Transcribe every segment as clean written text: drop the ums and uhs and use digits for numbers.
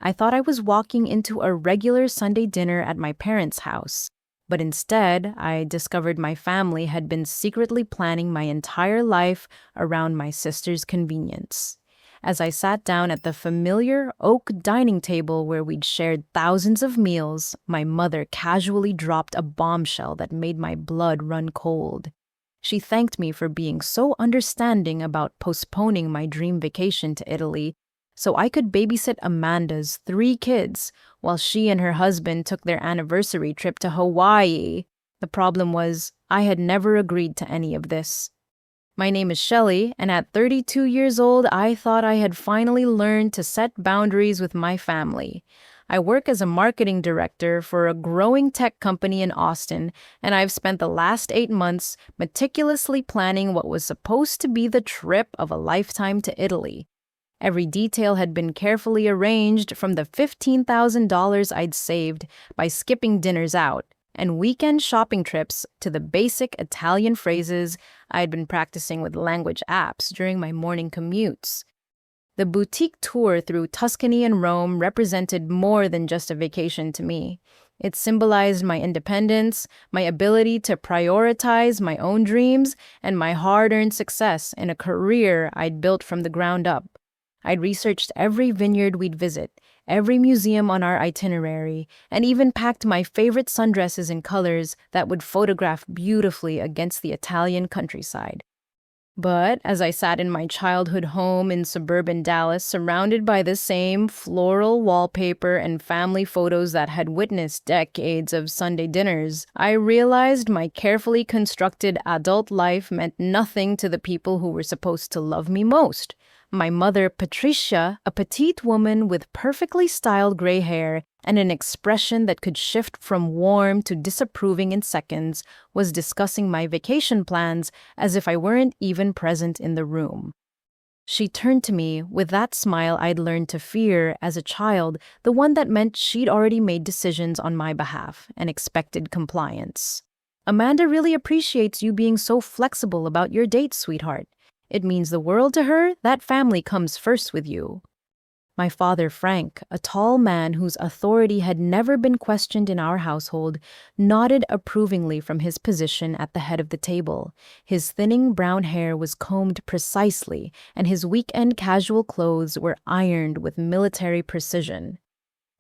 I thought I was walking into a regular Sunday dinner at my parents' house, but instead, I discovered my family had been secretly planning my entire life around my sister's convenience. As I sat down at the familiar oak dining table where we'd shared thousands of meals, my mother casually dropped a bombshell that made my blood run cold. She thanked me for being so understanding about postponing my dream vacation to Italy so I could babysit Amanda's 3 kids while she and her husband took their anniversary trip to Hawaii. The problem was, I had never agreed to any of this. My name is Shelley, and at 32 years old, I thought I had finally learned to set boundaries with my family. I work as a marketing director for a growing tech company in Austin, and I've spent the last 8 months meticulously planning what was supposed to be the trip of a lifetime to Italy. Every detail had been carefully arranged, from the $15,000 I'd saved by skipping dinners out and weekend shopping trips to the basic Italian phrases I'd been practicing with language apps during my morning commutes. The boutique tour through Tuscany and Rome represented more than just a vacation to me. It symbolized my independence, my ability to prioritize my own dreams, and my hard-earned success in a career I'd built from the ground up. I'd researched every vineyard we'd visit, every museum on our itinerary, and even packed my favorite sundresses in colors that would photograph beautifully against the Italian countryside. But as I sat in my childhood home in suburban Dallas, surrounded by the same floral wallpaper and family photos that had witnessed decades of Sunday dinners, I realized my carefully constructed adult life meant nothing to the people who were supposed to love me most. My mother, Patricia, a petite woman with perfectly styled gray hair and an expression that could shift from warm to disapproving in seconds, was discussing my vacation plans as if I weren't even present in the room. She turned to me with that smile I'd learned to fear as a child, the one that meant she'd already made decisions on my behalf and expected compliance. "Amanda really appreciates you being so flexible about your dates, sweetheart. It means the world to her that family comes first with you." My father, Frank, a tall man whose authority had never been questioned in our household, nodded approvingly from his position at the head of the table. His thinning brown hair was combed precisely, and his weekend casual clothes were ironed with military precision.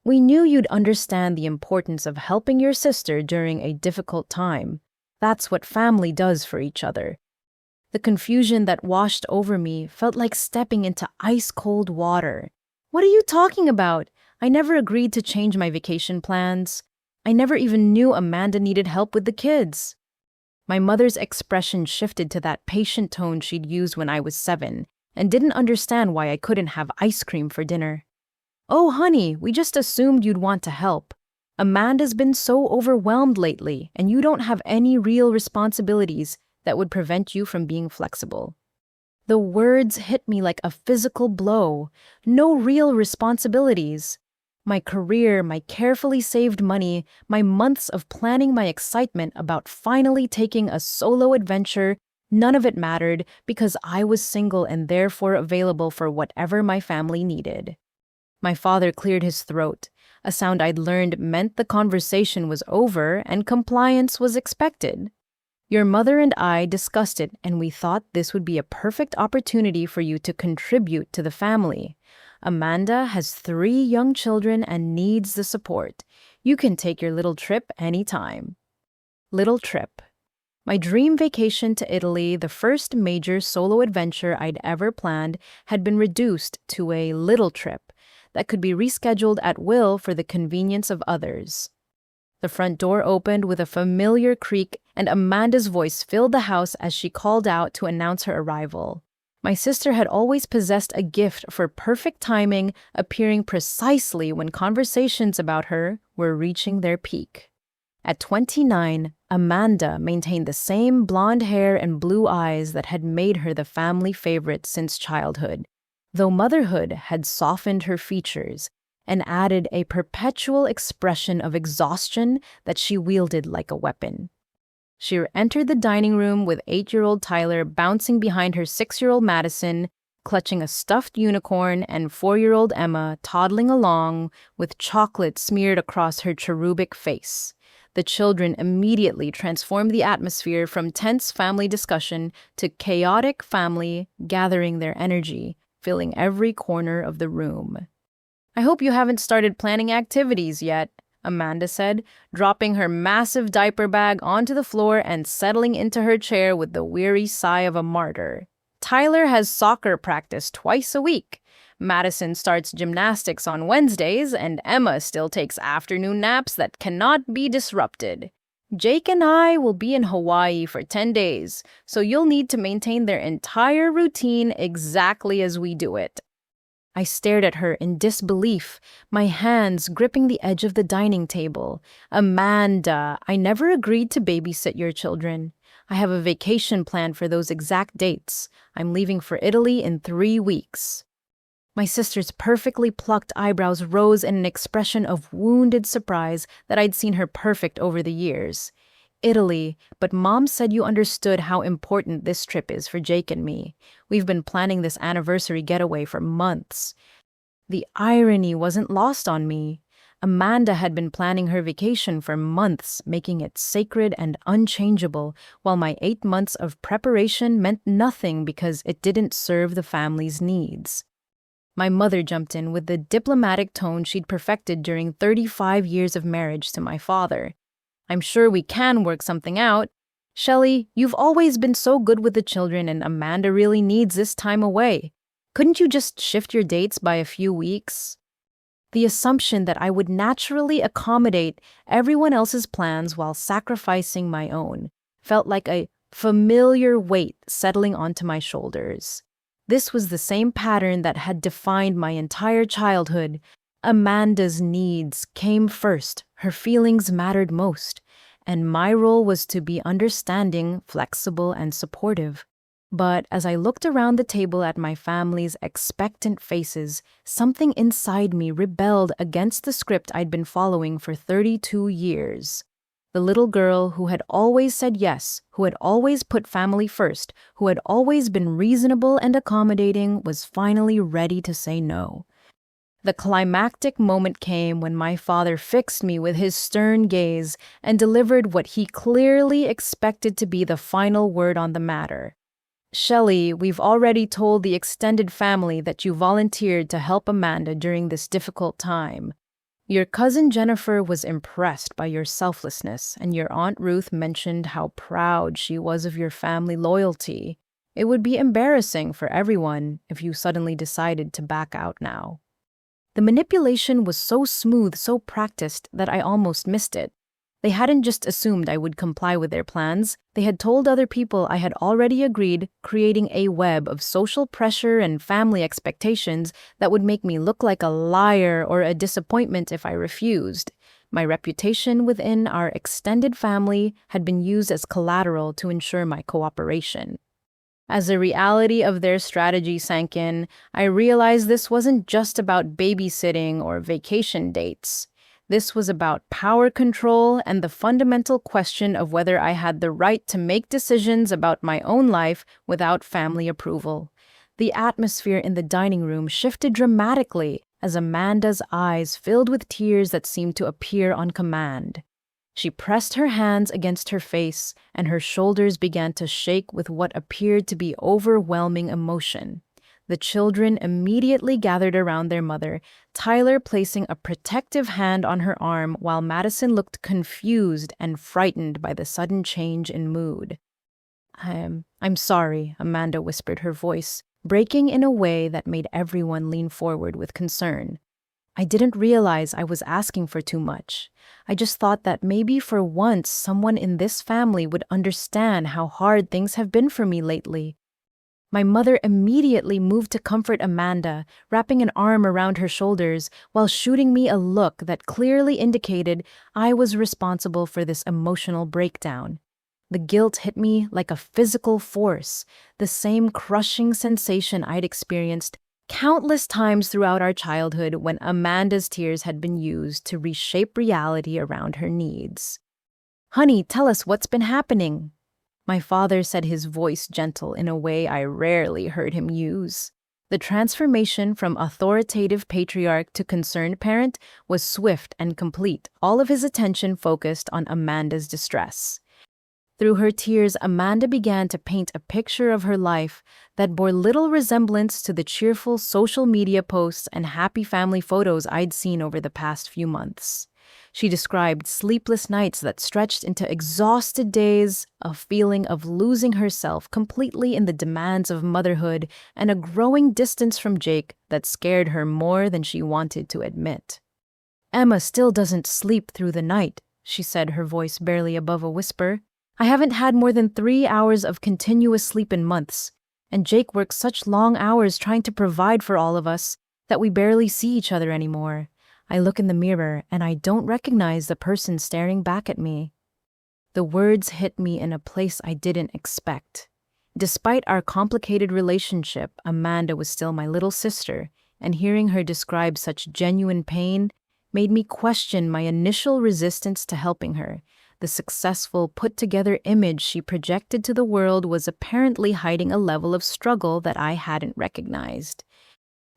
"We knew you'd understand the importance of helping your sister during a difficult time. That's what family does for each other." The confusion that washed over me felt like stepping into ice-cold water. "What are you talking about? I never agreed to change my vacation plans. I never even knew Amanda needed help with the kids." My mother's expression shifted to that patient tone she'd used when I was 7 and didn't understand why I couldn't have ice cream for dinner. "Oh, honey, we just assumed you'd want to help. Amanda's been so overwhelmed lately, and you don't have any real responsibilities that would prevent you from being flexible." The words hit me like a physical blow. No real responsibilities. My career, my carefully saved money, my months of planning my excitement about finally taking a solo adventure, none of it mattered because I was single and therefore available for whatever my family needed. My father cleared his throat. A sound I'd learned meant the conversation was over and compliance was expected. "Your mother and I discussed it, and we thought this would be a perfect opportunity for you to contribute to the family. Amanda has 3 young children and needs the support. You can take your little trip anytime." Little trip. My dream vacation to Italy, the first major solo adventure I'd ever planned, had been reduced to a little trip that could be rescheduled at will for the convenience of others. The front door opened with a familiar creak, and Amanda's voice filled the house as she called out to announce her arrival. My sister had always possessed a gift for perfect timing, appearing precisely when conversations about her were reaching their peak. At 29, Amanda maintained the same blonde hair and blue eyes that had made her the family favorite since childhood, though motherhood had softened her features and added a perpetual expression of exhaustion that she wielded like a weapon. She entered the dining room with 8-year-old Tyler bouncing behind her 6-year-old Madison, clutching a stuffed unicorn, and 4-year-old Emma toddling along with chocolate smeared across her cherubic face. The children immediately transformed the atmosphere from tense family discussion to chaotic family gathering their energy, filling every corner of the room. "I hope you haven't started planning activities yet," Amanda said, dropping her massive diaper bag onto the floor and settling into her chair with the weary sigh of a martyr. "Tyler has soccer practice twice a week. Madison starts gymnastics on Wednesdays, and Emma still takes afternoon naps that cannot be disrupted. Jake and I will be in Hawaii for 10 days, so you'll need to maintain their entire routine exactly as we do it." I stared at her in disbelief, my hands gripping the edge of the dining table. "Amanda, I never agreed to babysit your children. I have a vacation planned for those exact dates. I'm leaving for Italy in 3 weeks." My sister's perfectly plucked eyebrows rose in an expression of wounded surprise that I'd seen her perfect over the years. "Italy, but Mom said you understood how important this trip is for Jake and me. We've been planning this anniversary getaway for months." The irony wasn't lost on me. Amanda had been planning her vacation for months, making it sacred and unchangeable, while my 8 months of preparation meant nothing because it didn't serve the family's needs. My mother jumped in with the diplomatic tone she'd perfected during 35 years of marriage to my father. "I'm sure we can work something out. Shelley, you've always been so good with the children, and Amanda really needs this time away. Couldn't you just shift your dates by a few weeks?" The assumption that I would naturally accommodate everyone else's plans while sacrificing my own felt like a familiar weight settling onto my shoulders. This was the same pattern that had defined my entire childhood. Amanda's needs came first, her feelings mattered most, and my role was to be understanding, flexible, and supportive. But as I looked around the table at my family's expectant faces, something inside me rebelled against the script I'd been following for 32 years. The little girl who had always said yes, who had always put family first, who had always been reasonable and accommodating, was finally ready to say no. The climactic moment came when my father fixed me with his stern gaze and delivered what he clearly expected to be the final word on the matter. "Shelley, we've already told the extended family that you volunteered to help Amanda during this difficult time. Your cousin Jennifer was impressed by your selflessness, and your Aunt Ruth mentioned how proud she was of your family loyalty. It would be embarrassing for everyone if you suddenly decided to back out now." The manipulation was so smooth, so practiced, that I almost missed it. They hadn't just assumed I would comply with their plans, they had told other people I had already agreed, creating a web of social pressure and family expectations that would make me look like a liar or a disappointment if I refused. My reputation within our extended family had been used as collateral to ensure my cooperation. As the reality of their strategy sank in, I realized this wasn't just about babysitting or vacation dates. This was about power control and the fundamental question of whether I had the right to make decisions about my own life without family approval. The atmosphere in the dining room shifted dramatically as Amanda's eyes filled with tears that seemed to appear on command. She pressed her hands against her face, and her shoulders began to shake with what appeared to be overwhelming emotion. The children immediately gathered around their mother, Tyler placing a protective hand on her arm while Madison looked confused and frightened by the sudden change in mood. I'm sorry," Amanda whispered, her voice breaking in a way that made everyone lean forward with concern. "I didn't realize I was asking for too much. I just thought that maybe for once someone in this family would understand how hard things have been for me lately." My mother immediately moved to comfort Amanda, wrapping an arm around her shoulders while shooting me a look that clearly indicated I was responsible for this emotional breakdown. The guilt hit me like a physical force, the same crushing sensation I'd experienced countless times throughout our childhood when Amanda's tears had been used to reshape reality around her needs. "Honey, tell us what's been happening." My father said, his voice gentle in a way I rarely heard him use. The transformation from authoritative patriarch to concerned parent was swift and complete, all of his attention focused on Amanda's distress. Through her tears, Amanda began to paint a picture of her life that bore little resemblance to the cheerful social media posts and happy family photos I'd seen over the past few months. She described sleepless nights that stretched into exhausted days, a feeling of losing herself completely in the demands of motherhood, and a growing distance from Jake that scared her more than she wanted to admit. "Emma still doesn't sleep through the night," she said, her voice barely above a whisper. "I haven't had more than 3 hours of continuous sleep in months, and Jake works such long hours trying to provide for all of us that we barely see each other anymore. I look in the mirror and I don't recognize the person staring back at me." The words hit me in a place I didn't expect. Despite our complicated relationship, Amanda was still my little sister, and hearing her describe such genuine pain made me question my initial resistance to helping her. The successful, put-together image she projected to the world was apparently hiding a level of struggle that I hadn't recognized.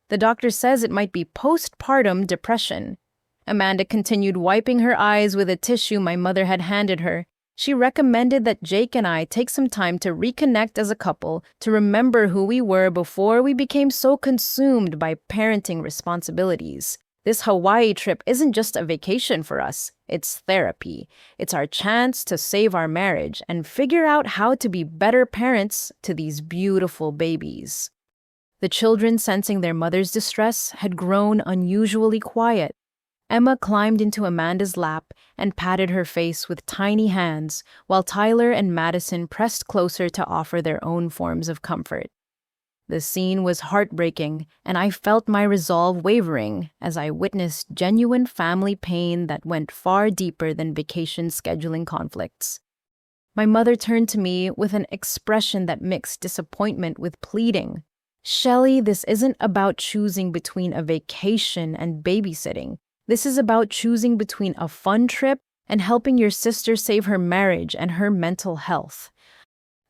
"The doctor says it might be postpartum depression." Amanda continued, wiping her eyes with a tissue my mother had handed her. "She recommended that Jake and I take some time to reconnect as a couple, to remember who we were before we became so consumed by parenting responsibilities. This Hawaii trip isn't just a vacation for us, it's therapy. It's our chance to save our marriage and figure out how to be better parents to these beautiful babies." The children, sensing their mother's distress, had grown unusually quiet. Emma climbed into Amanda's lap and patted her face with tiny hands, while Tyler and Madison pressed closer to offer their own forms of comfort. The scene was heartbreaking, and I felt my resolve wavering as I witnessed genuine family pain that went far deeper than vacation scheduling conflicts. My mother turned to me with an expression that mixed disappointment with pleading. "Shelley, this isn't about choosing between a vacation and babysitting. This is about choosing between a fun trip and helping your sister save her marriage and her mental health."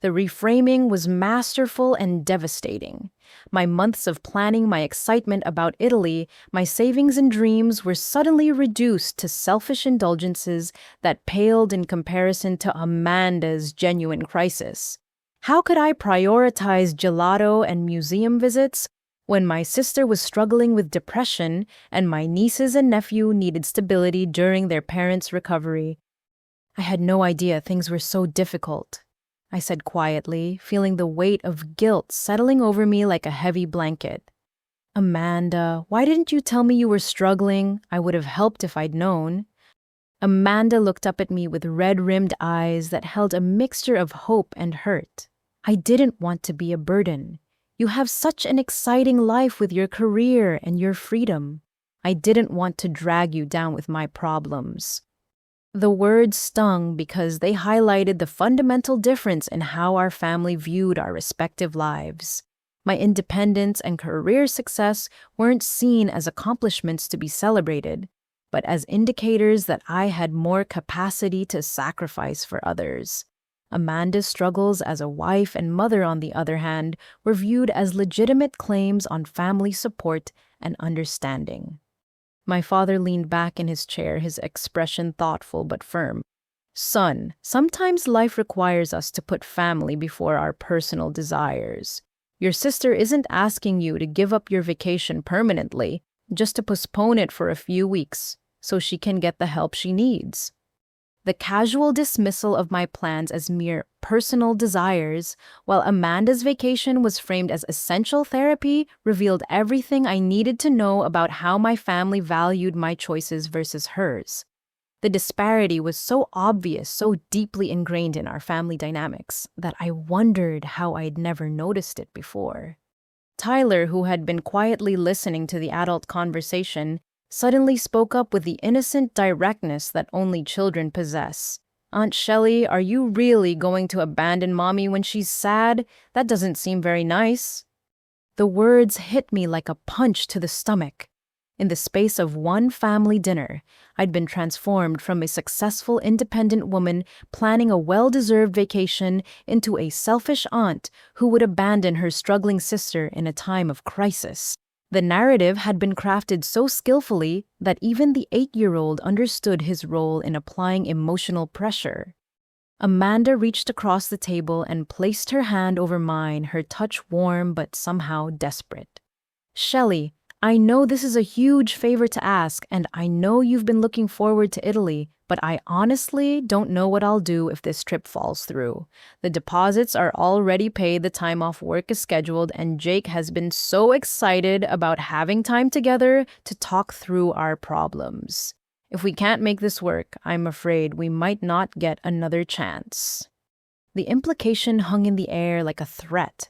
The reframing was masterful and devastating. My months of planning, my excitement about Italy, my savings and dreams were suddenly reduced to selfish indulgences that paled in comparison to Amanda's genuine crisis. How could I prioritize gelato and museum visits when my sister was struggling with depression and my nieces and nephew needed stability during their parents' recovery? "I had no idea things were so difficult," I said quietly, feeling the weight of guilt settling over me like a heavy blanket. "Amanda, why didn't you tell me you were struggling? I would have helped if I'd known." Amanda looked up at me with red-rimmed eyes that held a mixture of hope and hurt. "I didn't want to be a burden. You have such an exciting life with your career and your freedom. I didn't want to drag you down with my problems." The words stung because they highlighted the fundamental difference in how our family viewed our respective lives. My independence and career success weren't seen as accomplishments to be celebrated, but as indicators that I had more capacity to sacrifice for others. Amanda's struggles as a wife and mother, on the other hand, were viewed as legitimate claims on family support and understanding. My father leaned back in his chair, his expression thoughtful but firm. "Son, sometimes life requires us to put family before our personal desires. Your sister isn't asking you to give up your vacation permanently, just to postpone it for a few weeks, so she can get the help she needs." The casual dismissal of my plans as mere personal desires, while Amanda's vacation was framed as essential therapy, revealed everything I needed to know about how my family valued my choices versus hers. The disparity was so obvious, so deeply ingrained in our family dynamics, that I wondered how I'd never noticed it before. Tyler, who had been quietly listening to the adult conversation, suddenly spoke up with the innocent directness that only children possess. "Aunt Shelley, are you really going to abandon Mommy when she's sad? That doesn't seem very nice." The words hit me like a punch to the stomach. In the space of one family dinner, I'd been transformed from a successful, independent woman planning a well-deserved vacation into a selfish aunt who would abandon her struggling sister in a time of crisis. The narrative had been crafted so skillfully that even the 8-year-old understood his role in applying emotional pressure. Amanda reached across the table and placed her hand over mine, her touch warm but somehow desperate. "Shelley, I know this is a huge favor to ask, and I know you've been looking forward to Italy, but I honestly don't know what I'll do if this trip falls through. The deposits are already paid, the time off work is scheduled, and Jake has been so excited about having time together to talk through our problems. If we can't make this work, I'm afraid we might not get another chance." The implication hung in the air like a threat.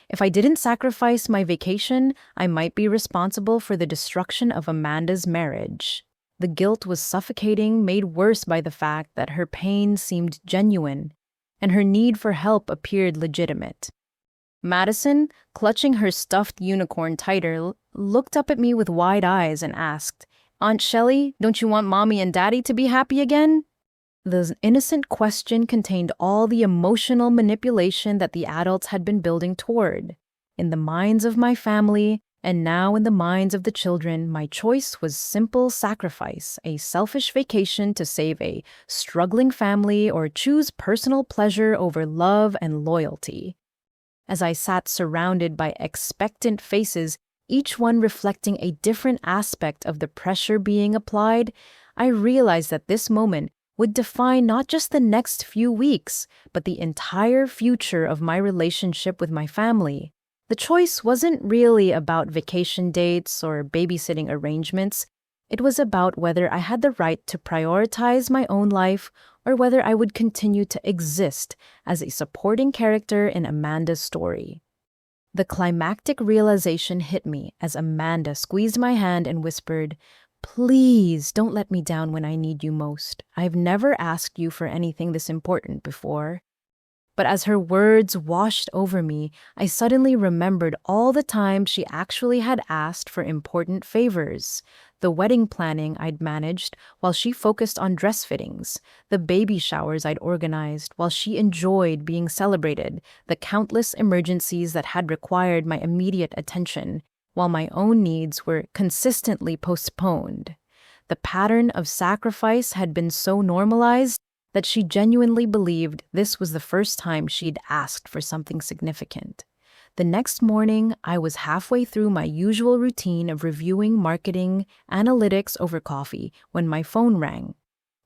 If I didn't sacrifice my vacation, I might be responsible for the destruction of Amanda's marriage. The guilt was suffocating, made worse by the fact that her pain seemed genuine, and her need for help appeared legitimate. Madison, clutching her stuffed unicorn tighter, looked up at me with wide eyes and asked, "Aunt Shelley, don't you want Mommy and Daddy to be happy again?" The innocent question contained all the emotional manipulation that the adults had been building toward. In the minds of my family, and now in the minds of the children, my choice was simple sacrifice, a selfish vacation to save a struggling family, or choose personal pleasure over love and loyalty. As I sat surrounded by expectant faces, each one reflecting a different aspect of the pressure being applied, I realized that this moment would define not just the next few weeks, but the entire future of my relationship with my family. The choice wasn't really about vacation dates or babysitting arrangements. It was about whether I had the right to prioritize my own life or whether I would continue to exist as a supporting character in Amanda's story. The climactic realization hit me as Amanda squeezed my hand and whispered, "Please don't let me down when I need you most. I've never asked you for anything this important before." But as her words washed over me, I suddenly remembered all the times she actually had asked for important favors. The wedding planning I'd managed while she focused on dress fittings, the baby showers I'd organized while she enjoyed being celebrated, the countless emergencies that had required my immediate attention, while my own needs were consistently postponed. The pattern of sacrifice had been so normalized that she genuinely believed this was the first time she'd asked for something significant. The next morning, I was halfway through my usual routine of reviewing marketing analytics over coffee when my phone rang.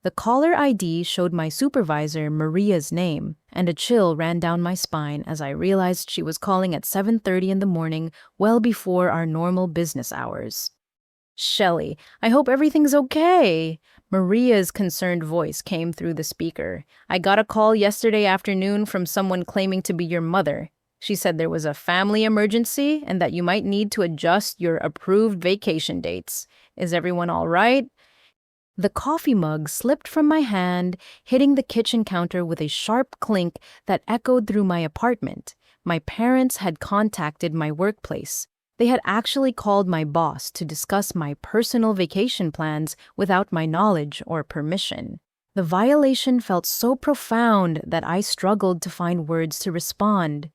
The caller ID showed my supervisor Maria's name, and a chill ran down my spine as I realized she was calling at 7:30 in the morning, well before our normal business hours. "Shelley, I hope everything's okay." Maria's concerned voice came through the speaker. "I got a call yesterday afternoon from someone claiming to be your mother. She said there was a family emergency and that you might need to adjust your approved vacation dates. Is everyone all right?" The coffee mug slipped from my hand, hitting the kitchen counter with a sharp clink that echoed through my apartment. My parents had contacted my workplace. They had actually called my boss to discuss my personal vacation plans without my knowledge or permission. The violation felt so profound that I struggled to find words to respond.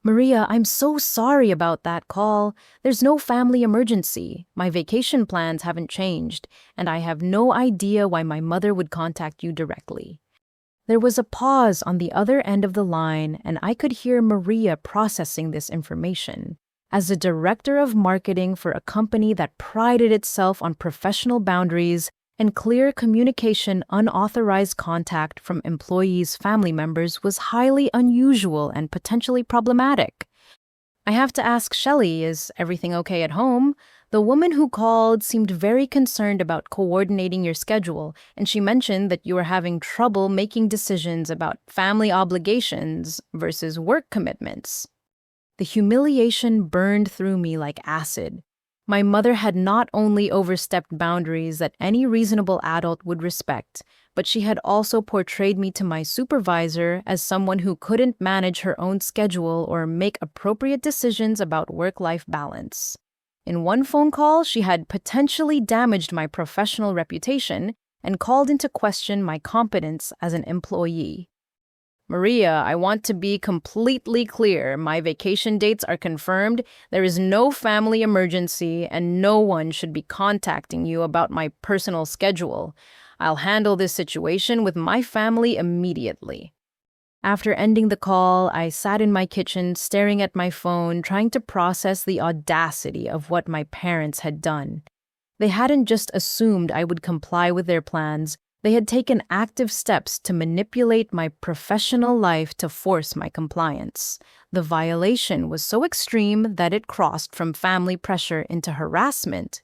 "Maria, I'm so sorry about that call. There's no family emergency. My vacation plans haven't changed, and I have no idea why my mother would contact you directly." There was a pause on the other end of the line, and I could hear Maria processing this information. As the director of marketing for a company that prided itself on professional boundaries and clear communication, unauthorized contact from employees' family members was highly unusual and potentially problematic. "I have to ask Shelley, is everything okay at home? The woman who called seemed very concerned about coordinating your schedule, and she mentioned that you were having trouble making decisions about family obligations versus work commitments." The humiliation burned through me like acid. My mother had not only overstepped boundaries that any reasonable adult would respect, but she had also portrayed me to my supervisor as someone who couldn't manage her own schedule or make appropriate decisions about work-life balance. In one phone call, she had potentially damaged my professional reputation and called into question my competence as an employee. Maria, I want to be completely clear. My vacation dates are confirmed. There is no family emergency, and no one should be contacting you about my personal schedule. I'll handle this situation with my family immediately. After ending the call, I sat in my kitchen staring at my phone, trying to process the audacity of what my parents had done. They hadn't just assumed I would comply with their plans, they had taken active steps to manipulate my professional life to force my compliance. The violation was so extreme that it crossed from family pressure into harassment.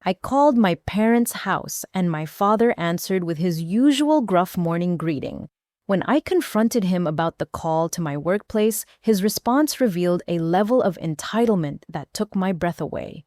I called my parents' house, and my father answered with his usual gruff morning greeting. When I confronted him about the call to my workplace, his response revealed a level of entitlement that took my breath away.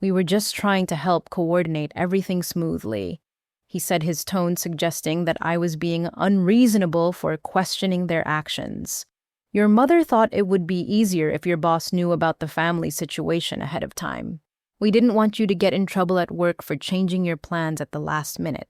We were just trying to help coordinate everything smoothly, he said, his tone suggesting that I was being unreasonable for questioning their actions. Your mother thought it would be easier if your boss knew about the family situation ahead of time. We didn't want you to get in trouble at work for changing your plans at the last minute.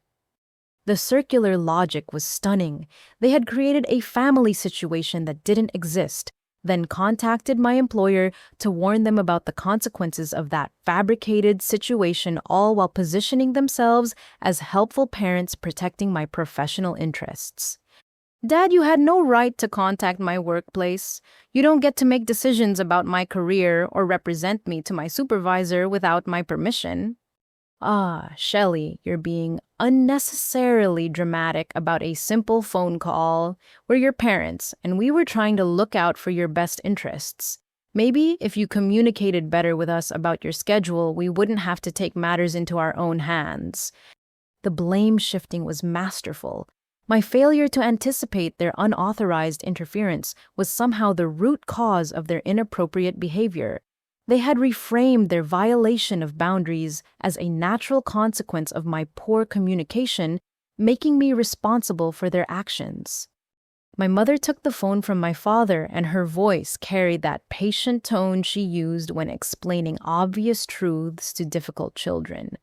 The circular logic was stunning. They had created a family situation that didn't exist, then contacted my employer to warn them about the consequences of that fabricated situation, all while positioning themselves as helpful parents protecting my professional interests. Dad, you had no right to contact my workplace. You don't get to make decisions about my career or represent me to my supervisor without my permission. Ah, Shelley, you're being unnecessarily dramatic about a simple phone call. We're your parents, and we were trying to look out for your best interests. Maybe if you communicated better with us about your schedule, we wouldn't have to take matters into our own hands. The blame shifting was masterful. My failure to anticipate their unauthorized interference was somehow the root cause of their inappropriate behavior. They had reframed their violation of boundaries as a natural consequence of my poor communication, making me responsible for their actions. My mother took the phone from my father, and her voice carried that patient tone she used when explaining obvious truths to difficult children.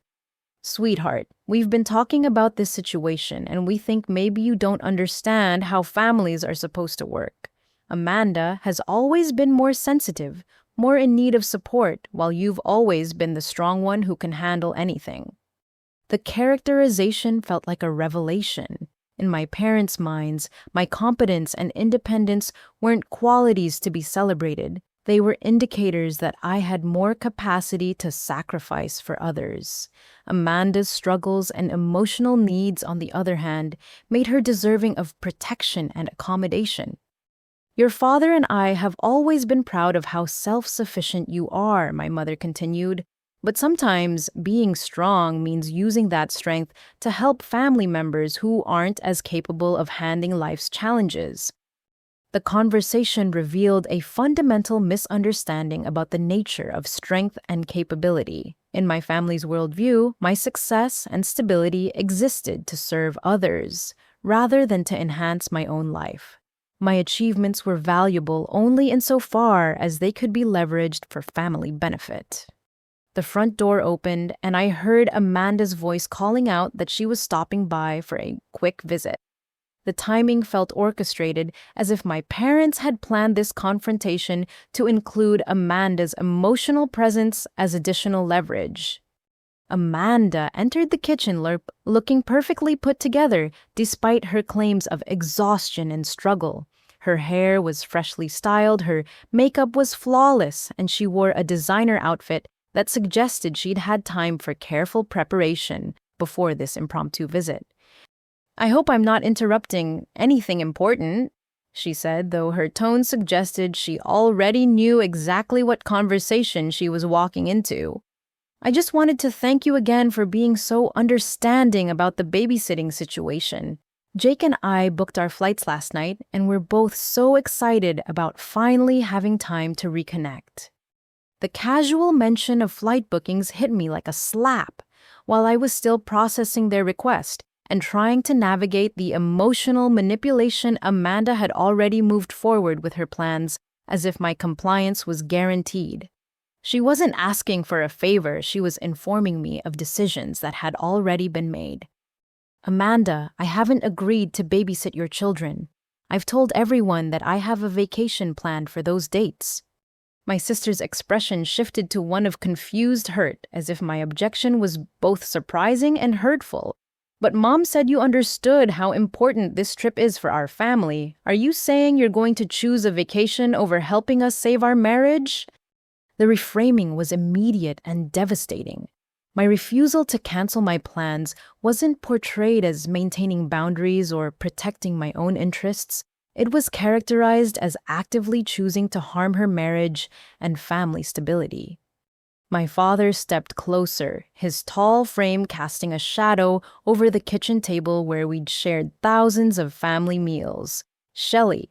Sweetheart, we've been talking about this situation, and we think maybe you don't understand how families are supposed to work. Amanda has always been more sensitive, more in need of support, while you've always been the strong one who can handle anything. The characterization felt like a revelation. In my parents' minds, my competence and independence weren't qualities to be celebrated. They were indicators that I had more capacity to sacrifice for others. Amanda's struggles and emotional needs, on the other hand, made her deserving of protection and accommodation. Your father and I have always been proud of how self-sufficient you are, my mother continued. But sometimes being strong means using that strength to help family members who aren't as capable of handling life's challenges. The conversation revealed a fundamental misunderstanding about the nature of strength and capability. In my family's worldview, my success and stability existed to serve others, rather than to enhance my own life. My achievements were valuable only insofar as they could be leveraged for family benefit. The front door opened, and I heard Amanda's voice calling out that she was stopping by for a quick visit. The timing felt orchestrated, as if my parents had planned this confrontation to include Amanda's emotional presence as additional leverage. Amanda entered the kitchen looking perfectly put together, despite her claims of exhaustion and struggle. Her hair was freshly styled, her makeup was flawless, and she wore a designer outfit that suggested she'd had time for careful preparation before this impromptu visit. I hope I'm not interrupting anything important, she said, though her tone suggested she already knew exactly what conversation she was walking into. I just wanted to thank you again for being so understanding about the babysitting situation. Jake and I booked our flights last night, and we're both so excited about finally having time to reconnect. The casual mention of flight bookings hit me like a slap while I was still processing their request and trying to navigate the emotional manipulation. Amanda had already moved forward with her plans as if my compliance was guaranteed. She wasn't asking for a favor, she was informing me of decisions that had already been made. Amanda, I haven't agreed to babysit your children. I've told everyone that I have a vacation planned for those dates. My sister's expression shifted to one of confused hurt, as if my objection was both surprising and hurtful. But Mom said you understood how important this trip is for our family. Are you saying you're going to choose a vacation over helping us save our marriage? The reframing was immediate and devastating. My refusal to cancel my plans wasn't portrayed as maintaining boundaries or protecting my own interests. It was characterized as actively choosing to harm her marriage and family stability. My father stepped closer, his tall frame casting a shadow over the kitchen table where we'd shared thousands of family meals. Shelley,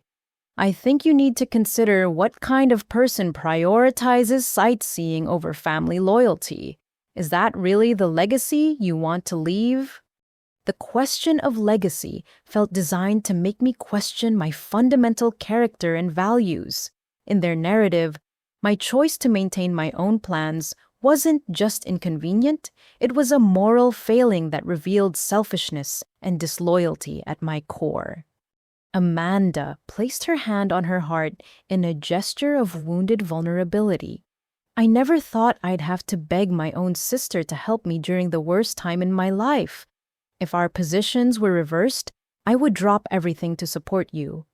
I think you need to consider what kind of person prioritizes sightseeing over family loyalty. Is that really the legacy you want to leave? The question of legacy felt designed to make me question my fundamental character and values. In their narrative, my choice to maintain my own plans wasn't just inconvenient, it was a moral failing that revealed selfishness and disloyalty at my core. Amanda placed her hand on her heart in a gesture of wounded vulnerability. I never thought I'd have to beg my own sister to help me during the worst time in my life. If our positions were reversed, I would drop everything to support you.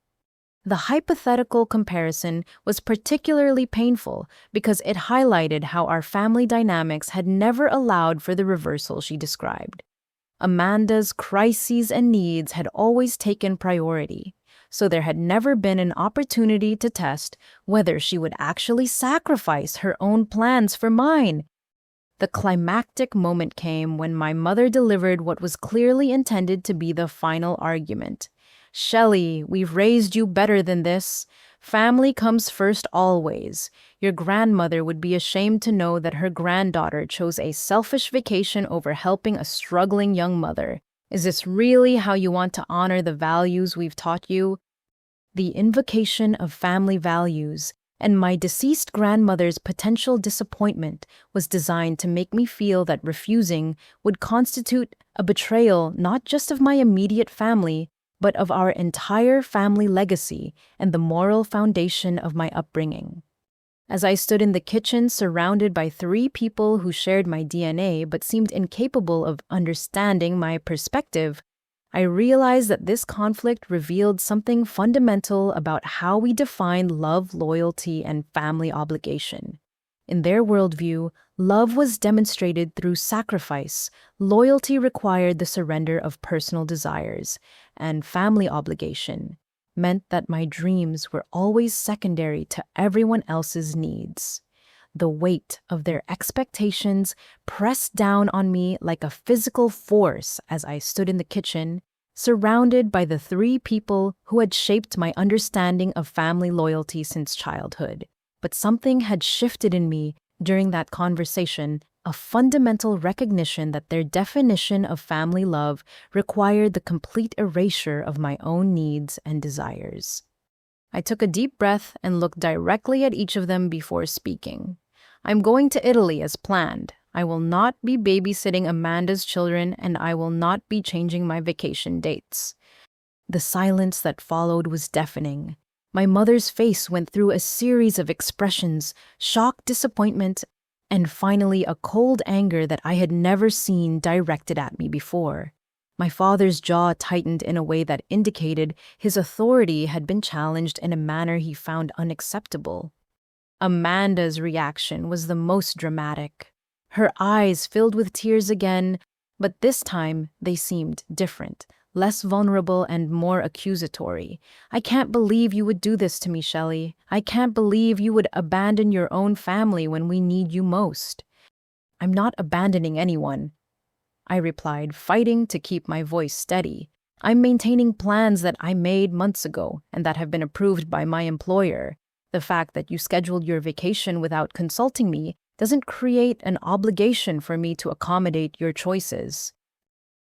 The hypothetical comparison was particularly painful because it highlighted how our family dynamics had never allowed for the reversal she described. Amanda's crises and needs had always taken priority, so there had never been an opportunity to test whether she would actually sacrifice her own plans for mine. The climactic moment came when my mother delivered what was clearly intended to be the final argument. Shelley, we've raised you better than this. Family comes first always. Your grandmother would be ashamed to know that her granddaughter chose a selfish vacation over helping a struggling young mother. Is this really how you want to honor the values we've taught you? The invocation of family values and my deceased grandmother's potential disappointment was designed to make me feel that refusing would constitute a betrayal not just of my immediate family, but of our entire family legacy and the moral foundation of my upbringing. As I stood in the kitchen surrounded by 3 people who shared my DNA but seemed incapable of understanding my perspective, I realized that this conflict revealed something fundamental about how we define love, loyalty, and family obligation. In their worldview, love was demonstrated through sacrifice, loyalty required the surrender of personal desires, and family obligation meant that my dreams were always secondary to everyone else's needs. The weight of their expectations pressed down on me like a physical force as I stood in the kitchen, surrounded by the 3 people who had shaped my understanding of family loyalty since childhood. But something had shifted in me during that conversation, a fundamental recognition that their definition of family love required the complete erasure of my own needs and desires. I took a deep breath and looked directly at each of them before speaking. I'm going to Italy as planned. I will not be babysitting Amanda's children, and I will not be changing my vacation dates. The silence that followed was deafening. My mother's face went through a series of expressions: shock, disappointment, and finally a cold anger that I had never seen directed at me before. My father's jaw tightened in a way that indicated his authority had been challenged in a manner he found unacceptable. Amanda's reaction was the most dramatic. Her eyes filled with tears again, but this time they seemed different, less vulnerable and more accusatory. I can't believe you would do this to me, Shelley. I can't believe you would abandon your own family when we need you most. I'm not abandoning anyone, I replied, fighting to keep my voice steady. I'm maintaining plans that I made months ago and that have been approved by my employer. The fact that you scheduled your vacation without consulting me doesn't create an obligation for me to accommodate your choices.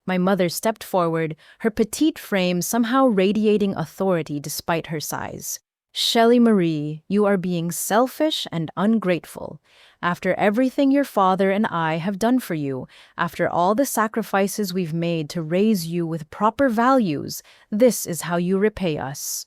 My mother stepped forward, her petite frame somehow radiating authority despite her size. Shelley Marie, you are being selfish and ungrateful. After everything your father and I have done for you, after all the sacrifices we've made to raise you with proper values, this is how you repay us."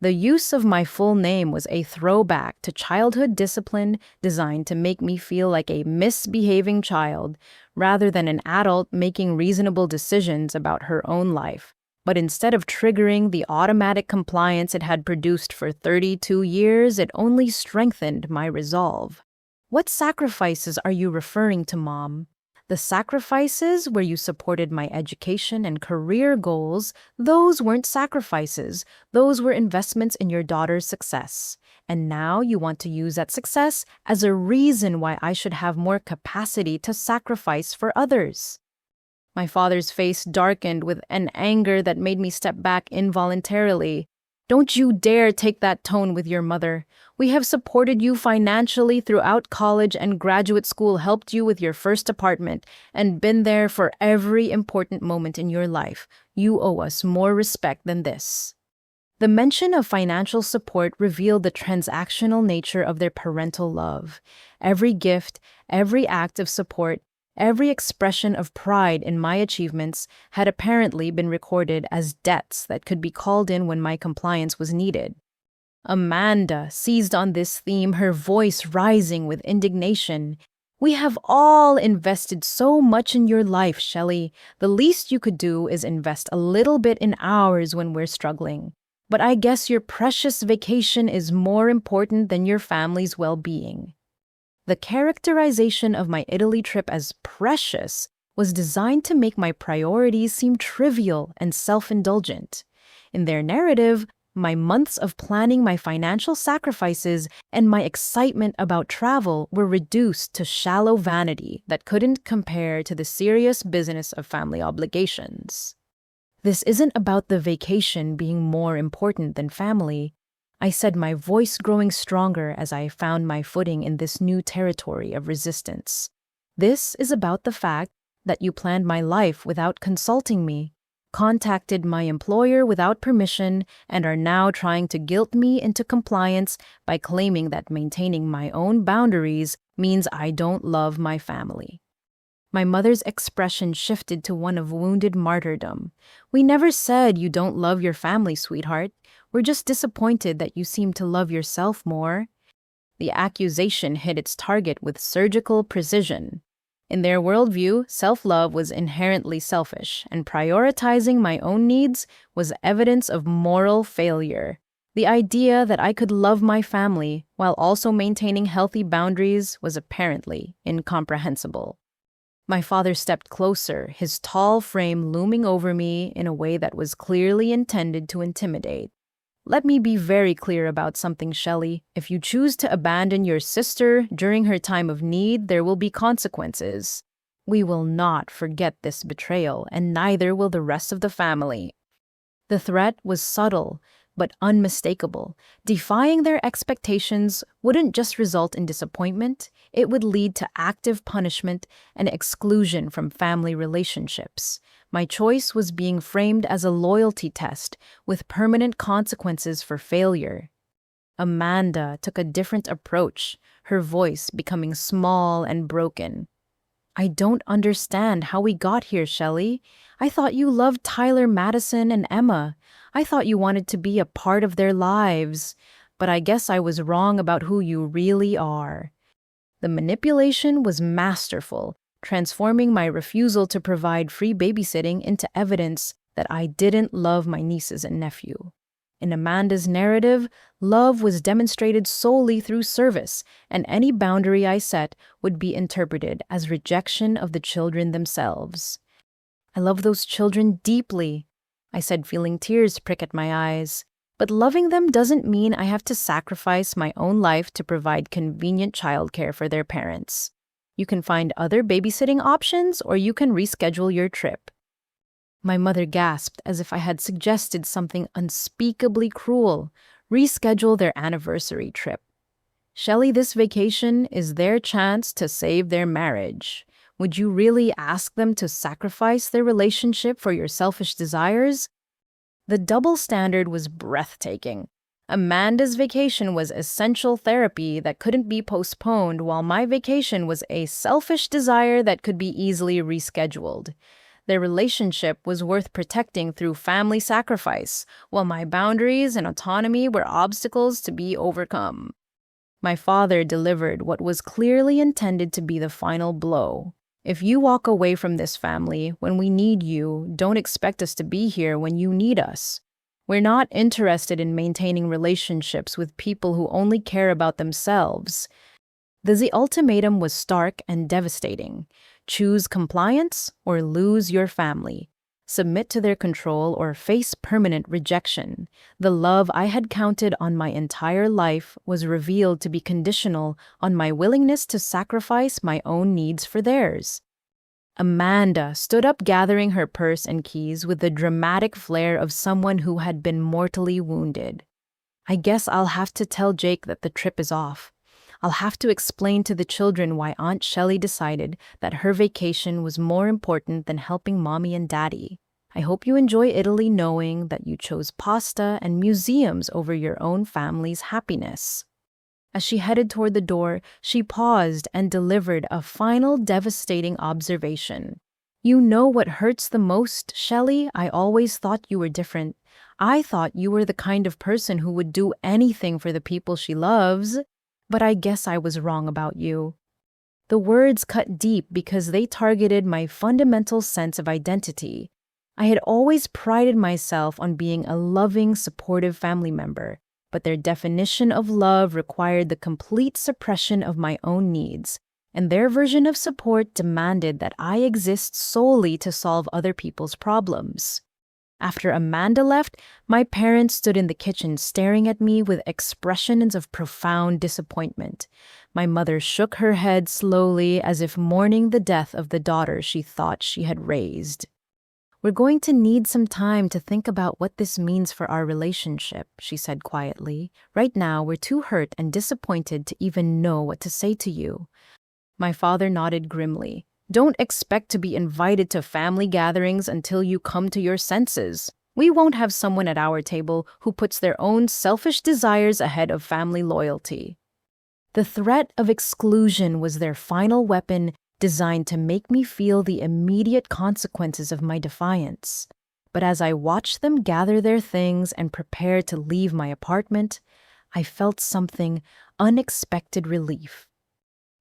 The use of my full name was a throwback to childhood discipline designed to make me feel like a misbehaving child rather than an adult making reasonable decisions about her own life. But instead of triggering the automatic compliance it had produced for 32 years, it only strengthened my resolve. "What sacrifices are you referring to, Mom?" "The sacrifices where you supported my education and career goals, those weren't sacrifices. Those were investments in your daughter's success. And now you want to use that success as a reason why I should have more capacity to sacrifice for others." My father's face darkened with an anger that made me step back involuntarily. "Don't you dare take that tone with your mother. We have supported you financially throughout college and graduate school, helped you with your first apartment, and been there for every important moment in your life. You owe us more respect than this." The mention of financial support revealed the transactional nature of their parental love. Every gift, every act of support, every expression of pride in my achievements had apparently been recorded as debts that could be called in when my compliance was needed. Amanda seized on this theme, her voice rising with indignation. "We have all invested so much in your life, Shelley. The least you could do is invest a little bit in ours when we're struggling. But I guess your precious vacation is more important than your family's well-being." The characterization of my Italy trip as precious was designed to make my priorities seem trivial and self-indulgent. In their narrative, my months of planning my financial sacrifices and my excitement about travel were reduced to shallow vanity that couldn't compare to the serious business of family obligations. "This isn't about the vacation being more important than family," I said, my voice growing stronger as I found my footing in this new territory of resistance. "This is about the fact that you planned my life without consulting me, contacted my employer without permission, and are now trying to guilt me into compliance by claiming that maintaining my own boundaries means I don't love my family." My mother's expression shifted to one of wounded martyrdom. "We never said you don't love your family, sweetheart. We're just disappointed that you seem to love yourself more." The accusation hit its target with surgical precision. In their worldview, self-love was inherently selfish, and prioritizing my own needs was evidence of moral failure. The idea that I could love my family while also maintaining healthy boundaries was apparently incomprehensible. My father stepped closer, his tall frame looming over me in a way that was clearly intended to intimidate. "Let me be very clear about something, Shelley. If you choose to abandon your sister during her time of need, there will be consequences. We will not forget this betrayal, and neither will the rest of the family." The threat was subtle, but unmistakable. Defying their expectations wouldn't just result in disappointment, it would lead to active punishment and exclusion from family relationships. My choice was being framed as a loyalty test with permanent consequences for failure. Amanda took a different approach, her voice becoming small and broken. "I don't understand how we got here, Shelley. I thought you loved Tyler, Madison, and Emma. I thought you wanted to be a part of their lives. But I guess I was wrong about who you really are." The manipulation was masterful, transforming my refusal to provide free babysitting into evidence that I didn't love my nieces and nephew. In Amanda's narrative, love was demonstrated solely through service, and any boundary I set would be interpreted as rejection of the children themselves. "I love those children deeply," I said, feeling tears prick at my eyes. "But loving them doesn't mean I have to sacrifice my own life to provide convenient childcare for their parents. You can find other babysitting options, or you can reschedule your trip." My mother gasped as if I had suggested something unspeakably cruel. Reschedule their anniversary trip. "Shelley, this vacation is their chance to save their marriage. Would you really ask them to sacrifice their relationship for your selfish desires?" The double standard was breathtaking. Amanda's vacation was essential therapy that couldn't be postponed, while my vacation was a selfish desire that could be easily rescheduled. Their relationship was worth protecting through family sacrifice, while my boundaries and autonomy were obstacles to be overcome. My father delivered what was clearly intended to be the final blow. If you walk away from this family when we need you, don't expect us to be here when you need us. We're not interested in maintaining relationships with people who only care about themselves. The ultimatum was stark and devastating. Choose compliance or lose your family. Submit to their control or face permanent rejection. The love I had counted on my entire life was revealed to be conditional on my willingness to sacrifice my own needs for theirs. Amanda stood up, gathering her purse and keys with the dramatic flair of someone who had been mortally wounded. I guess I'll have to tell Jake that the trip is off. I'll have to explain to the children why Aunt Shelley decided that her vacation was more important than helping Mommy and Daddy. I hope you enjoy Italy knowing that you chose pasta and museums over your own family's happiness. As she headed toward the door, she paused and delivered a final devastating observation. You know what hurts the most, Shelley? I always thought you were different. I thought you were the kind of person who would do anything for the people she loves. But I guess I was wrong about you. The words cut deep because they targeted my fundamental sense of identity. I had always prided myself on being a loving, supportive family member, but their definition of love required the complete suppression of my own needs, and their version of support demanded that I exist solely to solve other people's problems. After Amanda left, my parents stood in the kitchen staring at me with expressions of profound disappointment. My mother shook her head slowly as if mourning the death of the daughter she thought she had raised. We're going to need some time to think about what this means for our relationship, she said quietly. Right now, we're too hurt and disappointed to even know what to say to you. My father nodded grimly. Don't expect to be invited to family gatherings until you come to your senses. We won't have someone at our table who puts their own selfish desires ahead of family loyalty. The threat of exclusion was their final weapon, designed to make me feel the immediate consequences of my defiance. But as I watched them gather their things and prepare to leave my apartment, I felt something unexpected relief.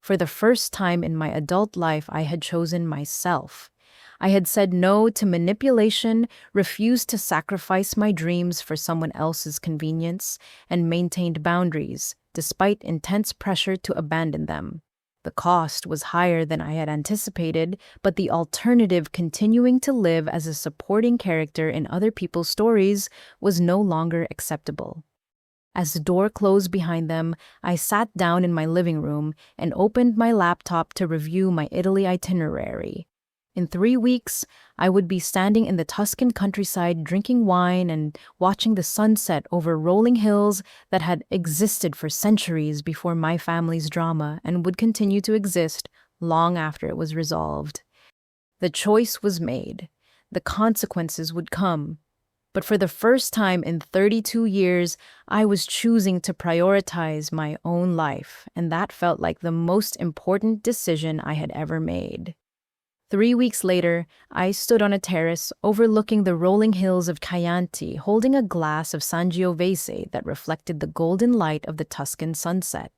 For the first time in my adult life, I had chosen myself. I had said no to manipulation, refused to sacrifice my dreams for someone else's convenience, and maintained boundaries, despite intense pressure to abandon them. The cost was higher than I had anticipated, but the alternative, continuing to live as a supporting character in other people's stories, was no longer acceptable. As the door closed behind them, I sat down in my living room and opened my laptop to review my Italy itinerary. In 3 weeks, I would be standing in the Tuscan countryside drinking wine and watching the sunset over rolling hills that had existed for centuries before my family's drama and would continue to exist long after it was resolved. The choice was made. The consequences would come. But for the first time in 32 years, I was choosing to prioritize my own life, and that felt like the most important decision I had ever made. 3 weeks later, I stood on a terrace overlooking the rolling hills of Chianti, holding a glass of Sangiovese that reflected the golden light of the Tuscan sunset.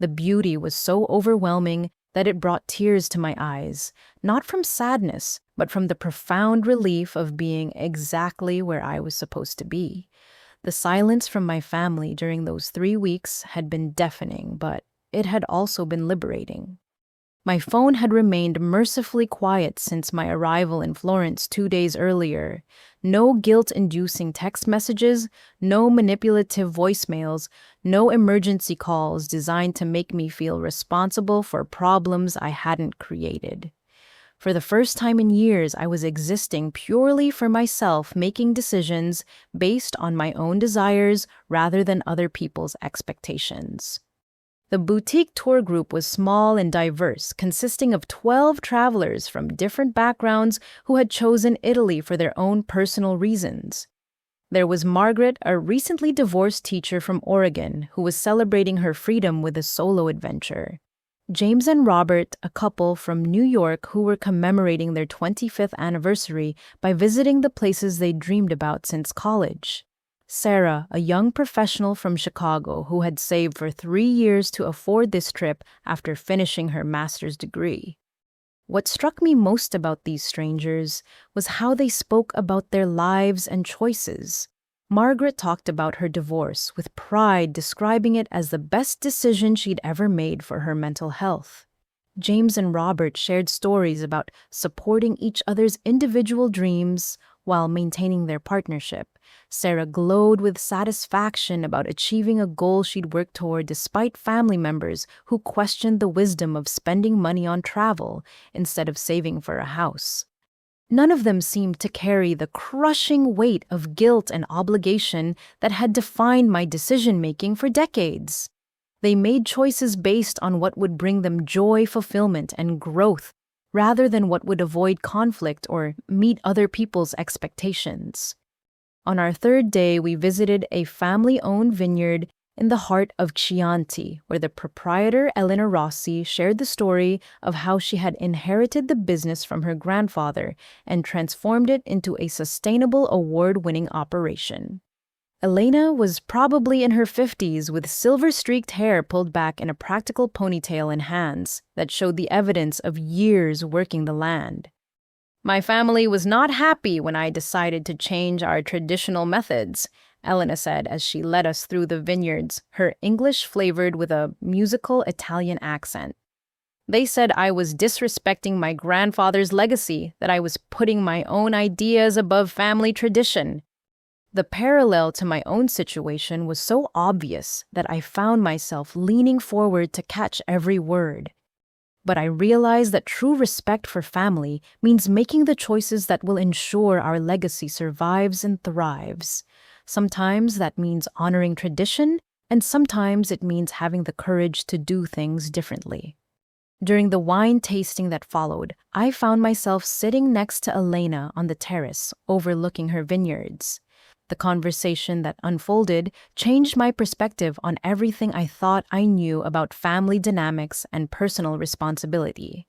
The beauty was so overwhelming that it brought tears to my eyes, not from sadness, but from the profound relief of being exactly where I was supposed to be. The silence from my family during those 3 weeks had been deafening, but it had also been liberating. My phone had remained mercifully quiet since my arrival in Florence 2 days earlier. No guilt-inducing text messages, no manipulative voicemails, no emergency calls designed to make me feel responsible for problems I hadn't created. For the first time in years, I was existing purely for myself, making decisions based on my own desires rather than other people's expectations. The boutique tour group was small and diverse, consisting of 12 travelers from different backgrounds who had chosen Italy for their own personal reasons. There was Margaret, a recently divorced teacher from Oregon who was celebrating her freedom with a solo adventure. James and Robert, a couple from New York who were commemorating their 25th anniversary by visiting the places they dreamed about since college. Sarah, a young professional from Chicago who had saved for 3 years to afford this trip after finishing her master's degree. What struck me most about these strangers was how they spoke about their lives and choices. Margaret talked about her divorce with pride, describing it as the best decision she'd ever made for her mental health. James and Robert shared stories about supporting each other's individual dreams while maintaining their partnership. Sarah glowed with satisfaction about achieving a goal she'd worked toward despite family members who questioned the wisdom of spending money on travel instead of saving for a house. None of them seemed to carry the crushing weight of guilt and obligation that had defined my decision-making for decades. They made choices based on what would bring them joy, fulfillment, and growth, rather than what would avoid conflict or meet other people's expectations. On our third day, we visited a family-owned vineyard in the heart of Chianti, where the proprietor, Elena Rossi, shared the story of how she had inherited the business from her grandfather and transformed it into a sustainable, award-winning operation. Elena was probably in her 50s with silver-streaked hair pulled back in a practical ponytail and hands that showed the evidence of years working the land. My family was not happy when I decided to change our traditional methods, Elena said as she led us through the vineyards, her English flavored with a musical Italian accent. They said I was disrespecting my grandfather's legacy, that I was putting my own ideas above family tradition. The parallel to my own situation was so obvious that I found myself leaning forward to catch every word. But I realized that true respect for family means making the choices that will ensure our legacy survives and thrives. Sometimes that means honoring tradition, and sometimes it means having the courage to do things differently. During the wine tasting that followed, I found myself sitting next to Elena on the terrace, overlooking her vineyards. The conversation that unfolded changed my perspective on everything I thought I knew about family dynamics and personal responsibility.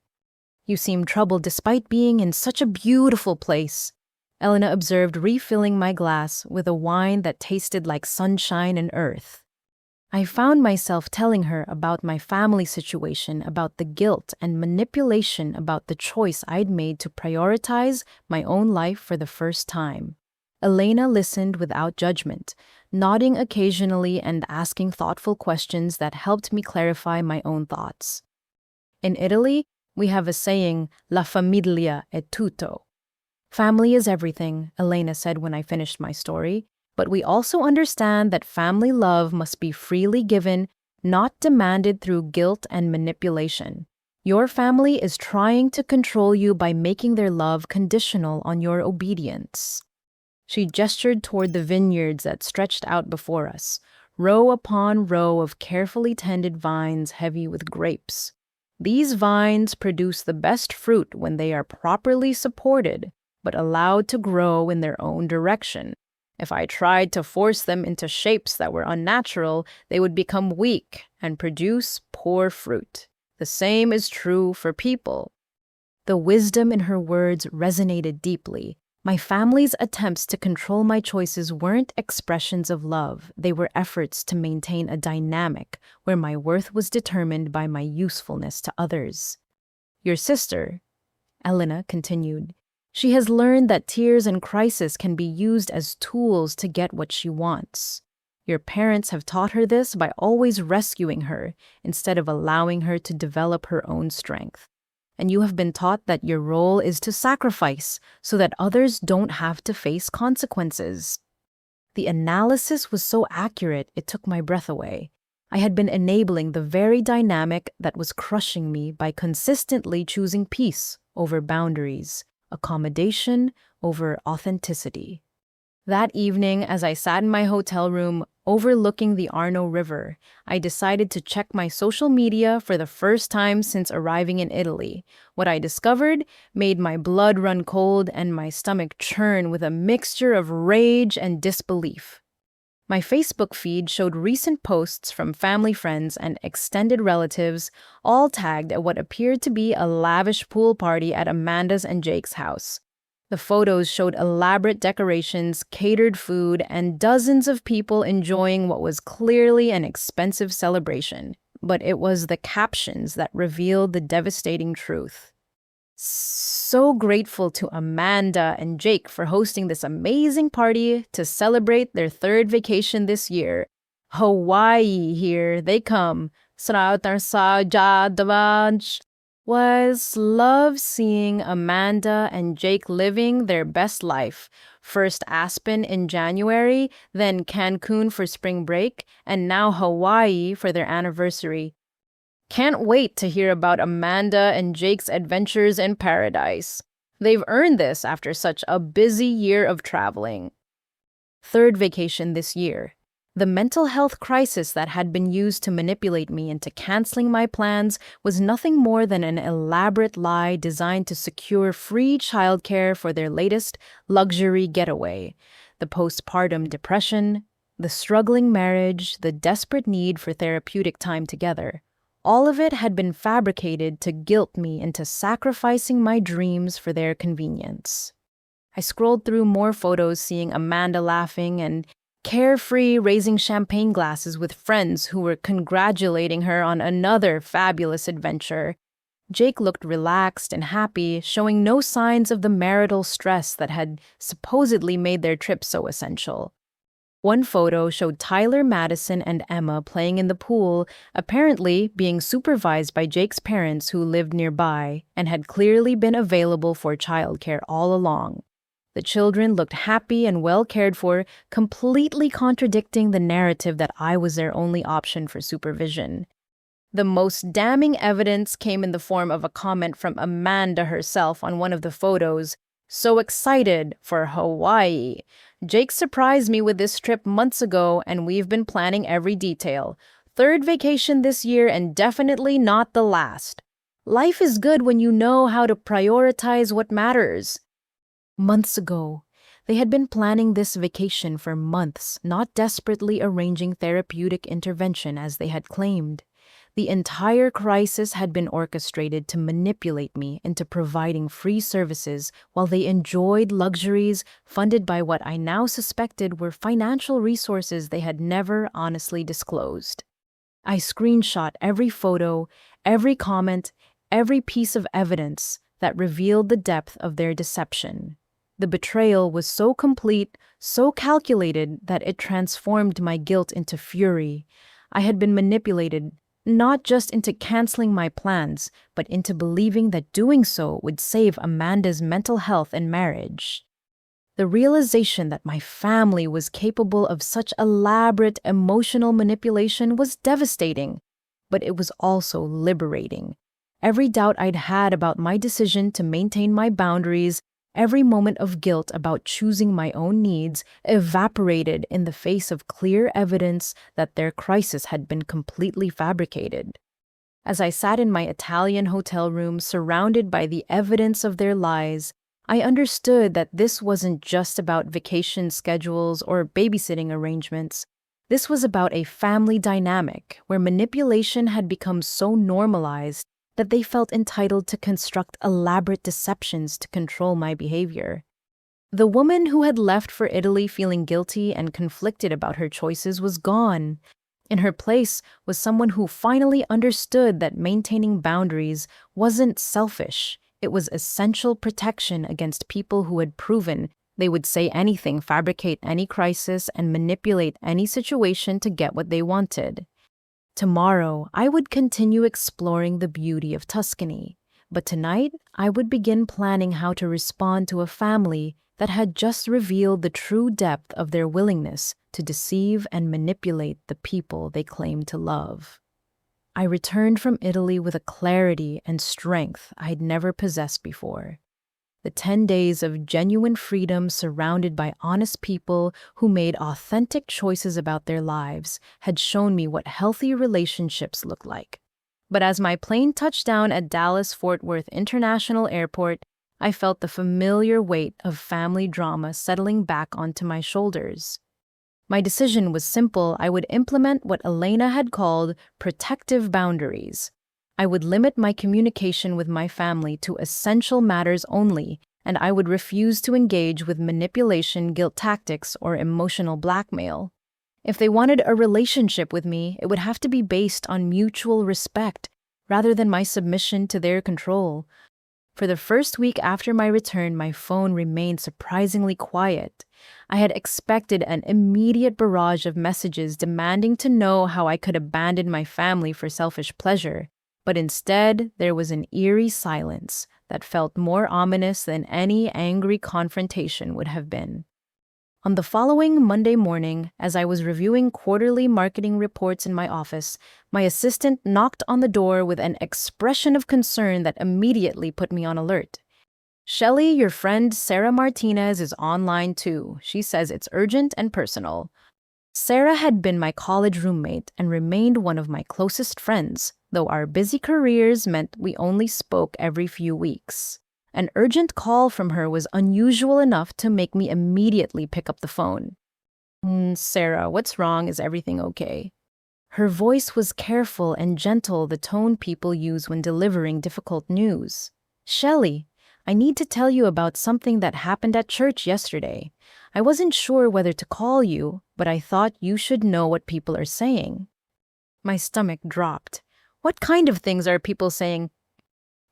You seem troubled despite being in such a beautiful place, Elena observed, refilling my glass with a wine that tasted like sunshine and earth. I found myself telling her about my family situation, about the guilt and manipulation about the choice I'd made to prioritize my own life for the first time. Elena listened without judgment, nodding occasionally and asking thoughtful questions that helped me clarify my own thoughts. In Italy, we have a saying, "La famiglia è tutto." Family is everything, Elena said when I finished my story, but we also understand that family love must be freely given, not demanded through guilt and manipulation. Your family is trying to control you by making their love conditional on your obedience. She gestured toward the vineyards that stretched out before us, row upon row of carefully tended vines heavy with grapes. These vines produce the best fruit when they are properly supported, but allowed to grow in their own direction. If I tried to force them into shapes that were unnatural, they would become weak and produce poor fruit. The same is true for people. The wisdom in her words resonated deeply. My family's attempts to control my choices weren't expressions of love. They were efforts to maintain a dynamic where my worth was determined by my usefulness to others. Your sister, Elena continued, she has learned that tears and crisis can be used as tools to get what she wants. Your parents have taught her this by always rescuing her instead of allowing her to develop her own strength. And you have been taught that your role is to sacrifice so that others don't have to face consequences. The analysis was so accurate it took my breath away. I had been enabling the very dynamic that was crushing me by consistently choosing peace over boundaries, accommodation over authenticity. That evening, as I sat in my hotel room, overlooking the Arno River, I decided to check my social media for the first time since arriving in Italy. What I discovered made my blood run cold and my stomach churn with a mixture of rage and disbelief. My Facebook feed showed recent posts from family friends and extended relatives, all tagged at what appeared to be a lavish pool party at Amanda's and Jake's house. The photos showed elaborate decorations, catered food, and dozens of people enjoying what was clearly an expensive celebration. But it was the captions that revealed the devastating truth. So grateful to Amanda and Jake for hosting this amazing party to celebrate their third vacation this year. Hawaii, here they come. Was love seeing Amanda and Jake living their best life. First Aspen in January, then Cancun for spring break, and now Hawaii for their anniversary. Can't wait to hear about Amanda and Jake's adventures in paradise. They've earned this after such a busy year of traveling. Third vacation this year. The mental health crisis that had been used to manipulate me into canceling my plans was nothing more than an elaborate lie designed to secure free childcare for their latest luxury getaway. The postpartum depression, the struggling marriage, the desperate need for therapeutic time together. All of it had been fabricated to guilt me into sacrificing my dreams for their convenience. I scrolled through more photos seeing Amanda laughing and carefree raising champagne glasses with friends who were congratulating her on another fabulous adventure. Jake looked relaxed and happy, showing no signs of the marital stress that had supposedly made their trip so essential. One photo showed Tyler, Madison, and Emma playing in the pool, apparently being supervised by Jake's parents who lived nearby and had clearly been available for childcare all along. The children looked happy and well cared for, completely contradicting the narrative that I was their only option for supervision. The most damning evidence came in the form of a comment from Amanda herself on one of the photos. "So excited for Hawaii. Jake surprised me with this trip months ago, and we've been planning every detail. Third vacation this year and definitely not the last. Life is good when you know how to prioritize what matters." Months ago, they had been planning this vacation for months, not desperately arranging therapeutic intervention as they had claimed. The entire crisis had been orchestrated to manipulate me into providing free services while they enjoyed luxuries funded by what I now suspected were financial resources they had never honestly disclosed. I screenshot every photo, every comment, every piece of evidence that revealed the depth of their deception. The betrayal was so complete, so calculated, that it transformed my guilt into fury. I had been manipulated, not just into canceling my plans, but into believing that doing so would save Amanda's mental health and marriage. The realization that my family was capable of such elaborate emotional manipulation was devastating, but it was also liberating. Every doubt I'd had about my decision to maintain my boundaries, every moment of guilt about choosing my own needs, evaporated in the face of clear evidence that their crisis had been completely fabricated. As I sat in my Italian hotel room surrounded by the evidence of their lies, I understood that this wasn't just about vacation schedules or babysitting arrangements. This was about a family dynamic where manipulation had become so normalized that they felt entitled to construct elaborate deceptions to control my behavior. The woman who had left for Italy feeling guilty and conflicted about her choices was gone. In her place was someone who finally understood that maintaining boundaries wasn't selfish. It was essential protection against people who had proven they would say anything, fabricate any crisis, and manipulate any situation to get what they wanted. Tomorrow, I would continue exploring the beauty of Tuscany, but tonight, I would begin planning how to respond to a family that had just revealed the true depth of their willingness to deceive and manipulate the people they claimed to love. I returned from Italy with a clarity and strength I'd never possessed before. The 10 days of genuine freedom surrounded by honest people who made authentic choices about their lives had shown me what healthy relationships look like. But as my plane touched down at Dallas-Fort Worth International Airport, I felt the familiar weight of family drama settling back onto my shoulders. My decision was simple. I would implement what Elena had called protective boundaries. I would limit my communication with my family to essential matters only, and I would refuse to engage with manipulation, guilt tactics, or emotional blackmail. If they wanted a relationship with me, it would have to be based on mutual respect, rather than my submission to their control. For the first week after my return, my phone remained surprisingly quiet. I had expected an immediate barrage of messages demanding to know how I could abandon my family for selfish pleasure. But instead, there was an eerie silence that felt more ominous than any angry confrontation would have been. On the following Monday morning, as I was reviewing quarterly marketing reports in my office, my assistant knocked on the door with an expression of concern that immediately put me on alert. "Shelley, your friend Sarah Martinez is online too. She says it's urgent and personal." Sarah had been my college roommate and remained one of my closest friends, though our busy careers meant we only spoke every few weeks. An urgent call from her was unusual enough to make me immediately pick up the phone. "Sarah, what's wrong? Is everything okay?" Her voice was careful and gentle, the tone people use when delivering difficult news. "Shelley, I need to tell you about something that happened at church yesterday. I wasn't sure whether to call you, but I thought you should know what people are saying." My stomach dropped. What kind of things are people saying?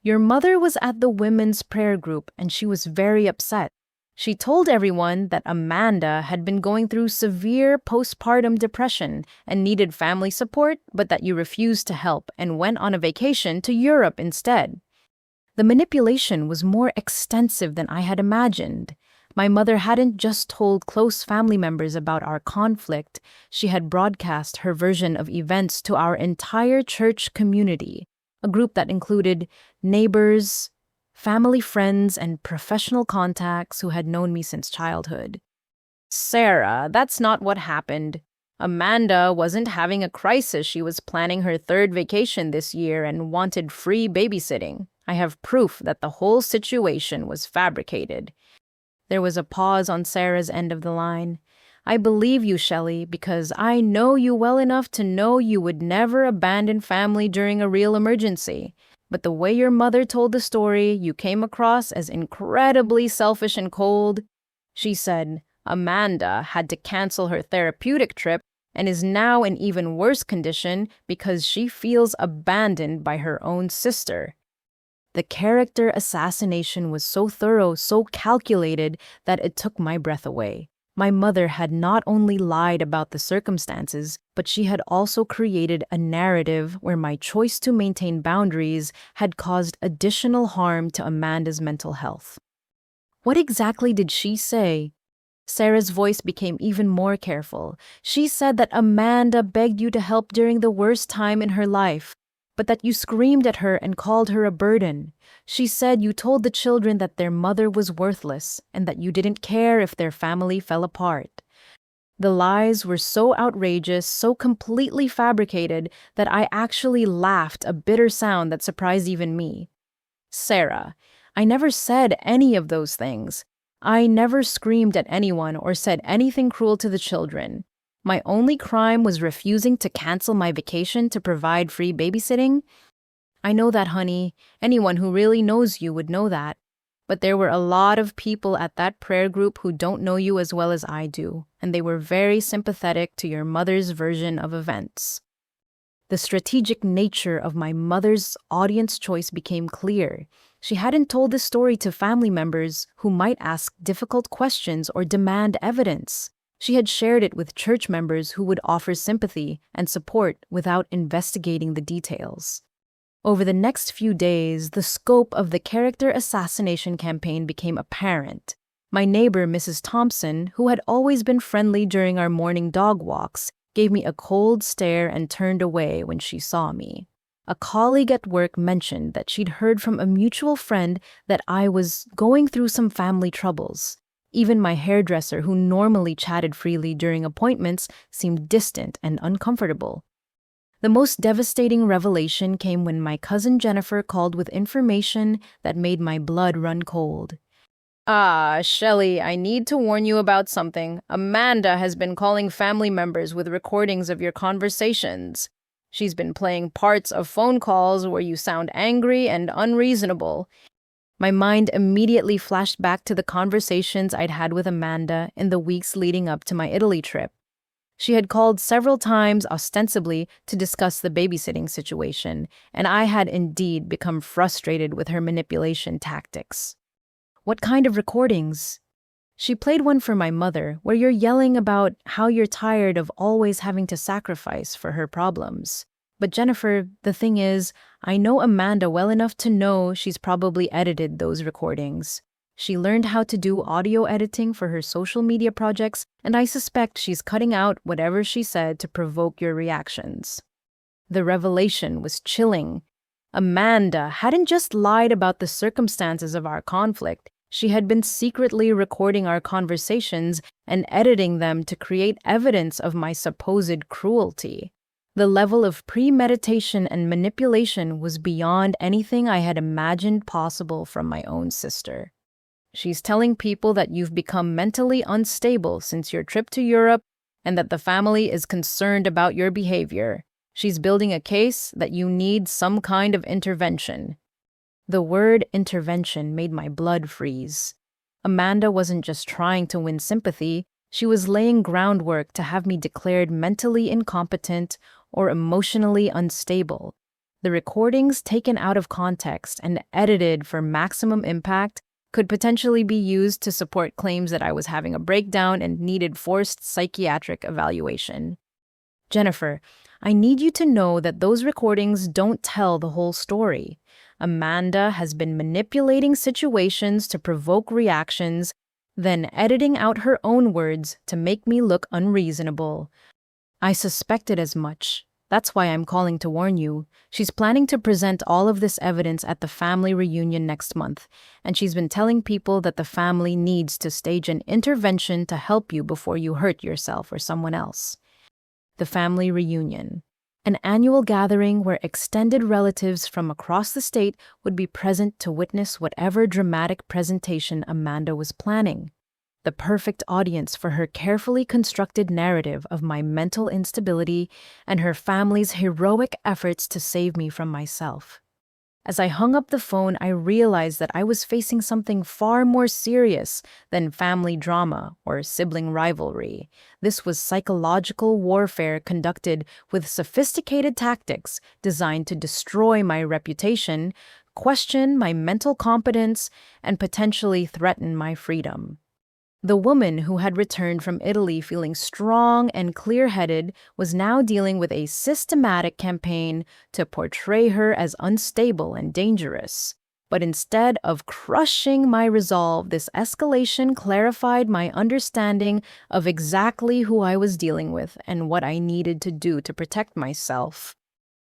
"Your mother was at the women's prayer group and she was very upset. She told everyone that Amanda had been going through severe postpartum depression and needed family support, but that you refused to help and went on a vacation to Europe instead." The manipulation was more extensive than I had imagined. My mother hadn't just told close family members about our conflict, she had broadcast her version of events to our entire church community, a group that included neighbors, family friends, and professional contacts who had known me since childhood. "Sarah, that's not what happened. Amanda wasn't having a crisis. She was planning her third vacation this year and wanted free babysitting. I have proof that the whole situation was fabricated." There was a pause on Sarah's end of the line. "I believe you, Shelley, because I know you well enough to know you would never abandon family during a real emergency. But the way your mother told the story, you came across as incredibly selfish and cold." She said Amanda had to cancel her therapeutic trip and is now in even worse condition because she feels abandoned by her own sister. The character assassination was so thorough, so calculated, that it took my breath away. My mother had not only lied about the circumstances, but she had also created a narrative where my choice to maintain boundaries had caused additional harm to Amanda's mental health. "What exactly did she say?" Sarah's voice became even more careful. "She said that Amanda begged you to help during the worst time in her life, but that you screamed at her and called her a burden. She said you told the children that their mother was worthless and that you didn't care if their family fell apart." The lies were so outrageous, so completely fabricated, that I actually laughed, a bitter sound that surprised even me. "Sarah, I never said any of those things. I never screamed at anyone or said anything cruel to the children. My only crime was refusing to cancel my vacation to provide free babysitting." "I know that, honey. Anyone who really knows you would know that. But there were a lot of people at that prayer group who don't know you as well as I do, and they were very sympathetic to your mother's version of events." The strategic nature of my mother's audience choice became clear. She hadn't told this story to family members who might ask difficult questions or demand evidence. She had shared it with church members who would offer sympathy and support without investigating the details. Over the next few days, the scope of the character assassination campaign became apparent. My neighbor, Mrs. Thompson, who had always been friendly during our morning dog walks, gave me a cold stare and turned away when she saw me. A colleague at work mentioned that she'd heard from a mutual friend that I was going through some family troubles. Even my hairdresser, who normally chatted freely during appointments, seemed distant and uncomfortable. The most devastating revelation came when my cousin Jennifer called with information that made my blood run cold. Shelley, I need to warn you about something. Amanda has been calling family members with recordings of your conversations. She's been playing parts of phone calls where you sound angry and unreasonable. My mind immediately flashed back to the conversations I'd had with Amanda in the weeks leading up to my Italy trip. She had called several times, ostensibly, to discuss the babysitting situation, and I had indeed become frustrated with her manipulation tactics. What kind of recordings? She played one for my mother, where you're yelling about how you're tired of always having to sacrifice for her problems. But Jennifer, the thing is, I know Amanda well enough to know she's probably edited those recordings. She learned how to do audio editing for her social media projects, and I suspect she's cutting out whatever she said to provoke your reactions. The revelation was chilling. Amanda hadn't just lied about the circumstances of our conflict. She had been secretly recording our conversations and editing them to create evidence of my supposed cruelty. The level of premeditation and manipulation was beyond anything I had imagined possible from my own sister. She's telling people that you've become mentally unstable since your trip to Europe and that the family is concerned about your behavior. She's building a case that you need some kind of intervention. The word intervention made my blood freeze. Amanda wasn't just trying to win sympathy, she was laying groundwork to have me declared mentally incompetent or emotionally unstable. The recordings taken out of context and edited for maximum impact could potentially be used to support claims that I was having a breakdown and needed forced psychiatric evaluation. Jennifer, I need you to know that those recordings don't tell the whole story. Amanda has been manipulating situations to provoke reactions, then editing out her own words to make me look unreasonable. I suspected as much. That's why I'm calling to warn you. She's planning to present all of this evidence at the family reunion next month, and she's been telling people that the family needs to stage an intervention to help you before you hurt yourself or someone else. The family reunion. An annual gathering where extended relatives from across the state would be present to witness whatever dramatic presentation Amanda was planning. The perfect audience for her carefully constructed narrative of my mental instability and her family's heroic efforts to save me from myself. As I hung up the phone, I realized that I was facing something far more serious than family drama or sibling rivalry. This was psychological warfare conducted with sophisticated tactics designed to destroy my reputation, question my mental competence, and potentially threaten my freedom. The woman who had returned from Italy feeling strong and clear-headed was now dealing with a systematic campaign to portray her as unstable and dangerous. But instead of crushing my resolve, this escalation clarified my understanding of exactly who I was dealing with and what I needed to do to protect myself.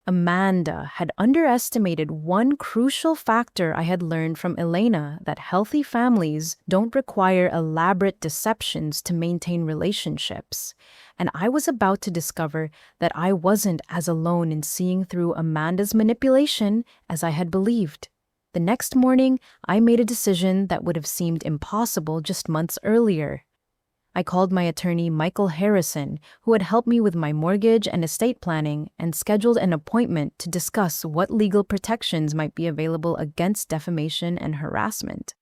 Amanda had underestimated one crucial factor I had learned from Elena, that healthy families don't require elaborate deceptions to maintain relationships. And I was about to discover that I wasn't as alone in seeing through Amanda's manipulation as I had believed. The next morning, I made a decision that would have seemed impossible just months earlier. I called my attorney, Michael Harrison, who had helped me with my mortgage and estate planning, and scheduled an appointment to discuss what legal protections might be available against defamation and harassment.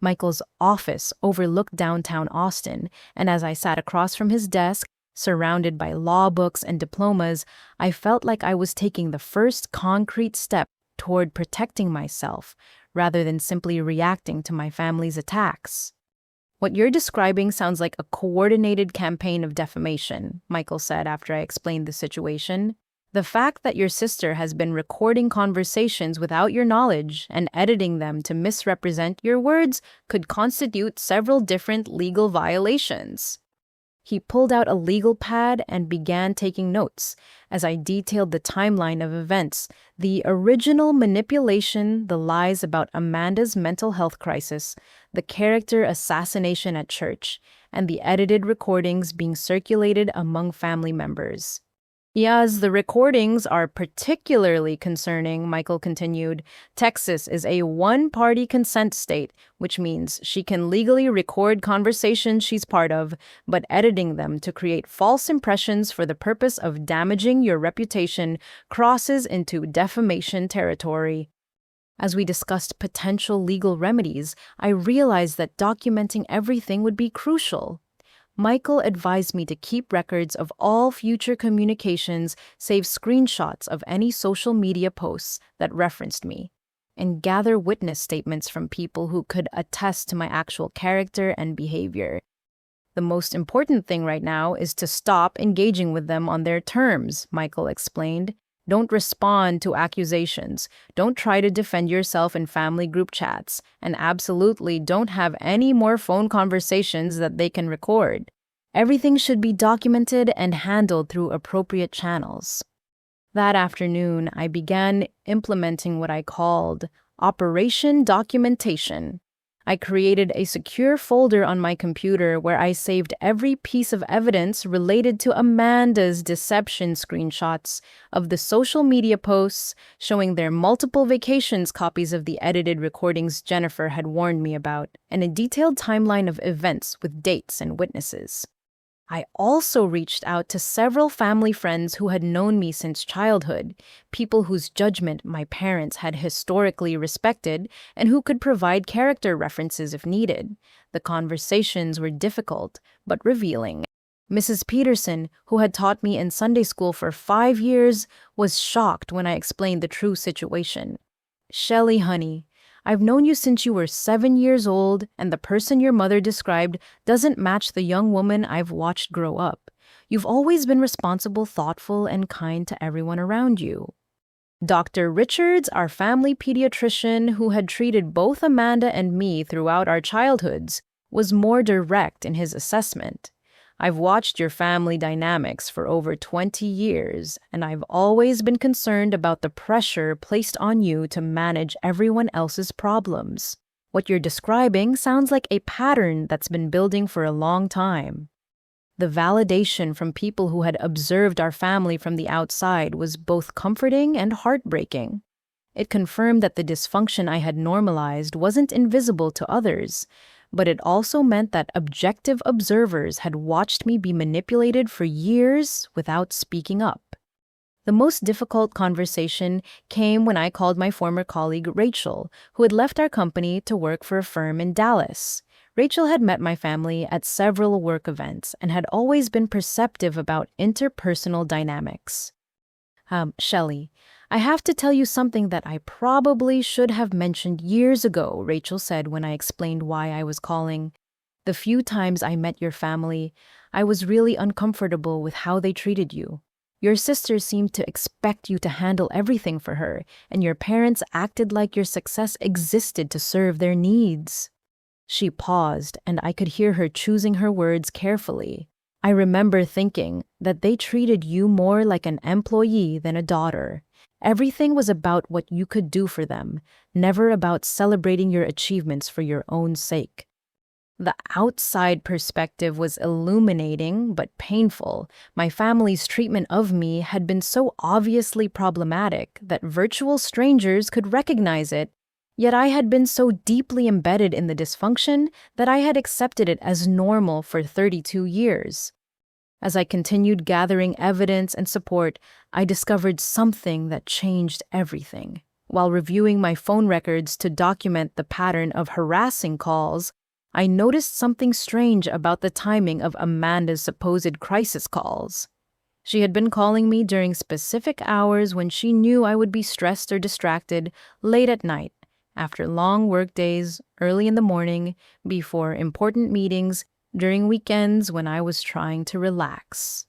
Michael's office overlooked downtown Austin, and as I sat across from his desk, surrounded by law books and diplomas, I felt like I was taking the first concrete step toward protecting myself, rather than simply reacting to my family's attacks. What you're describing sounds like a coordinated campaign of defamation, Michael said after I explained the situation. The fact that your sister has been recording conversations without your knowledge and editing them to misrepresent your words could constitute several different legal violations. He pulled out a legal pad and began taking notes as I detailed the timeline of events, the original manipulation, the lies about Amanda's mental health crisis, the character assassination at church, and the edited recordings being circulated among family members. Yes, the recordings are particularly concerning, Michael continued. Texas is a one-party consent state, which means she can legally record conversations she's part of, but editing them to create false impressions for the purpose of damaging your reputation crosses into defamation territory. As we discussed potential legal remedies, I realized that documenting everything would be crucial. Michael advised me to keep records of all future communications, save screenshots of any social media posts that referenced me, and gather witness statements from people who could attest to my actual character and behavior. The most important thing right now is to stop engaging with them on their terms, Michael explained. Don't respond to accusations. Don't try to defend yourself in family group chats. And absolutely don't have any more phone conversations that they can record. Everything should be documented and handled through appropriate channels. That afternoon, I began implementing what I called Operation Documentation. I created a secure folder on my computer where I saved every piece of evidence related to Amanda's deception screenshots of the social media posts showing their multiple vacations, copies of the edited recordings Jennifer had warned me about, and a detailed timeline of events with dates and witnesses. I also reached out to several family friends who had known me since childhood, people whose judgment my parents had historically respected and who could provide character references if needed. The conversations were difficult, but revealing. Mrs. Peterson, who had taught me in Sunday school for 5 years, was shocked when I explained the true situation. "Shelley, honey, I've known you since you were 7 years old, and the person your mother described doesn't match the young woman I've watched grow up. You've always been responsible, thoughtful, and kind to everyone around you." Dr. Richards, our family pediatrician who had treated both Amanda and me throughout our childhoods, was more direct in his assessment. "I've watched your family dynamics for over 20 years, and I've always been concerned about the pressure placed on you to manage everyone else's problems. What you're describing sounds like a pattern that's been building for a long time." The validation from people who had observed our family from the outside was both comforting and heartbreaking. It confirmed that the dysfunction I had normalized wasn't invisible to others, but it also meant that objective observers had watched me be manipulated for years without speaking up. The most difficult conversation came when I called my former colleague Rachel, who had left our company to work for a firm in Dallas. Rachel had met my family at several work events and had always been perceptive about interpersonal dynamics. "Shelley, I have to tell you something that I probably should have mentioned years ago," Rachel said when I explained why I was calling. "The few times I met your family, I was really uncomfortable with how they treated you. Your sister seemed to expect you to handle everything for her, and your parents acted like your success existed to serve their needs." She paused, and I could hear her choosing her words carefully. "I remember thinking that they treated you more like an employee than a daughter. Everything was about what you could do for them, never about celebrating your achievements for your own sake." The outside perspective was illuminating but painful. My family's treatment of me had been so obviously problematic that virtual strangers could recognize it. Yet I had been so deeply embedded in the dysfunction that I had accepted it as normal for 32 years. As I continued gathering evidence and support, I discovered something that changed everything. While reviewing my phone records to document the pattern of harassing calls, I noticed something strange about the timing of Amanda's supposed crisis calls. She had been calling me during specific hours when she knew I would be stressed or distracted, late at night, after long work days, early in the morning, before important meetings, during weekends when I was trying to relax.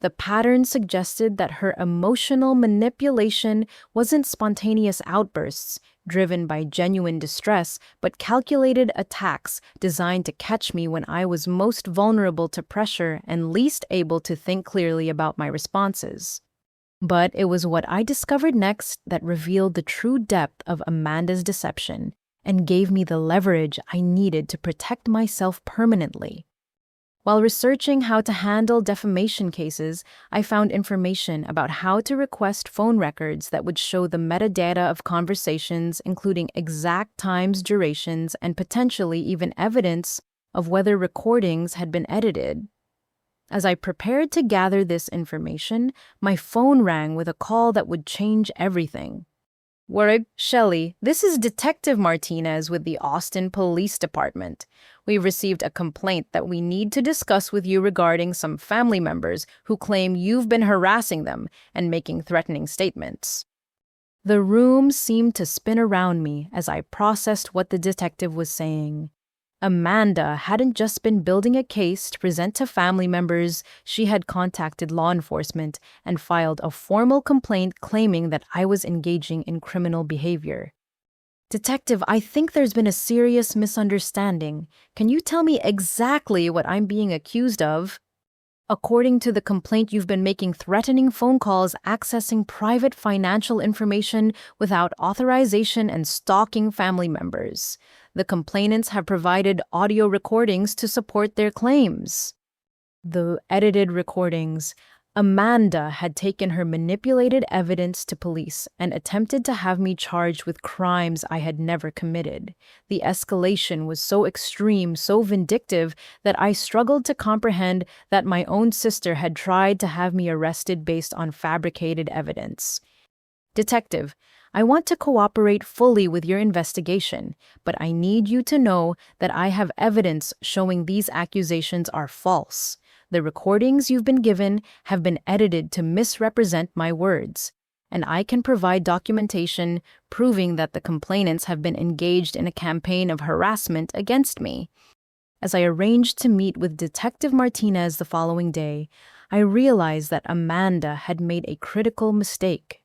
The pattern suggested that her emotional manipulation wasn't spontaneous outbursts driven by genuine distress, but calculated attacks designed to catch me when I was most vulnerable to pressure and least able to think clearly about my responses. But it was what I discovered next that revealed the true depth of Amanda's deception and gave me the leverage I needed to protect myself permanently. While researching how to handle defamation cases, I found information about how to request phone records that would show the metadata of conversations, including exact times, durations, and potentially even evidence of whether recordings had been edited. As I prepared to gather this information, my phone rang with a call that would change everything. Warwick, Shelley, this is Detective Martinez with the Austin Police Department. We've received a complaint that we need to discuss with you regarding some family members who claim you've been harassing them and making threatening statements. The room seemed to spin around me as I processed what the detective was saying. Amanda hadn't just been building a case to present to family members, she had contacted law enforcement and filed a formal complaint claiming that I was engaging in criminal behavior. Detective, I think there's been a serious misunderstanding. Can you tell me exactly what I'm being accused of? According to the complaint, you've been making threatening phone calls, accessing private financial information without authorization, and stalking family members. The complainants have provided audio recordings to support their claims. The edited recordings. Amanda had taken her manipulated evidence to police and attempted to have me charged with crimes I had never committed. The escalation was so extreme, so vindictive, that I struggled to comprehend that my own sister had tried to have me arrested based on fabricated evidence. Detective, I want to cooperate fully with your investigation, but I need you to know that I have evidence showing these accusations are false. The recordings you've been given have been edited to misrepresent my words, and I can provide documentation proving that the complainants have been engaged in a campaign of harassment against me. As I arranged to meet with Detective Martinez the following day, I realized that Amanda had made a critical mistake.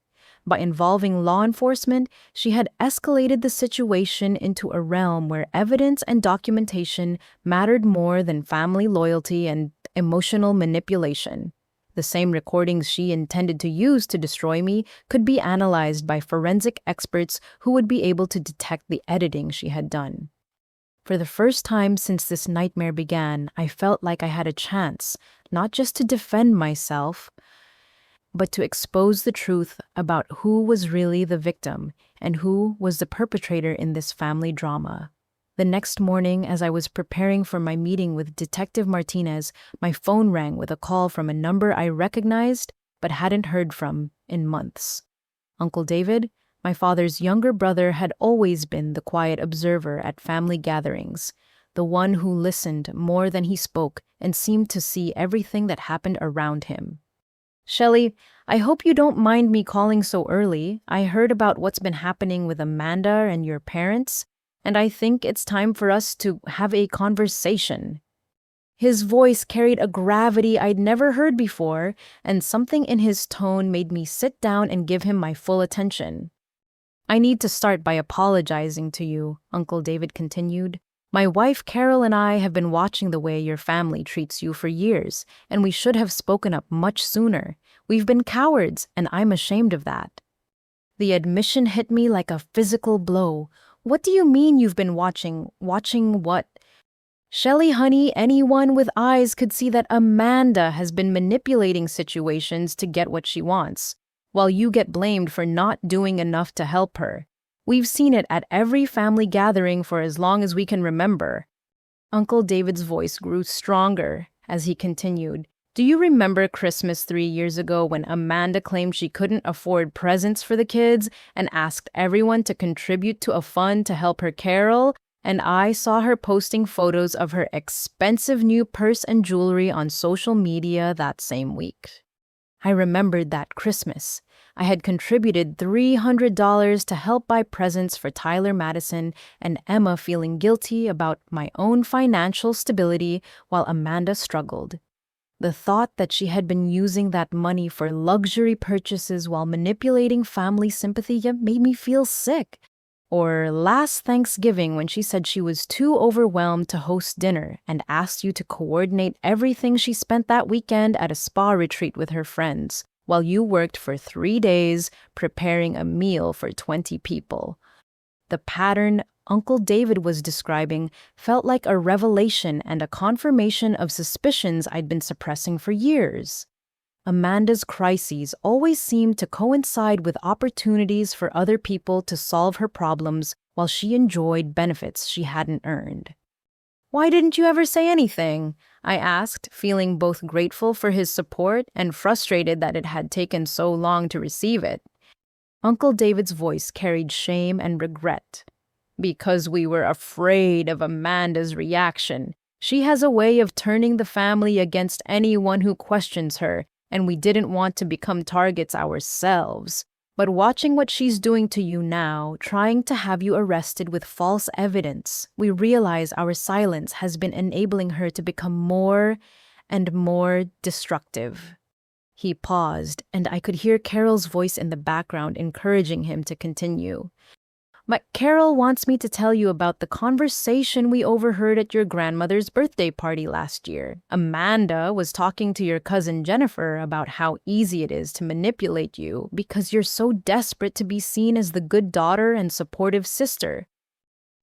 By involving law enforcement, she had escalated the situation into a realm where evidence and documentation mattered more than family loyalty and emotional manipulation. The same recordings she intended to use to destroy me could be analyzed by forensic experts who would be able to detect the editing she had done. For the first time since this nightmare began, I felt like I had a chance, not just to defend myself, but to expose the truth about who was really the victim and who was the perpetrator in this family drama. The next morning, as I was preparing for my meeting with Detective Martinez, my phone rang with a call from a number I recognized but hadn't heard from in months. Uncle David, my father's younger brother, had always been the quiet observer at family gatherings, the one who listened more than he spoke and seemed to see everything that happened around him. Shelley, I hope you don't mind me calling so early. I heard about what's been happening with Amanda and your parents, and I think it's time for us to have a conversation. His voice carried a gravity I'd never heard before, and something in his tone made me sit down and give him my full attention. I need to start by apologizing to you, Uncle David continued. My wife Carol and I have been watching the way your family treats you for years, and we should have spoken up much sooner. We've been cowards, and I'm ashamed of that. The admission hit me like a physical blow. What do you mean you've been watching? Watching what? Shelley, honey, anyone with eyes could see that Amanda has been manipulating situations to get what she wants, while you get blamed for not doing enough to help her. We've seen it at every family gathering for as long as we can remember. Uncle David's voice grew stronger as he continued. Do you remember Christmas 3 years ago when Amanda claimed she couldn't afford presents for the kids and asked everyone to contribute to a fund to help her Carol? And I saw her posting photos of her expensive new purse and jewelry on social media that same week. I remembered that Christmas. I had contributed $300 to help buy presents for Tyler Madison and Emma, feeling guilty about my own financial stability while Amanda struggled. The thought that she had been using that money for luxury purchases while manipulating family sympathy made me feel sick. Or last Thanksgiving when she said she was too overwhelmed to host dinner and asked you to coordinate everything she spent that weekend at a spa retreat with her friends, while you worked for 3 days preparing a meal for 20 people. The pattern Uncle David was describing felt like a revelation and a confirmation of suspicions I'd been suppressing for years. Amanda's crises always seemed to coincide with opportunities for other people to solve her problems while she enjoyed benefits she hadn't earned. "Why didn't you ever say anything?" I asked, feeling both grateful for his support and frustrated that it had taken so long to receive it. Uncle David's voice carried shame and regret. "Because we were afraid of Amanda's reaction. She has a way of turning the family against anyone who questions her, and we didn't want to become targets ourselves. But watching what she's doing to you now, trying to have you arrested with false evidence, we realize our silence has been enabling her to become more and more destructive." He paused, and I could hear Carol's voice in the background encouraging him to continue. "But Carol wants me to tell you about the conversation we overheard at your grandmother's birthday party last year. Amanda was talking to your cousin Jennifer about how easy it is to manipulate you because you're so desperate to be seen as the good daughter and supportive sister."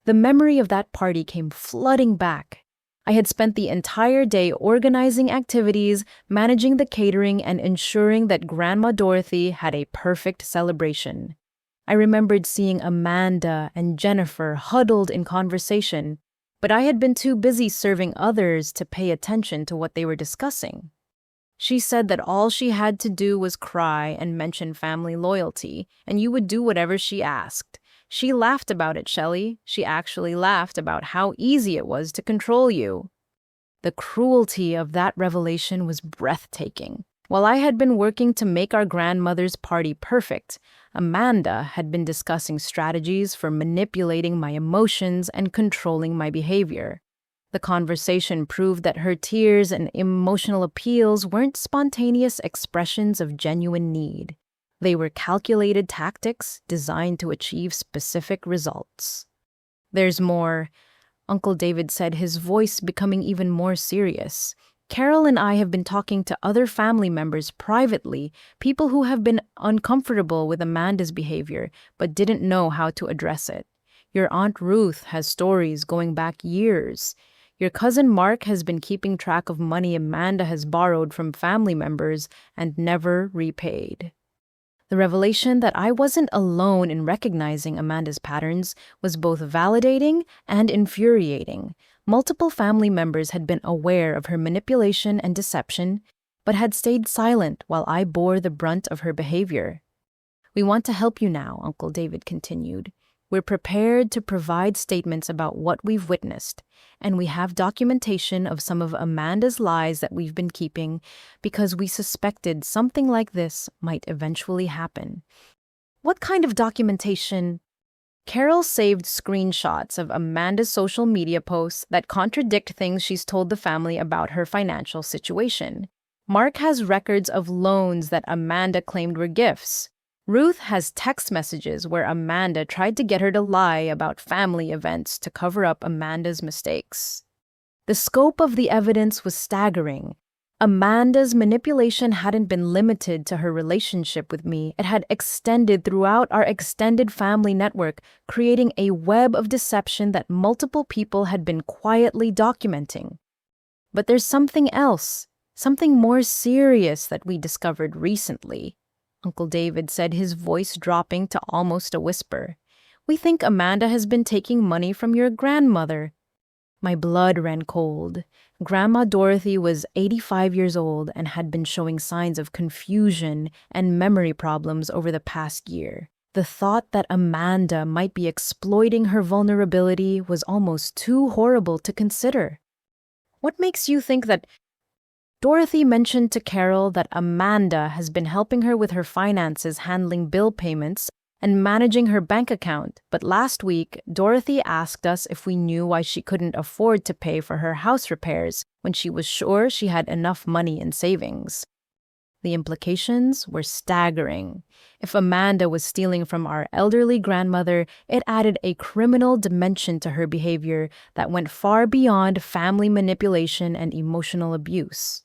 The memory of that party came flooding back. I had spent the entire day organizing activities, managing the catering, and ensuring that Grandma Dorothy had a perfect celebration. I remembered seeing Amanda and Jennifer huddled in conversation, but I had been too busy serving others to pay attention to what they were discussing. She said that all she had to do was cry and mention family loyalty, and you would do whatever she asked. She laughed about it, Shelley. She actually laughed about how easy it was to control you. The cruelty of that revelation was breathtaking. While I had been working to make our grandmother's party perfect, Amanda had been discussing strategies for manipulating my emotions and controlling my behavior. The conversation proved that her tears and emotional appeals weren't spontaneous expressions of genuine need. They were calculated tactics designed to achieve specific results. "There's more," Uncle David said, his voice becoming even more serious. "Carol and I have been talking to other family members privately, people who have been uncomfortable with Amanda's behavior but didn't know how to address it. Your Aunt Ruth has stories going back years. Your cousin Mark has been keeping track of money Amanda has borrowed from family members and never repaid." The revelation that I wasn't alone in recognizing Amanda's patterns was both validating and infuriating. Multiple family members had been aware of her manipulation and deception, but had stayed silent while I bore the brunt of her behavior. "We want to help you now," Uncle David continued. "We're prepared to provide statements about what we've witnessed, and we have documentation of some of Amanda's lies that we've been keeping because we suspected something like this might eventually happen." "What kind of documentation?" Carol saved screenshots of Amanda's social media posts that contradict things she's told the family about her financial situation. Mark has records of loans that Amanda claimed were gifts. Ruth has text messages where Amanda tried to get her to lie about family events to cover up Amanda's mistakes. The scope of the evidence was staggering. Amanda's manipulation hadn't been limited to her relationship with me. It had extended throughout our extended family network, creating a web of deception that multiple people had been quietly documenting. But there's something else, something more serious that we discovered recently, Uncle David said, his voice dropping to almost a whisper. "We think Amanda has been taking money from your grandmother." My blood ran cold. Grandma Dorothy was 85 years old and had been showing signs of confusion and memory problems over the past year. The thought that Amanda might be exploiting her vulnerability was almost too horrible to consider. "What makes you think that—" Dorothy mentioned to Carol that Amanda has been helping her with her finances, handling bill payments, and managing her bank account. But last week, Dorothy asked us if we knew why she couldn't afford to pay for her house repairs when she was sure she had enough money in savings. The implications were staggering. If Amanda was stealing from our elderly grandmother, it added a criminal dimension to her behavior that went far beyond family manipulation and emotional abuse.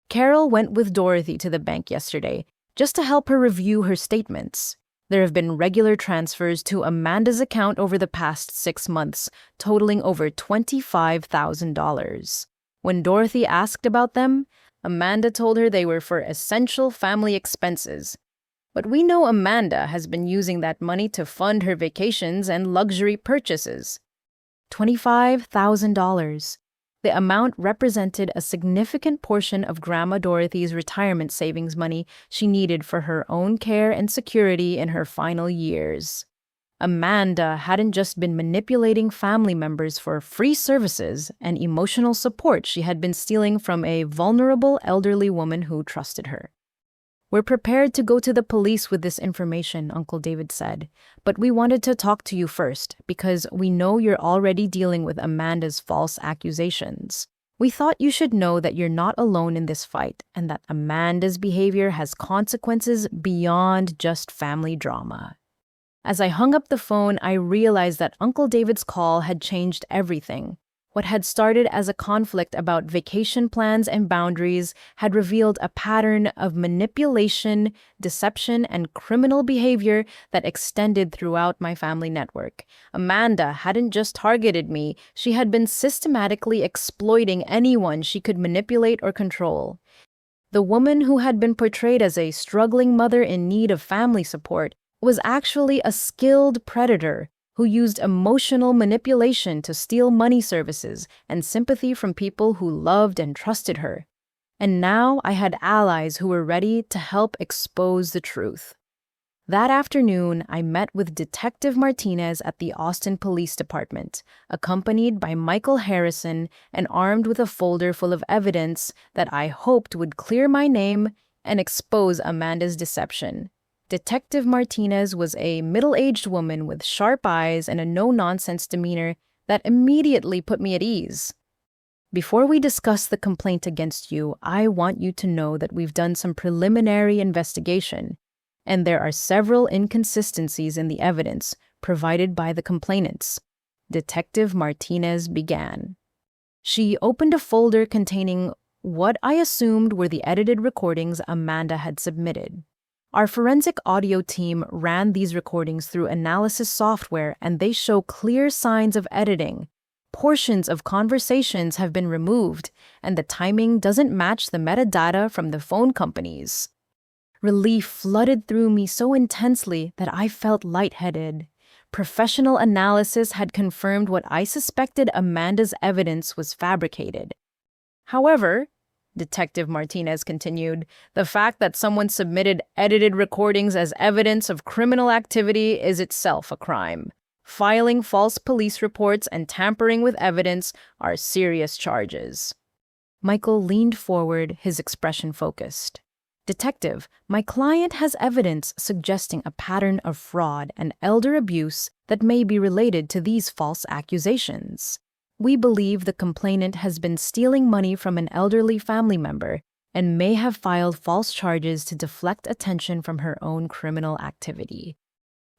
Carol went with Dorothy to the bank yesterday just to help her review her statements. There have been regular transfers to Amanda's account over the past 6 months, totaling over $25,000. When Dorothy asked about them, Amanda told her they were for essential family expenses. But we know Amanda has been using that money to fund her vacations and luxury purchases. $25,000. The amount represented a significant portion of Grandma Dorothy's retirement savings money she needed for her own care and security in her final years. Amanda hadn't just been manipulating family members for free services and emotional support, she had been stealing from a vulnerable elderly woman who trusted her. "We're prepared to go to the police with this information," Uncle David said, "but we wanted to talk to you first because we know you're already dealing with Amanda's false accusations. We thought you should know that you're not alone in this fight and that Amanda's behavior has consequences beyond just family drama." As I hung up the phone, I realized that Uncle David's call had changed everything. What had started as a conflict about vacation plans and boundaries had revealed a pattern of manipulation, deception, and criminal behavior that extended throughout my family network. Amanda hadn't just targeted me, she had been systematically exploiting anyone she could manipulate or control. The woman who had been portrayed as a struggling mother in need of family support was actually a skilled predator who used emotional manipulation to steal money, services, and sympathy from people who loved and trusted her. And now I had allies who were ready to help expose the truth. That afternoon, I met with Detective Martinez at the Austin Police Department, accompanied by Michael Harrison and armed with a folder full of evidence that I hoped would clear my name and expose Amanda's deception. Detective Martinez was a middle-aged woman with sharp eyes and a no-nonsense demeanor that immediately put me at ease. "Before we discuss the complaint against you, I want you to know that we've done some preliminary investigation, and there are several inconsistencies in the evidence provided by the complainants," Detective Martinez began. She opened a folder containing what I assumed were the edited recordings Amanda had submitted. Our forensic audio team ran these recordings through analysis software, and they show clear signs of editing. Portions of conversations have been removed, and the timing doesn't match the metadata from the phone companies. Relief flooded through me so intensely that I felt lightheaded. Professional analysis had confirmed what I suspected: Amanda's evidence was fabricated. However, Detective Martinez continued, the fact that someone submitted edited recordings as evidence of criminal activity is itself a crime. Filing false police reports and tampering with evidence are serious charges. Michael leaned forward, his expression focused. "Detective, my client has evidence suggesting a pattern of fraud and elder abuse that may be related to these false accusations. We believe the complainant has been stealing money from an elderly family member and may have filed false charges to deflect attention from her own criminal activity."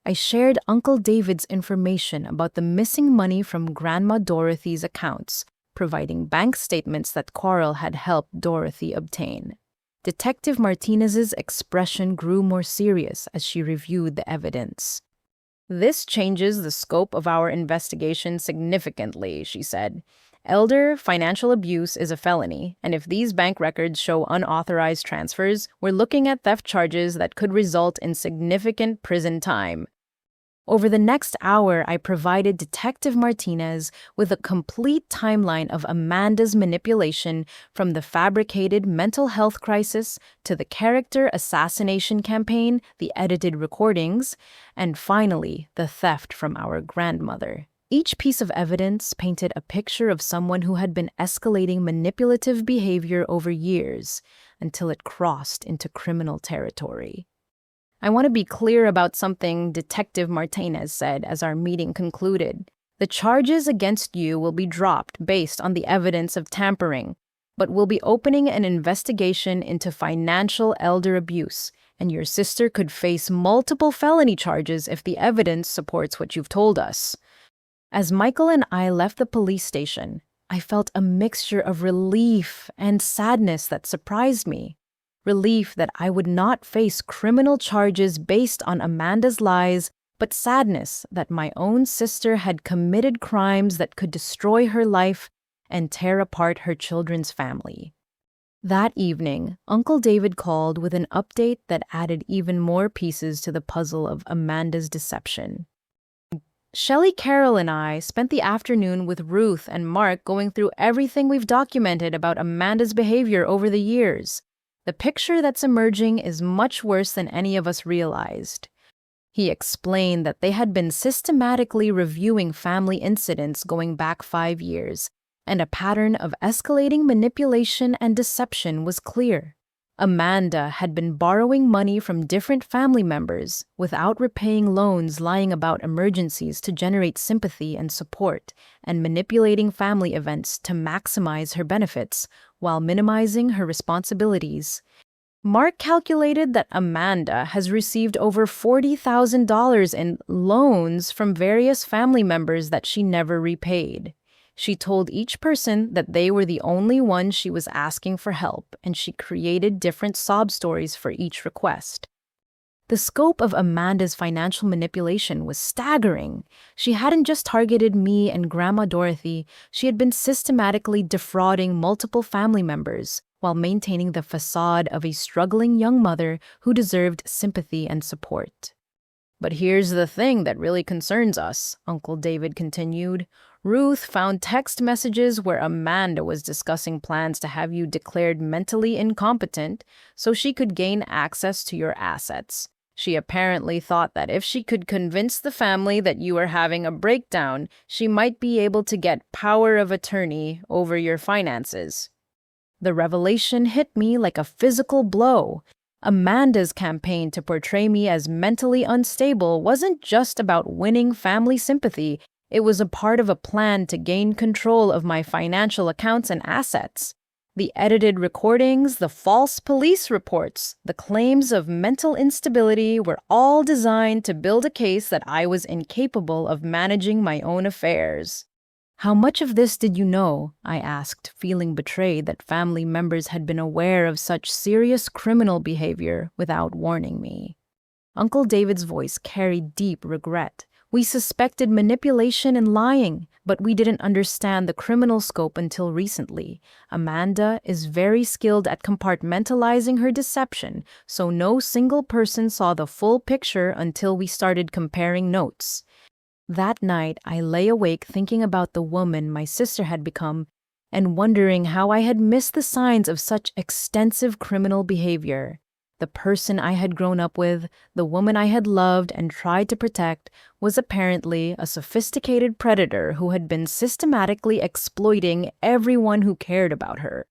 I shared Uncle David's information about the missing money from Grandma Dorothy's accounts, providing bank statements that Coral had helped Dorothy obtain. Detective Martinez's expression grew more serious as she reviewed the evidence. "This changes the scope of our investigation significantly," she said. "Elder financial abuse is a felony, and if these bank records show unauthorized transfers, we're looking at theft charges that could result in significant prison time." Over the next hour, I provided Detective Martinez with a complete timeline of Amanda's manipulation, from the fabricated mental health crisis to the character assassination campaign, the edited recordings, and finally, the theft from our grandmother. Each piece of evidence painted a picture of someone who had been escalating manipulative behavior over years until it crossed into criminal territory. I want to be clear about something Detective Martinez said as our meeting concluded. The charges against you will be dropped based on the evidence of tampering, but we'll be opening an investigation into financial elder abuse, and your sister could face multiple felony charges if the evidence supports what you've told us. As Michael and I left the police station, I felt a mixture of relief and sadness that surprised me. Relief that I would not face criminal charges based on Amanda's lies, but sadness that my own sister had committed crimes that could destroy her life and tear apart her children's family. That evening, Uncle David called with an update that added even more pieces to the puzzle of Amanda's deception. Shelley, Carol, and I spent the afternoon with Ruth and Mark going through everything we've documented about Amanda's behavior over the years. The picture that's emerging is much worse than any of us realized. He explained that they had been systematically reviewing family incidents going back 5 years, and a pattern of escalating manipulation and deception was clear. Amanda had been borrowing money from different family members without repaying loans lying about emergencies to generate sympathy and support, and manipulating family events to maximize her benefits while minimizing her responsibilities. Mark calculated that Amanda has received over $40,000 in loans from various family members that she never repaid. She told each person that they were the only one she was asking for help, and she created different sob stories for each request. The scope of Amanda's financial manipulation was staggering. She hadn't just targeted me and Grandma Dorothy, she had been systematically defrauding multiple family members while maintaining the facade of a struggling young mother who deserved sympathy and support. But here's the thing that really concerns us, Uncle David continued. Ruth found text messages where Amanda was discussing plans to have you declared mentally incompetent so she could gain access to your assets. She apparently thought that if she could convince the family that you were having a breakdown, she might be able to get power of attorney over your finances. The revelation hit me like a physical blow. Amanda's campaign to portray me as mentally unstable wasn't just about winning family sympathy. It was a part of a plan to gain control of my financial accounts and assets. The edited recordings, the false police reports, the claims of mental instability were all designed to build a case that I was incapable of managing my own affairs. How much of this did you know? I asked, feeling betrayed that family members had been aware of such serious criminal behavior without warning me. Uncle David's voice carried deep regret. We suspected manipulation and lying, but we didn't understand the criminal scope until recently. Amanda is very skilled at compartmentalizing her deception, so no single person saw the full picture until we started comparing notes. That night, I lay awake thinking about the woman my sister had become and wondering how I had missed the signs of such extensive criminal behavior. The person I had grown up with, the woman I had loved and tried to protect, was apparently a sophisticated predator who had been systematically exploiting everyone who cared about her.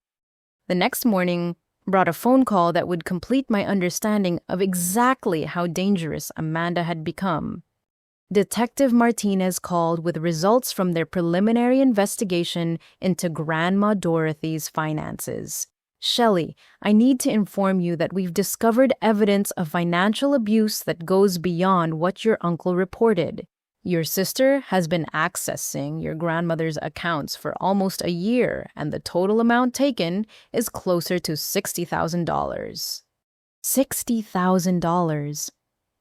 The next morning brought a phone call that would complete my understanding of exactly how dangerous Amanda had become. Detective Martinez called with results from their preliminary investigation into Grandma Dorothy's finances. Shelley, I need to inform you that we've discovered evidence of financial abuse that goes beyond what your uncle reported. Your sister has been accessing your grandmother's accounts for almost a year, and the total amount taken is closer to $60,000. $60,000.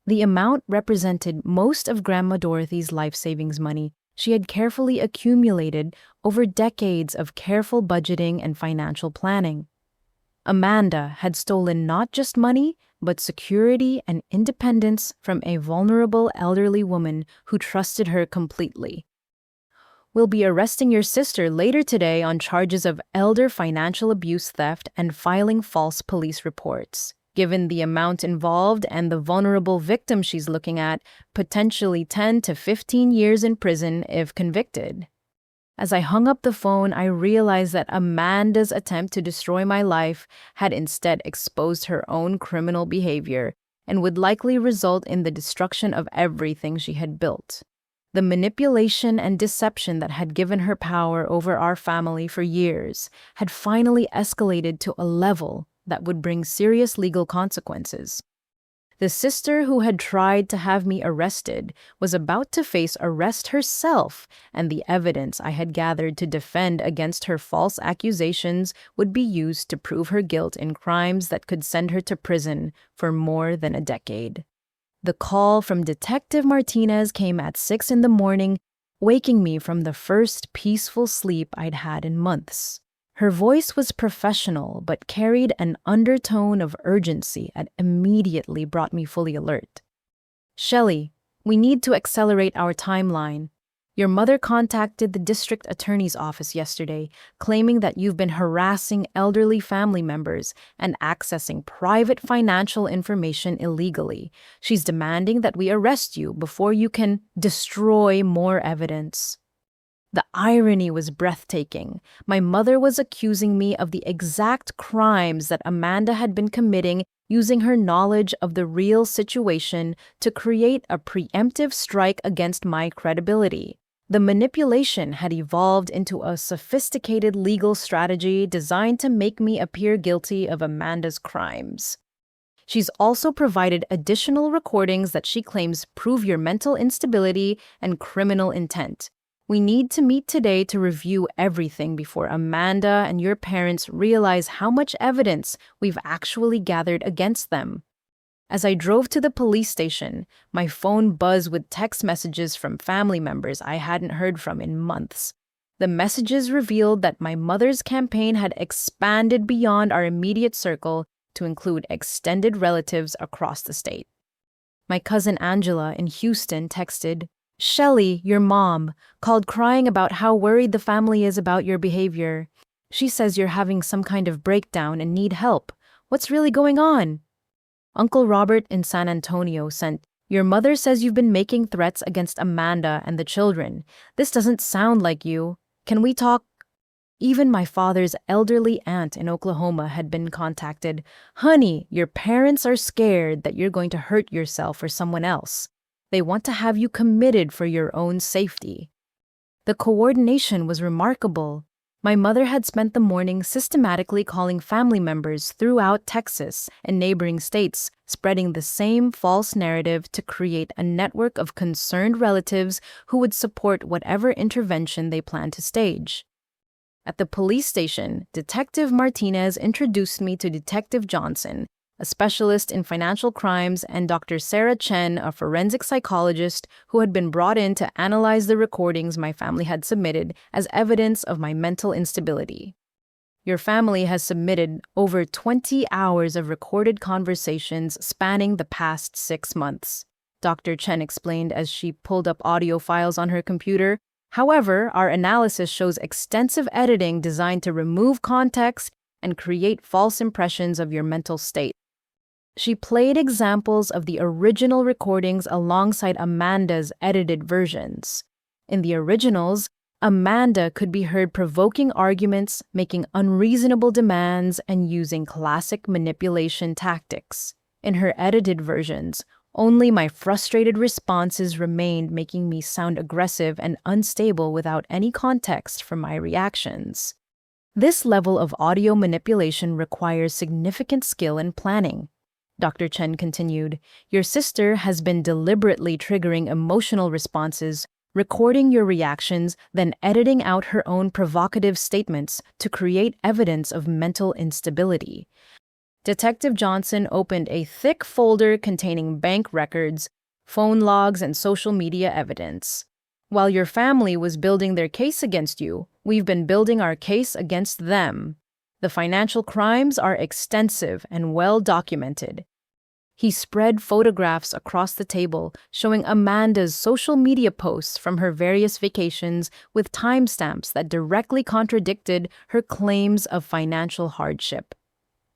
The amount represented most of Grandma Dorothy's life savings money she had carefully accumulated over decades of careful budgeting and financial planning. Amanda had stolen not just money, but security and independence from a vulnerable elderly woman who trusted her completely. We'll be arresting your sister later today on charges of elder financial abuse theft and filing false police reports. Given the amount involved and the vulnerable victim she's looking at, potentially 10 to 15 years in prison if convicted. As I hung up the phone, I realized that Amanda's attempt to destroy my life had instead exposed her own criminal behavior, and would likely result in the destruction of everything she had built. The manipulation and deception that had given her power over our family for years had finally escalated to a level that would bring serious legal consequences. The sister who had tried to have me arrested was about to face arrest herself, and the evidence I had gathered to defend against her false accusations would be used to prove her guilt in crimes that could send her to prison for more than a decade. The call from Detective Martinez came at 6 in the morning, waking me from the first peaceful sleep I'd had in months. Her voice was professional but carried an undertone of urgency that immediately brought me fully alert. "Shelley, we need to accelerate our timeline. Your mother contacted the district attorney's office yesterday, claiming that you've been harassing elderly family members and accessing private financial information illegally. She's demanding that we arrest you before you can destroy more evidence." The irony was breathtaking. My mother was accusing me of the exact crimes that Amanda had been committing, using her knowledge of the real situation to create a preemptive strike against my credibility. The manipulation had evolved into a sophisticated legal strategy designed to make me appear guilty of Amanda's crimes. She's also provided additional recordings that she claims prove your mental instability and criminal intent. We need to meet today to review everything before Amanda and your parents realize how much evidence we've actually gathered against them. As I drove to the police station, my phone buzzed with text messages from family members I hadn't heard from in months. The messages revealed that my mother's campaign had expanded beyond our immediate circle to include extended relatives across the state. My cousin Angela in Houston texted, "Shelley, your mom, called crying about how worried the family is about your behavior. She says you're having some kind of breakdown and need help. What's really going on?" Uncle Robert in San Antonio sent, "Your mother says you've been making threats against Amanda and the children. This doesn't sound like you. Can we talk?" Even my father's elderly aunt in Oklahoma had been contacted. "Honey, your parents are scared that you're going to hurt yourself or someone else. They want to have you committed for your own safety." The coordination was remarkable. My mother had spent the morning systematically calling family members throughout Texas and neighboring states, spreading the same false narrative to create a network of concerned relatives who would support whatever intervention they planned to stage. At the police station, Detective Martinez introduced me to Detective Johnson, a specialist in financial crimes, and Dr. Sarah Chen, a forensic psychologist who had been brought in to analyze the recordings my family had submitted as evidence of my mental instability. "Your family has submitted over 20 hours of recorded conversations spanning the past 6 months," Dr. Chen explained as she pulled up audio files on her computer. "However, our analysis shows extensive editing designed to remove context and create false impressions of your mental state." She played examples of the original recordings alongside Amanda's edited versions. In the originals, Amanda could be heard provoking arguments, making unreasonable demands, and using classic manipulation tactics. In her edited versions, only my frustrated responses remained, making me sound aggressive and unstable without any context for my reactions. This level of audio manipulation requires significant skill and planning. Dr. Chen continued, "Your sister has been deliberately triggering emotional responses, recording your reactions, then editing out her own provocative statements to create evidence of mental instability." Detective Johnson opened a thick folder containing bank records, phone logs, and social media evidence. "While your family was building their case against you, we've been building our case against them. The financial crimes are extensive and well documented." He spread photographs across the table showing Amanda's social media posts from her various vacations with timestamps that directly contradicted her claims of financial hardship.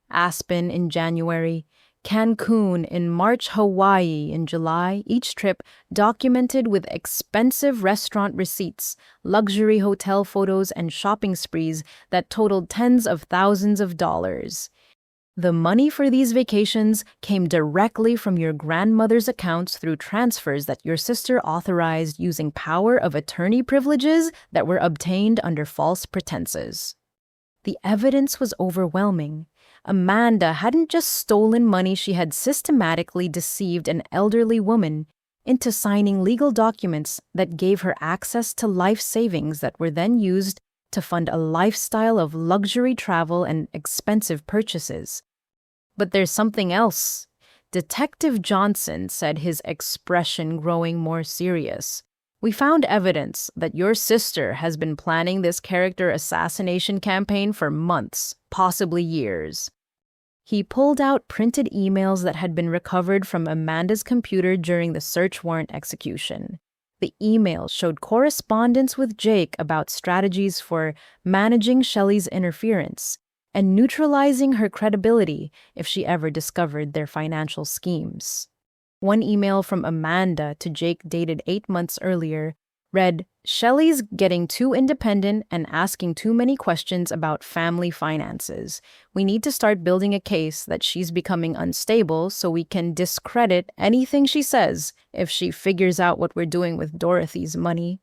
Aspen in January, Cancun in March, Hawaii in July, each trip documented with expensive restaurant receipts, luxury hotel photos, and shopping sprees that totaled tens of thousands of dollars. The money for these vacations came directly from your grandmother's accounts through transfers that your sister authorized using power of attorney privileges that were obtained under false pretenses. The evidence was overwhelming. Amanda hadn't just stolen money, she had systematically deceived an elderly woman into signing legal documents that gave her access to life savings that were then used to fund a lifestyle of luxury travel and expensive purchases. But there's something else. Detective Johnson said, his expression growing more serious. We found evidence that your sister has been planning this character assassination campaign for months, possibly years. He pulled out printed emails that had been recovered from Amanda's computer during the search warrant execution. The emails showed correspondence with Jake about strategies for managing Shelley's interference and neutralizing her credibility if she ever discovered their financial schemes. One email from Amanda to Jake, dated 8 months earlier, read, "Shelley's getting too independent and asking too many questions about family finances. We need to start building a case that she's becoming unstable so we can discredit anything she says if she figures out what we're doing with Dorothy's money."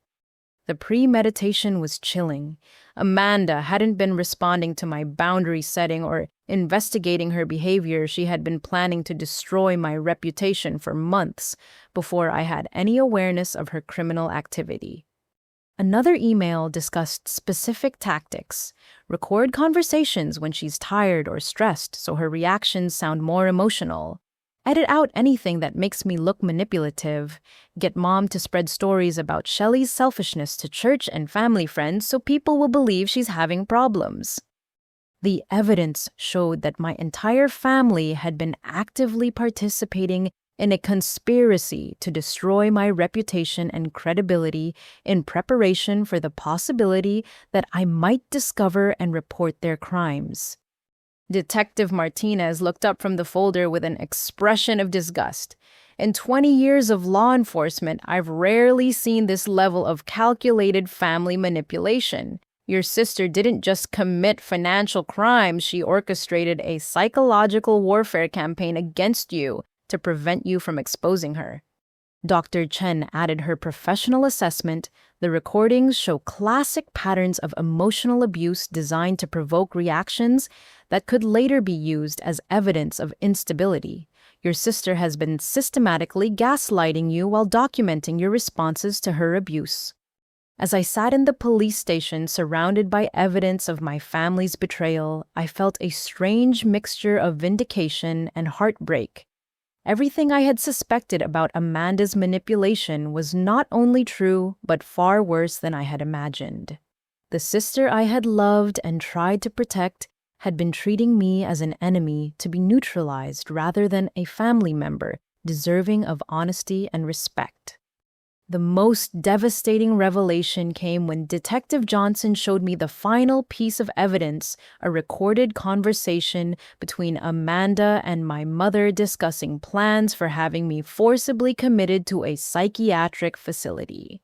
The premeditation was chilling. Amanda hadn't been responding to my boundary setting or investigating her behavior. She had been planning to destroy my reputation for months before I had any awareness of her criminal activity. Another email discussed specific tactics. Record conversations when she's tired or stressed so her reactions sound more emotional. Edit out anything that makes me look manipulative. Get mom to spread stories about Shelley's selfishness to church and family friends so people will believe she's having problems. The evidence showed that my entire family had been actively participating in a conspiracy to destroy my reputation and credibility in preparation for the possibility that I might discover and report their crimes. Detective Martinez looked up from the folder with an expression of disgust. In 20 years of law enforcement, I've rarely seen this level of calculated family manipulation. Your sister didn't just commit financial crimes, she orchestrated a psychological warfare campaign against you to prevent you from exposing her. Dr. Chen added her professional assessment. The recordings show classic patterns of emotional abuse designed to provoke reactions that could later be used as evidence of instability. Your sister has been systematically gaslighting you while documenting your responses to her abuse. As I sat in the police station surrounded by evidence of my family's betrayal, I felt a strange mixture of vindication and heartbreak. Everything I had suspected about Amanda's manipulation was not only true, but far worse than I had imagined. The sister I had loved and tried to protect had been treating me as an enemy to be neutralized rather than a family member deserving of honesty and respect. The most devastating revelation came when Detective Johnson showed me the final piece of evidence, a recorded conversation between Amanda and my mother discussing plans for having me forcibly committed to a psychiatric facility.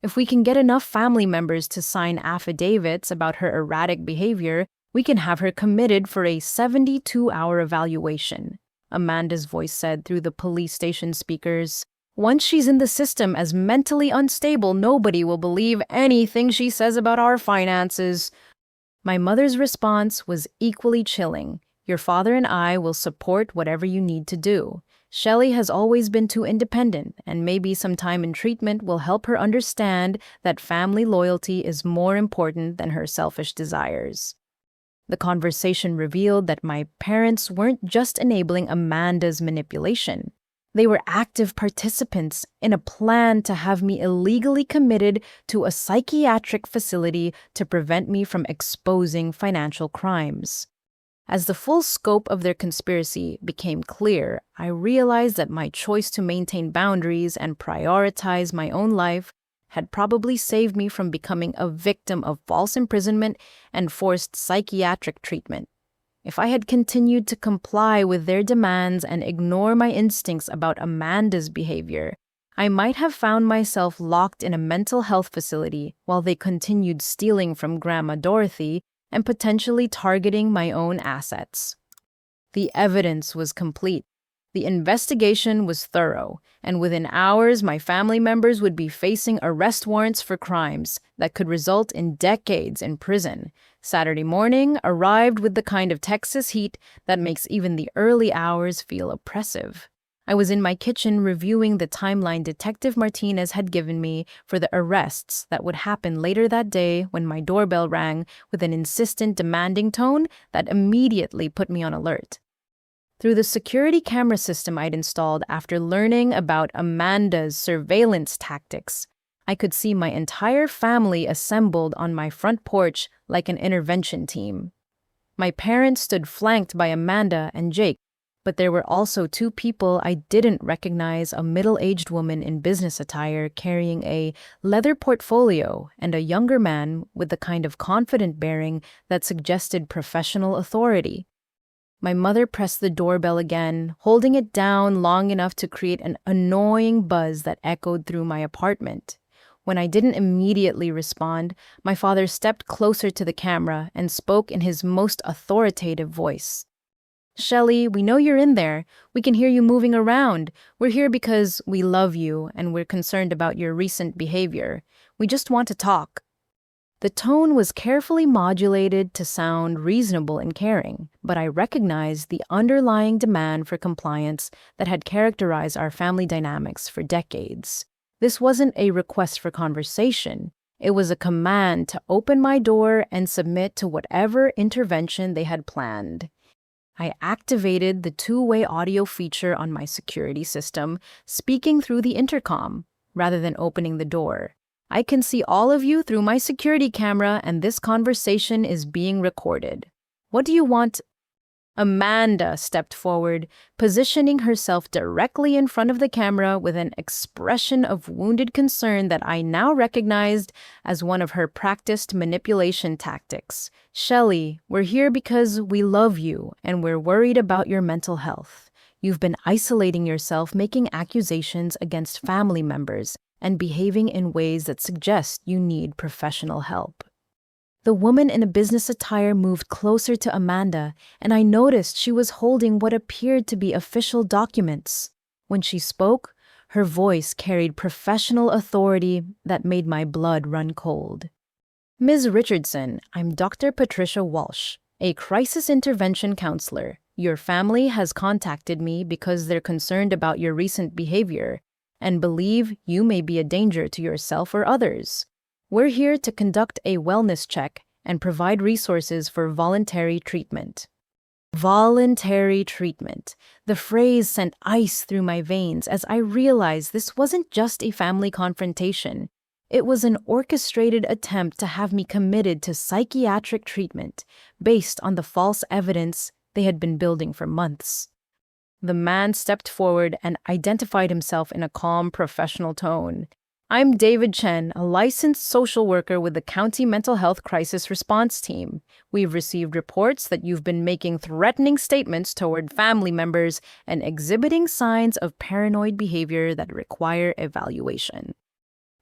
If we can get enough family members to sign affidavits about her erratic behavior, we can have her committed for a 72-hour evaluation, Amanda's voice said through the police station speakers. Once she's in the system as mentally unstable, nobody will believe anything she says about our finances. My mother's response was equally chilling. Your father and I will support whatever you need to do. Shelley has always been too independent, and maybe some time in treatment will help her understand that family loyalty is more important than her selfish desires. The conversation revealed that my parents weren't just enabling Amanda's manipulation. They were active participants in a plan to have me illegally committed to a psychiatric facility to prevent me from exposing financial crimes. As the full scope of their conspiracy became clear, I realized that my choice to maintain boundaries and prioritize my own life had probably saved me from becoming a victim of false imprisonment and forced psychiatric treatment. If I had continued to comply with their demands and ignore my instincts about Amanda's behavior, I might have found myself locked in a mental health facility while they continued stealing from Grandma Dorothy and potentially targeting my own assets. The evidence was complete. The investigation was thorough, and within hours, my family members would be facing arrest warrants for crimes that could result in decades in prison. Saturday morning arrived with the kind of Texas heat that makes even the early hours feel oppressive. I was in my kitchen reviewing the timeline Detective Martinez had given me for the arrests that would happen later that day when my doorbell rang with an insistent, demanding tone that immediately put me on alert. Through the security camera system I'd installed after learning about Amanda's surveillance tactics, I could see my entire family assembled on my front porch like an intervention team. My parents stood flanked by Amanda and Jake, but there were also two people I didn't recognize: a middle-aged woman in business attire carrying a leather portfolio and a younger man with the kind of confident bearing that suggested professional authority. My mother pressed the doorbell again, holding it down long enough to create an annoying buzz that echoed through my apartment. When I didn't immediately respond, my father stepped closer to the camera and spoke in his most authoritative voice. "Shelley, we know you're in there. We can hear you moving around. We're here because we love you and we're concerned about your recent behavior. We just want to talk." The tone was carefully modulated to sound reasonable and caring, but I recognized the underlying demand for compliance that had characterized our family dynamics for decades. This wasn't a request for conversation. It was a command to open my door and submit to whatever intervention they had planned. I activated the two-way audio feature on my security system, speaking through the intercom rather than opening the door. "I can see all of you through my security camera, and this conversation is being recorded. What do you want?" Amanda stepped forward, positioning herself directly in front of the camera with an expression of wounded concern that I now recognized as one of her practiced manipulation tactics. "Shelley, we're here because we love you and we're worried about your mental health. You've been isolating yourself, making accusations against family members, and behaving in ways that suggest you need professional help." The woman in a business attire moved closer to Amanda, and I noticed she was holding what appeared to be official documents. When she spoke, her voice carried professional authority that made my blood run cold. "Ms. Richardson, I'm Dr. Patricia Walsh, a crisis intervention counselor. Your family has contacted me because they're concerned about your recent behavior and believe you may be a danger to yourself or others. We're here to conduct a wellness check and provide resources for voluntary treatment." Voluntary treatment. The phrase sent ice through my veins as I realized this wasn't just a family confrontation. It was an orchestrated attempt to have me committed to psychiatric treatment based on the false evidence they had been building for months. The man stepped forward and identified himself in a calm, professional tone. "I'm David Chen, a licensed social worker with the County Mental Health Crisis Response Team. We've received reports that you've been making threatening statements toward family members and exhibiting signs of paranoid behavior that require evaluation."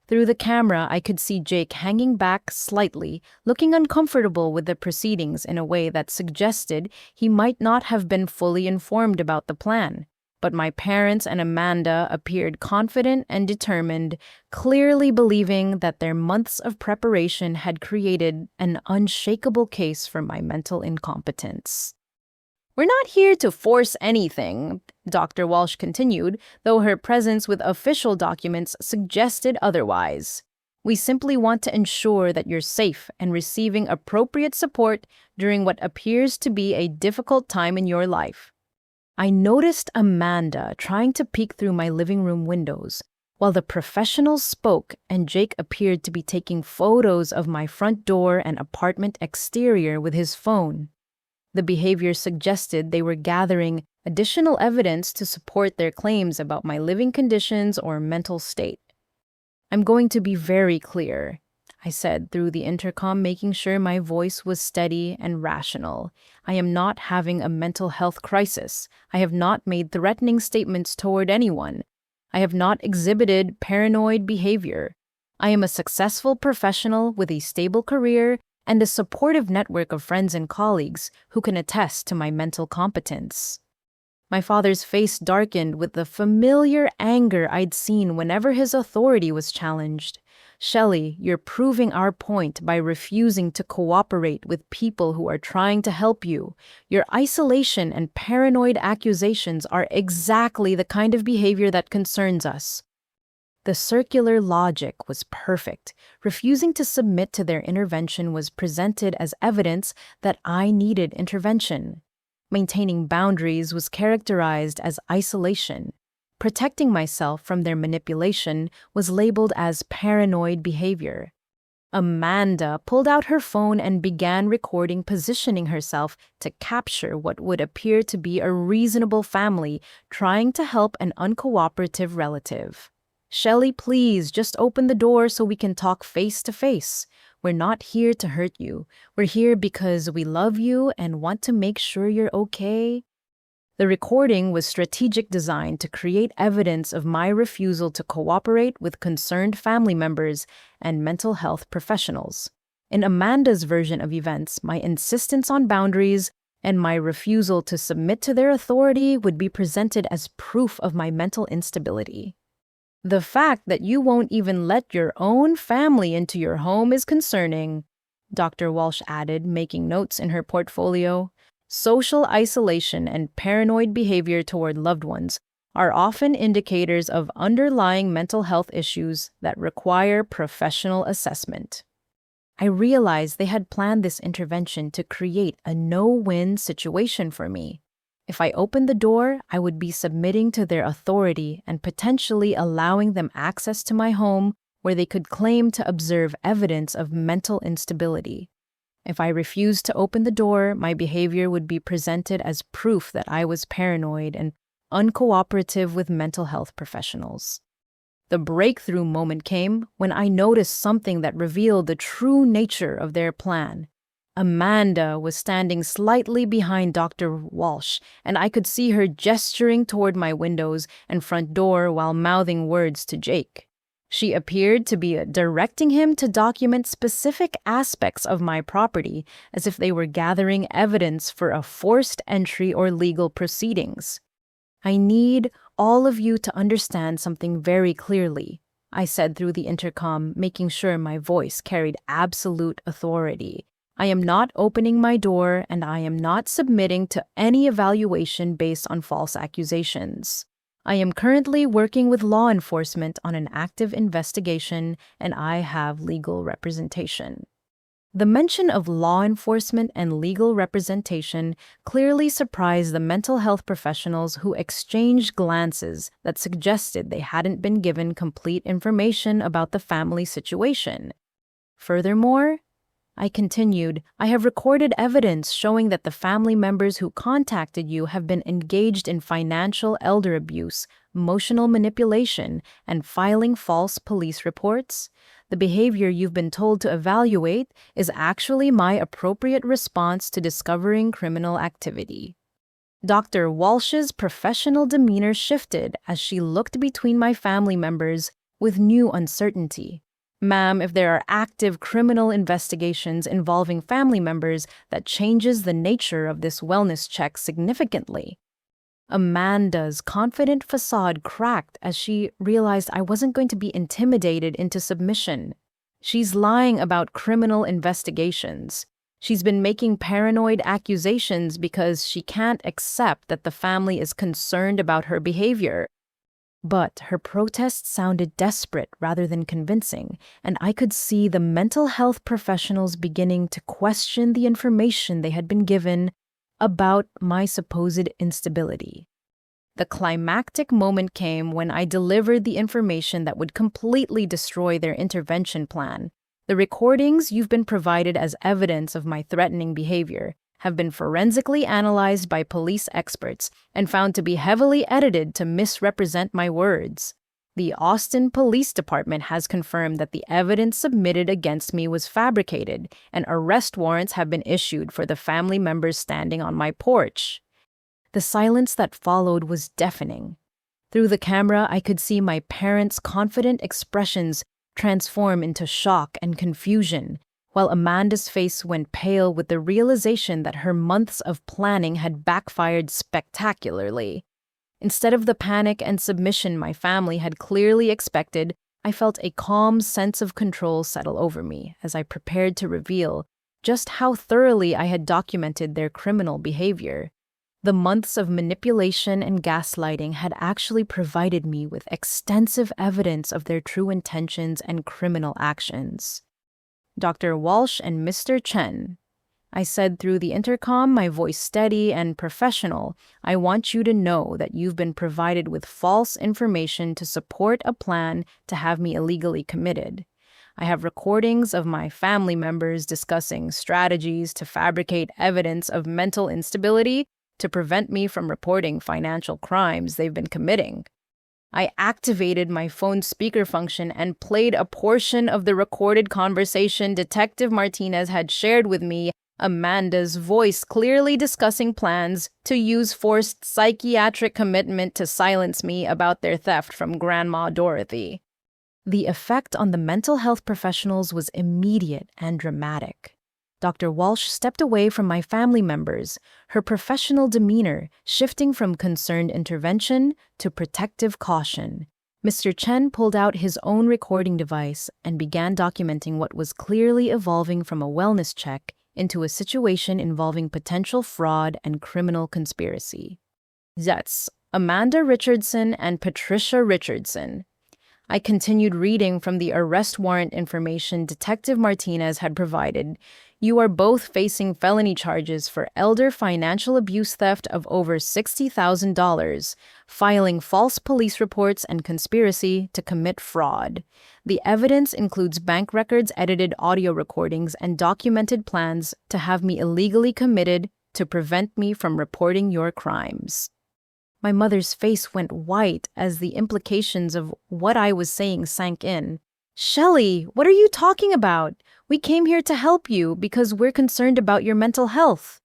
Through the camera, I could see Jake hanging back slightly, looking uncomfortable with the proceedings in a way that suggested he might not have been fully informed about the plan. But my parents and Amanda appeared confident and determined, clearly believing that their months of preparation had created an unshakable case for my mental incompetence. "We're not here to force anything," Dr. Walsh continued, though her presence with official documents suggested otherwise. "We simply want to ensure that you're safe and receiving appropriate support during what appears to be a difficult time in your life." I noticed Amanda trying to peek through my living room windows, while the professionals spoke and Jake appeared to be taking photos of my front door and apartment exterior with his phone. The behavior suggested they were gathering additional evidence to support their claims about my living conditions or mental state. "I'm going to be very clear," I said through the intercom, making sure my voice was steady and rational. "I am not having a mental health crisis. I have not made threatening statements toward anyone. I have not exhibited paranoid behavior. I am a successful professional with a stable career and a supportive network of friends and colleagues who can attest to my mental competence. My father's face darkened with the familiar anger I'd seen whenever his authority was challenged. Shelley, you're proving our point by refusing to cooperate with people who are trying to help you. Your isolation and paranoid accusations are exactly the kind of behavior that concerns us. The circular logic was perfect. Refusing to submit to their intervention was presented as evidence that I needed intervention. Maintaining boundaries was characterized as isolation. Protecting myself from their manipulation was labeled as paranoid behavior. Amanda pulled out her phone and began recording, positioning herself to capture what would appear to be a reasonable family trying to help an uncooperative relative. Shelley, please just open the door so we can talk face to face. We're not here to hurt you. We're here because we love you and want to make sure you're okay. The recording was strategic designed to create evidence of my refusal to cooperate with concerned family members and mental health professionals. In Amanda's version of events, my insistence on boundaries and my refusal to submit to their authority would be presented as proof of my mental instability. The fact that you won't even let your own family into your home is concerning, Dr. Walsh added, making notes in her portfolio. Social isolation and paranoid behavior toward loved ones are often indicators of underlying mental health issues that require professional assessment. I realized they had planned this intervention to create a no-win situation for me. If I opened the door, I would be submitting to their authority and potentially allowing them access to my home where they could claim to observe evidence of mental instability. If I refused to open the door, my behavior would be presented as proof that I was paranoid and uncooperative with mental health professionals. The breakthrough moment came when I noticed something that revealed the true nature of their plan. Amanda was standing slightly behind Dr. Walsh, and I could see her gesturing toward my windows and front door while mouthing words to Jake. She appeared to be directing him to document specific aspects of my property, as if they were gathering evidence for a forced entry or legal proceedings. I need all of you to understand something very clearly, I said through the intercom, making sure my voice carried absolute authority. I am not opening my door, and I am not submitting to any evaluation based on false accusations. I am currently working with law enforcement on an active investigation, and I have legal representation. The mention of law enforcement and legal representation clearly surprised the mental health professionals, who exchanged glances that suggested they hadn't been given complete information about the family situation. Furthermore, I continued, I have recorded evidence showing that the family members who contacted you have been engaged in financial elder abuse, emotional manipulation, and filing false police reports. The behavior you've been told to evaluate is actually my appropriate response to discovering criminal activity. Dr. Walsh's professional demeanor shifted as she looked between my family members with new uncertainty. Ma'am, if there are active criminal investigations involving family members, that changes the nature of this wellness check significantly. Amanda's confident facade cracked as she realized I wasn't going to be intimidated into submission. She's lying about criminal investigations. She's been making paranoid accusations because she can't accept that the family is concerned about her behavior. But her protest sounded desperate rather than convincing, and I could see the mental health professionals beginning to question the information they had been given about my supposed instability. The climactic moment came when I delivered the information that would completely destroy their intervention plan. The recordings you've been provided as evidence of my threatening behavior have been forensically analyzed by police experts and found to be heavily edited to misrepresent my words. The Austin Police Department has confirmed that the evidence submitted against me was fabricated, and arrest warrants have been issued for the family members standing on my porch. The silence that followed was deafening. Through the camera, I could see my parents' confident expressions transform into shock and confusion. while Amanda's face went pale with the realization that her months of planning had backfired spectacularly. Instead of the panic and submission my family had clearly expected, I felt a calm sense of control settle over me as I prepared to reveal just how thoroughly I had documented their criminal behavior. The months of manipulation and gaslighting had actually provided me with extensive evidence of their true intentions and criminal actions. Dr. Walsh and Mr. Chen, I said through the intercom, my voice steady and professional, I want you to know that you've been provided with false information to support a plan to have me illegally committed. I have recordings of my family members discussing strategies to fabricate evidence of mental instability to prevent me from reporting financial crimes they've been committing. I activated my phone's speaker function and played a portion of the recorded conversation Detective Martinez had shared with me, Amanda's voice clearly discussing plans to use forced psychiatric commitment to silence me about their theft from Grandma Dorothy. The effect on the mental health professionals was immediate and dramatic. Dr. Walsh stepped away from my family members, her professional demeanor shifting from concerned intervention to protective caution. Mr. Chen pulled out his own recording device and began documenting what was clearly evolving from a wellness check into a situation involving potential fraud and criminal conspiracy. That's Amanda Richardson and Patricia Richardson. I continued reading from the arrest warrant information Detective Martinez had provided. You are both facing felony charges for elder financial abuse theft of over $60,000, filing false police reports, and conspiracy to commit fraud. The evidence includes bank records, edited audio recordings, and documented plans to have me illegally committed to prevent me from reporting your crimes. My mother's face went white as the implications of what I was saying sank in. Shelley, what are you talking about? We came here to help you because we're concerned about your mental health.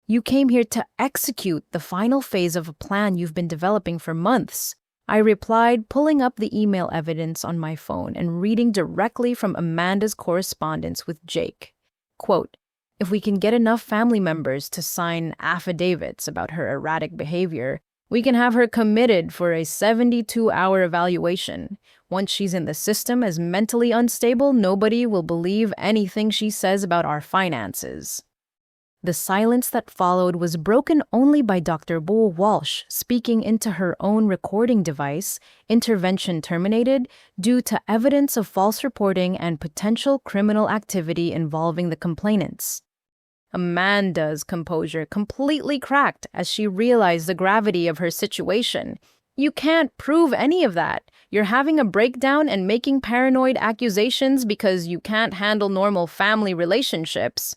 You came here to execute the final phase of a plan you've been developing for months. I replied, pulling up the email evidence on my phone and reading directly from Amanda's correspondence with Jake. Quote, if we can get enough family members to sign affidavits about her erratic behavior, we can have her committed for a 72-hour evaluation. Once she's in the system as mentally unstable, nobody will believe anything she says about our finances. The silence that followed was broken only by Dr. Bull Walsh speaking into her own recording device, intervention terminated, due to evidence of false reporting and potential criminal activity involving the complainants. Amanda's composure completely cracked as she realized the gravity of her situation. You can't prove any of that. You're having a breakdown and making paranoid accusations because you can't handle normal family relationships.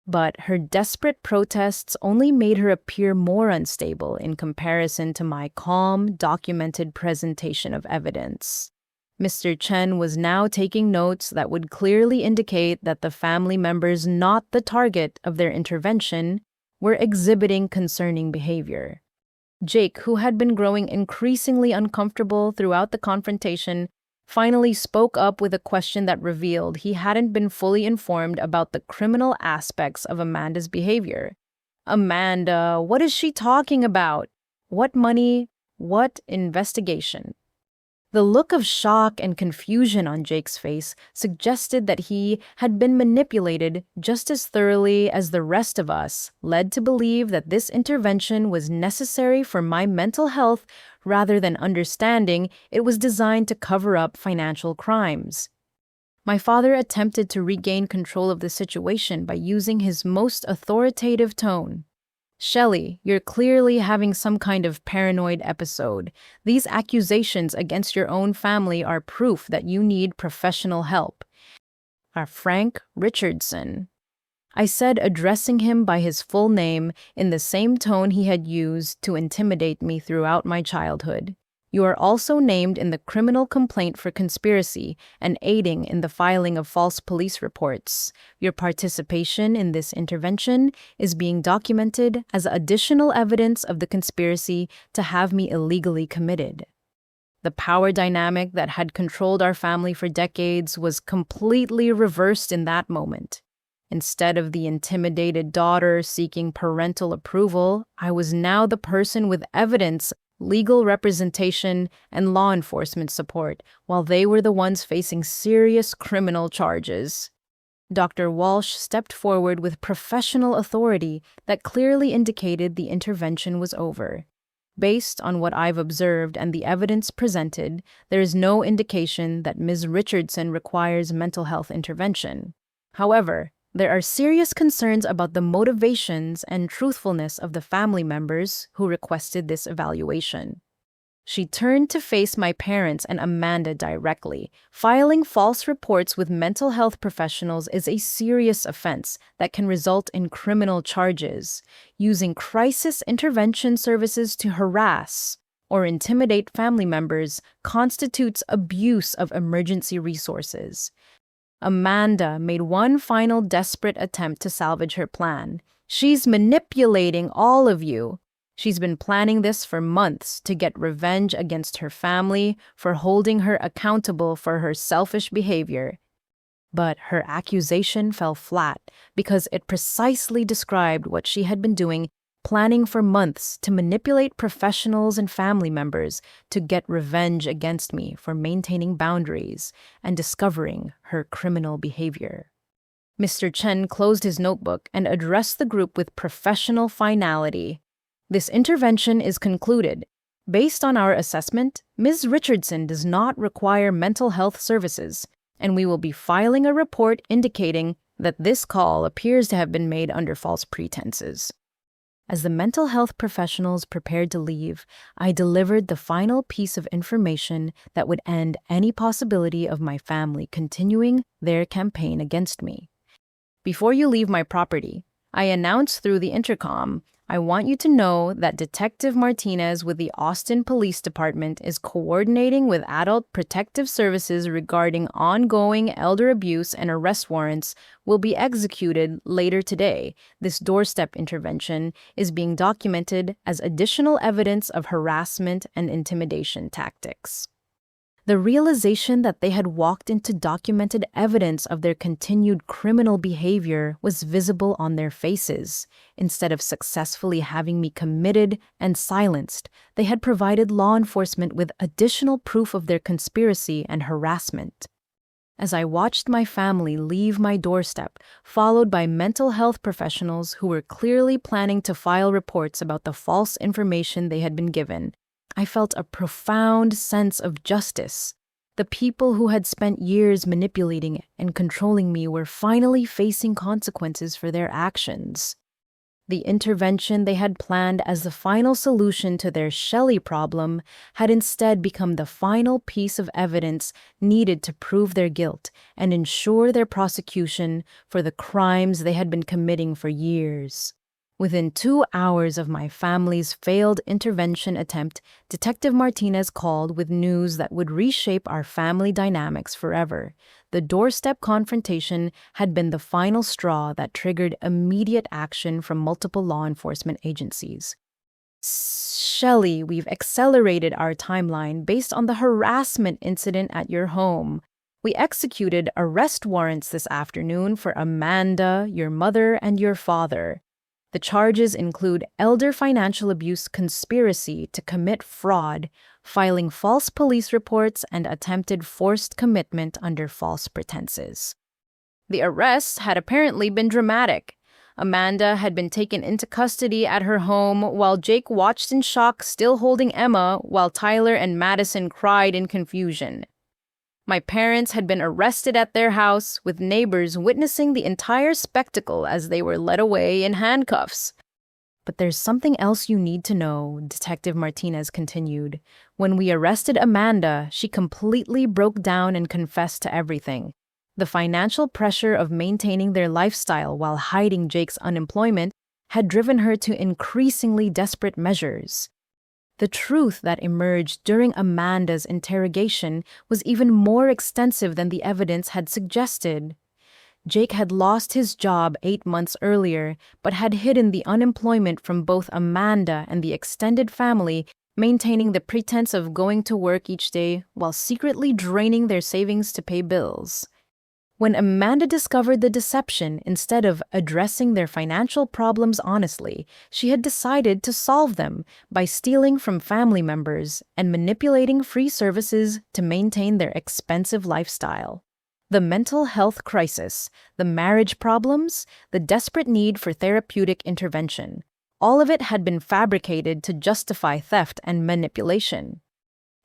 But her desperate protests only made her appear more unstable in comparison to my calm, documented presentation of evidence. Mr. Chen was now taking notes that would clearly indicate that the family members not the target of their intervention were exhibiting concerning behavior. Jake, who had been growing increasingly uncomfortable throughout the confrontation, finally spoke up with a question that revealed he hadn't been fully informed about the criminal aspects of Amanda's behavior. Amanda, what is she talking about? What money? What investigation? The look of shock and confusion on Jake's face suggested that he had been manipulated just as thoroughly as the rest of us, led to believe that this intervention was necessary for my mental health rather than understanding it was designed to cover up financial crimes. My father attempted to regain control of the situation by using his most authoritative tone. Shelley, you're clearly having some kind of paranoid episode. These accusations against your own family are proof that you need professional help. Frank Richardson, I said, addressing him by his full name in the same tone he had used to intimidate me throughout my childhood. You are also named in the criminal complaint for conspiracy and aiding in the filing of false police reports. Your participation in this intervention is being documented as additional evidence of the conspiracy to have me illegally committed. The power dynamic that had controlled our family for decades was completely reversed in that moment. Instead of the intimidated daughter seeking parental approval, I was now the person with evidence, legal representation, and law enforcement support, while they were the ones facing serious criminal charges. Dr. Walsh stepped forward with professional authority that clearly indicated the intervention was over. Based on what I've observed and the evidence presented, there is no indication that Ms. Richardson requires mental health intervention. However, there are serious concerns about the motivations and truthfulness of the family members who requested this evaluation. She turned to face my parents and Amanda directly. Filing false reports with mental health professionals is a serious offense that can result in criminal charges. Using crisis intervention services to harass or intimidate family members constitutes abuse of emergency resources. Amanda made one final desperate attempt to salvage her plan. She's manipulating all of you. She's been planning this for months to get revenge against her family for holding her accountable for her selfish behavior. But her accusation fell flat because it precisely described what she had been doing, planning for months to manipulate professionals and family members to get revenge against me for maintaining boundaries and discovering her criminal behavior. Mr. Chen closed his notebook and addressed the group with professional finality. This intervention is concluded. Based on our assessment, Ms. Richardson does not require mental health services, and we will be filing a report indicating that this call appears to have been made under false pretenses. As the mental health professionals prepared to leave, I delivered the final piece of information that would end any possibility of my family continuing their campaign against me. Before you leave my property, I announced through the intercom, I want you to know that Detective Martinez with the Austin Police Department is coordinating with Adult Protective Services regarding ongoing elder abuse, and arrest warrants will be executed later today. This doorstep intervention is being documented as additional evidence of harassment and intimidation tactics. The realization that they had walked into documented evidence of their continued criminal behavior was visible on their faces. Instead of successfully having me committed and silenced, they had provided law enforcement with additional proof of their conspiracy and harassment. As I watched my family leave my doorstep, followed by mental health professionals who were clearly planning to file reports about the false information they had been given, I felt a profound sense of justice. The people who had spent years manipulating and controlling me were finally facing consequences for their actions. The intervention they had planned as the final solution to their Shelley problem had instead become the final piece of evidence needed to prove their guilt and ensure their prosecution for the crimes they had been committing for years. Within 2 hours of my family's failed intervention attempt, Detective Martinez called with news that would reshape our family dynamics forever. The doorstep confrontation had been the final straw that triggered immediate action from multiple law enforcement agencies. Shelley, we've accelerated our timeline based on the harassment incident at your home. We executed arrest warrants this afternoon for Amanda, your mother, and your father. The charges include elder financial abuse conspiracy to commit fraud, filing false police reports, and attempted forced commitment under false pretenses. The arrests had apparently been dramatic. Amanda had been taken into custody at her home while Jake watched in shock, still holding Emma, while Tyler and Madison cried in confusion. My parents had been arrested at their house, with neighbors witnessing the entire spectacle as they were led away in handcuffs. But there's something else you need to know, Detective Martinez continued. When we arrested Amanda, she completely broke down and confessed to everything. The financial pressure of maintaining their lifestyle while hiding Jake's unemployment had driven her to increasingly desperate measures. The truth that emerged during Amanda's interrogation was even more extensive than the evidence had suggested. Jake had lost his job 8 months earlier, but had hidden the unemployment from both Amanda and the extended family maintaining the pretense of going to work each day while secretly draining their savings to pay bills. When Amanda discovered the deception, instead of addressing their financial problems honestly, she had decided to solve them by stealing from family members and manipulating free services to maintain their expensive lifestyle. The mental health crisis, the marriage problems, the desperate need for therapeutic intervention, all of it had been fabricated to justify theft and manipulation.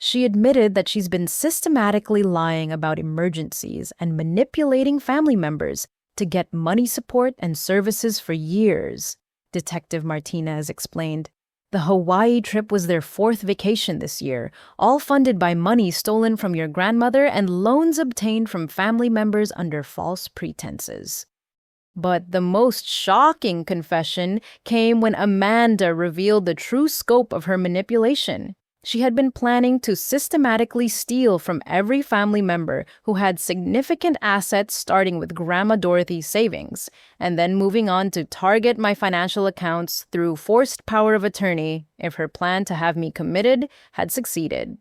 She admitted that she's been systematically lying about emergencies and manipulating family members to get money support and services for years, Detective Martinez explained. The Hawaii trip was their fourth vacation this year, all funded by money stolen from your grandmother and loans obtained from family members under false pretenses. But the most shocking confession came when Amanda revealed the true scope of her manipulation. She had been planning to systematically steal from every family member who had significant assets, starting with Grandma Dorothy's savings, and then moving on to target my financial accounts through forced power of attorney if her plan to have me committed had succeeded.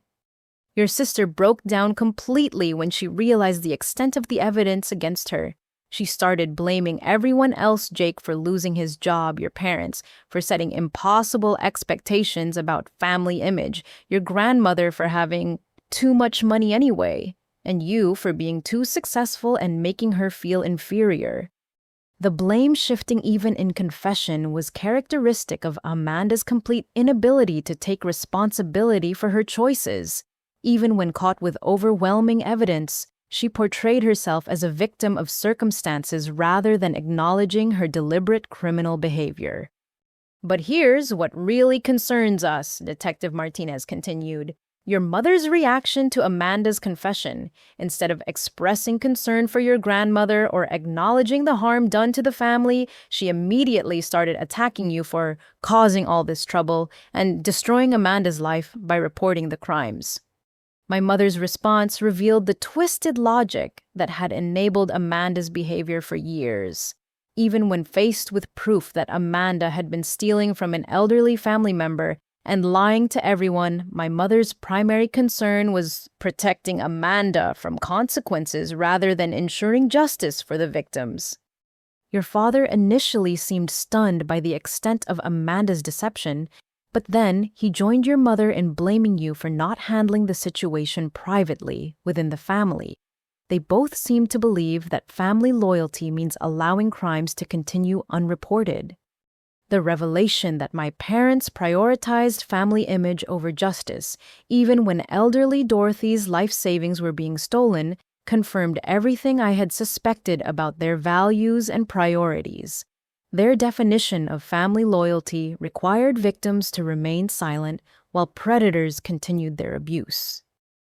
Your sister broke down completely when she realized the extent of the evidence against her. She started blaming everyone else: Jake for losing his job, your parents for setting impossible expectations about family image, your grandmother for having too much money anyway, and you for being too successful and making her feel inferior. The blame shifting, even in confession, was characteristic of Amanda's complete inability to take responsibility for her choices. Even when caught with overwhelming evidence, she portrayed herself as a victim of circumstances rather than acknowledging her deliberate criminal behavior. But here's what really concerns us, Detective Martinez continued. Your mother's reaction to Amanda's confession. Instead of expressing concern for your grandmother or acknowledging the harm done to the family, she immediately started attacking you for causing all this trouble and destroying Amanda's life by reporting the crimes. My mother's response revealed the twisted logic that had enabled Amanda's behavior for years. Even when faced with proof that Amanda had been stealing from an elderly family member and lying to everyone, my mother's primary concern was protecting Amanda from consequences rather than ensuring justice for the victims. Your father initially seemed stunned by the extent of Amanda's deception, but then he joined your mother in blaming you for not handling the situation privately within the family. They both seemed to believe that family loyalty means allowing crimes to continue unreported. The revelation that my parents prioritized family image over justice, even when elderly Dorothy's life savings were being stolen, confirmed everything I had suspected about their values and priorities. Their definition of family loyalty required victims to remain silent while predators continued their abuse.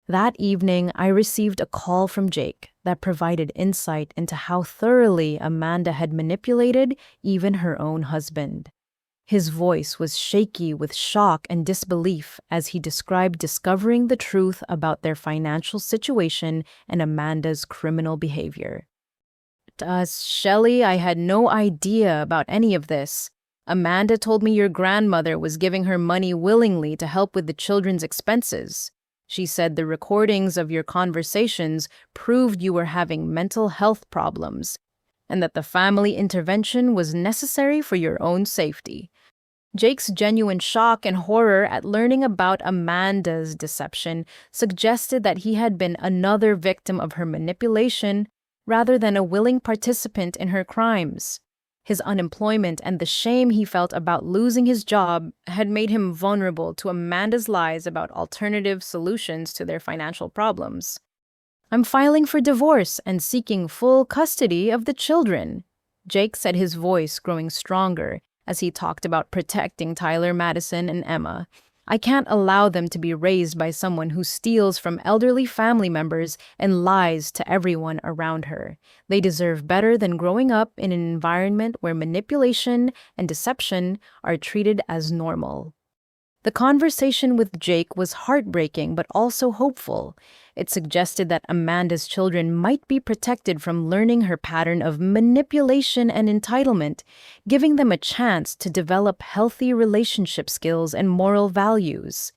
That evening, I received a call from Jake that provided insight into how thoroughly Amanda had manipulated even her own husband. His voice was shaky with shock and disbelief as he described discovering the truth about their financial situation and Amanda's criminal behavior. Shelley, I had no idea about any of this. Amanda told me your grandmother was giving her money willingly to help with the children's expenses. She said the recordings of your conversations proved you were having mental health problems, and that the family intervention was necessary for your own safety. Jake's genuine shock and horror at learning about Amanda's deception suggested that he had been another victim of her manipulation rather than a willing participant in her crimes. His unemployment and the shame he felt about losing his job had made him vulnerable to Amanda's lies about alternative solutions to their financial problems. I'm filing for divorce and seeking full custody of the children, Jake said, his voice growing stronger as he talked about protecting Tyler, Madison, and Emma. I can't allow them to be raised by someone who steals from elderly family members and lies to everyone around her. They deserve better than growing up in an environment where manipulation and deception are treated as normal. The conversation with Jake was heartbreaking but also hopeful. It suggested that Amanda's children might be protected from learning her pattern of manipulation and entitlement, giving them a chance to develop healthy relationship skills and moral values.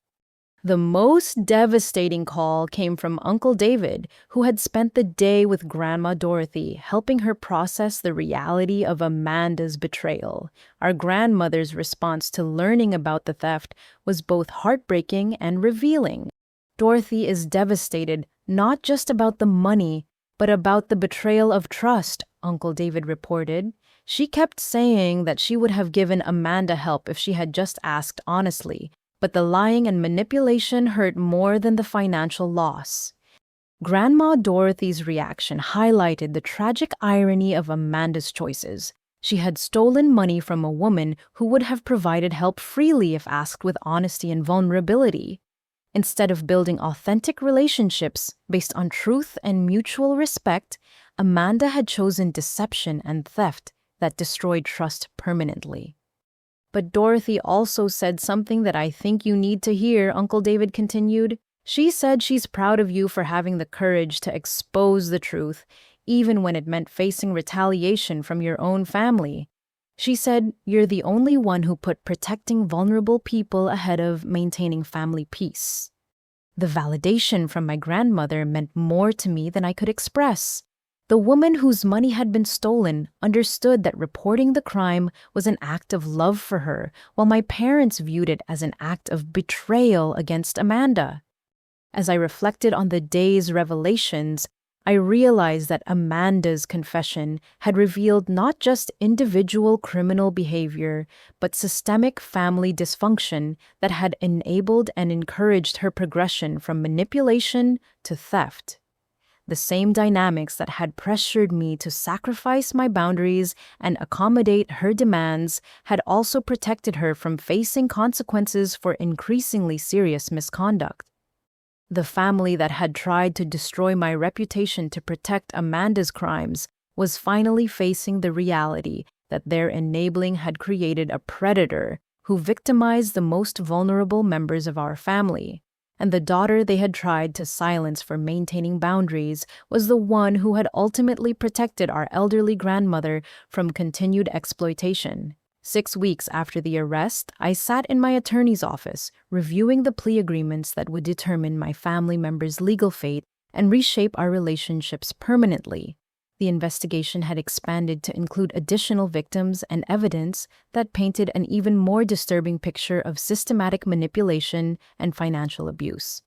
The most devastating call came from Uncle David, who had spent the day with Grandma Dorothy, helping her process the reality of Amanda's betrayal. Our grandmother's response to learning about the theft was both heartbreaking and revealing. Dorothy is devastated, not just about the money, but about the betrayal of trust, Uncle David reported. She kept saying that she would have given Amanda help if she had just asked honestly, but the lying and manipulation hurt more than the financial loss. Grandma Dorothy's reaction highlighted the tragic irony of Amanda's choices. She had stolen money from a woman who would have provided help freely if asked with honesty and vulnerability. Instead of building authentic relationships based on truth and mutual respect, Amanda had chosen deception and theft that destroyed trust permanently. But Dorothy also said something that I think you need to hear, Uncle David continued. She said she's proud of you for having the courage to expose the truth, even when it meant facing retaliation from your own family. She said you're the only one who put protecting vulnerable people ahead of maintaining family peace. The validation from my grandmother meant more to me than I could express. The woman whose money had been stolen understood that reporting the crime was an act of love for her, while my parents viewed it as an act of betrayal against Amanda. As I reflected on the day's revelations, I realized that Amanda's confession had revealed not just individual criminal behavior, but systemic family dysfunction that had enabled and encouraged her progression from manipulation to theft. The same dynamics that had pressured me to sacrifice my boundaries and accommodate her demands had also protected her from facing consequences for increasingly serious misconduct. The family that had tried to destroy my reputation to protect Amanda's crimes was finally facing the reality that their enabling had created a predator who victimized the most vulnerable members of our family. And the daughter they had tried to silence for maintaining boundaries was the one who had ultimately protected our elderly grandmother from continued exploitation. 6 weeks after the arrest, I sat in my attorney's office, reviewing the plea agreements that would determine my family members' legal fate and reshape our relationships permanently. The investigation had expanded to include additional victims and evidence that painted an even more disturbing picture of systematic manipulation and financial abuse.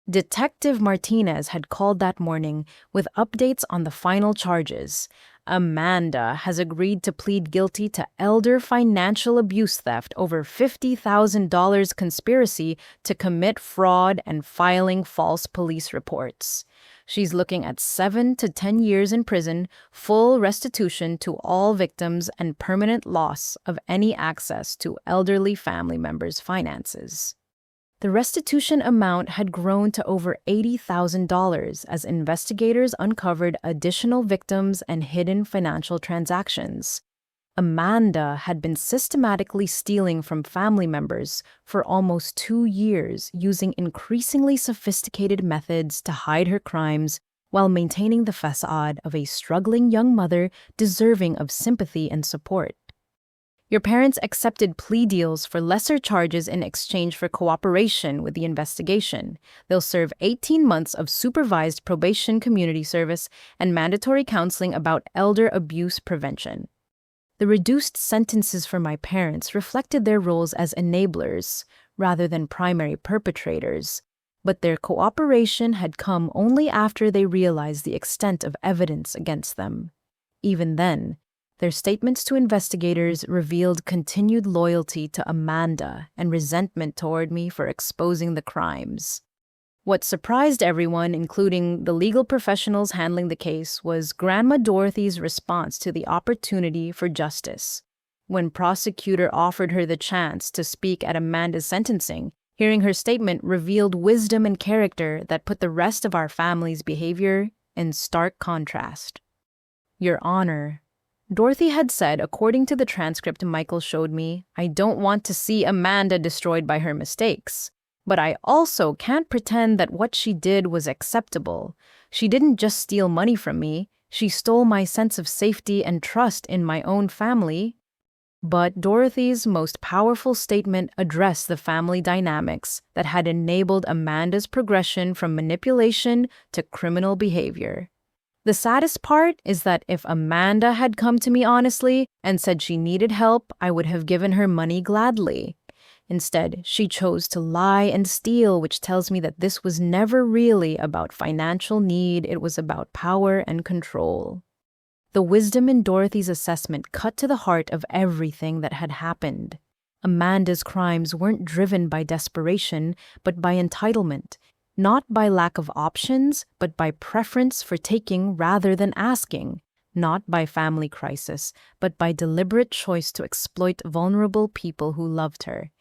Detective Martinez had called that morning with updates on the final charges. Amanda has agreed to plead guilty to elder financial abuse theft, over $50,000 conspiracy to commit fraud, and filing false police reports. She's looking at 7 to 10 years in prison, full restitution to all victims, and permanent loss of any access to elderly family members' finances. The restitution amount had grown to over $80,000 as investigators uncovered additional victims and hidden financial transactions. Amanda had been systematically stealing from family members for almost 2 years, using increasingly sophisticated methods to hide her crimes while maintaining the facade of a struggling young mother deserving of sympathy and support. Your parents accepted plea deals for lesser charges in exchange for cooperation with the investigation. They'll serve 18 months of supervised probation community service and mandatory counseling about elder abuse prevention. The reduced sentences for my parents reflected their roles as enablers rather than primary perpetrators, but their cooperation had come only after they realized the extent of evidence against them. Even then, their statements to investigators revealed continued loyalty to Amanda and resentment toward me for exposing the crimes. What surprised everyone, including the legal professionals handling the case, was Grandma Dorothy's response to the opportunity for justice. When prosecutor offered her the chance to speak at Amanda's sentencing, hearing her statement revealed wisdom and character that put the rest of our family's behavior in stark contrast. Your Honor, Dorothy had said, according to the transcript Michael showed me, I don't want to see Amanda destroyed by her mistakes. But I also can't pretend that what she did was acceptable. She didn't just steal money from me, she stole my sense of safety and trust in my own family. But Dorothy's most powerful statement addressed the family dynamics that had enabled Amanda's progression from manipulation to criminal behavior. The saddest part is that if Amanda had come to me honestly and said she needed help, I would have given her money gladly. Instead, she chose to lie and steal, which tells me that this was never really about financial need, it was about power and control. The wisdom in Dorothy's assessment cut to the heart of everything that had happened. Amanda's crimes weren't driven by desperation, but by entitlement, not by lack of options, but by preference for taking rather than asking, not by family crisis, but by deliberate choice to exploit vulnerable people who loved her.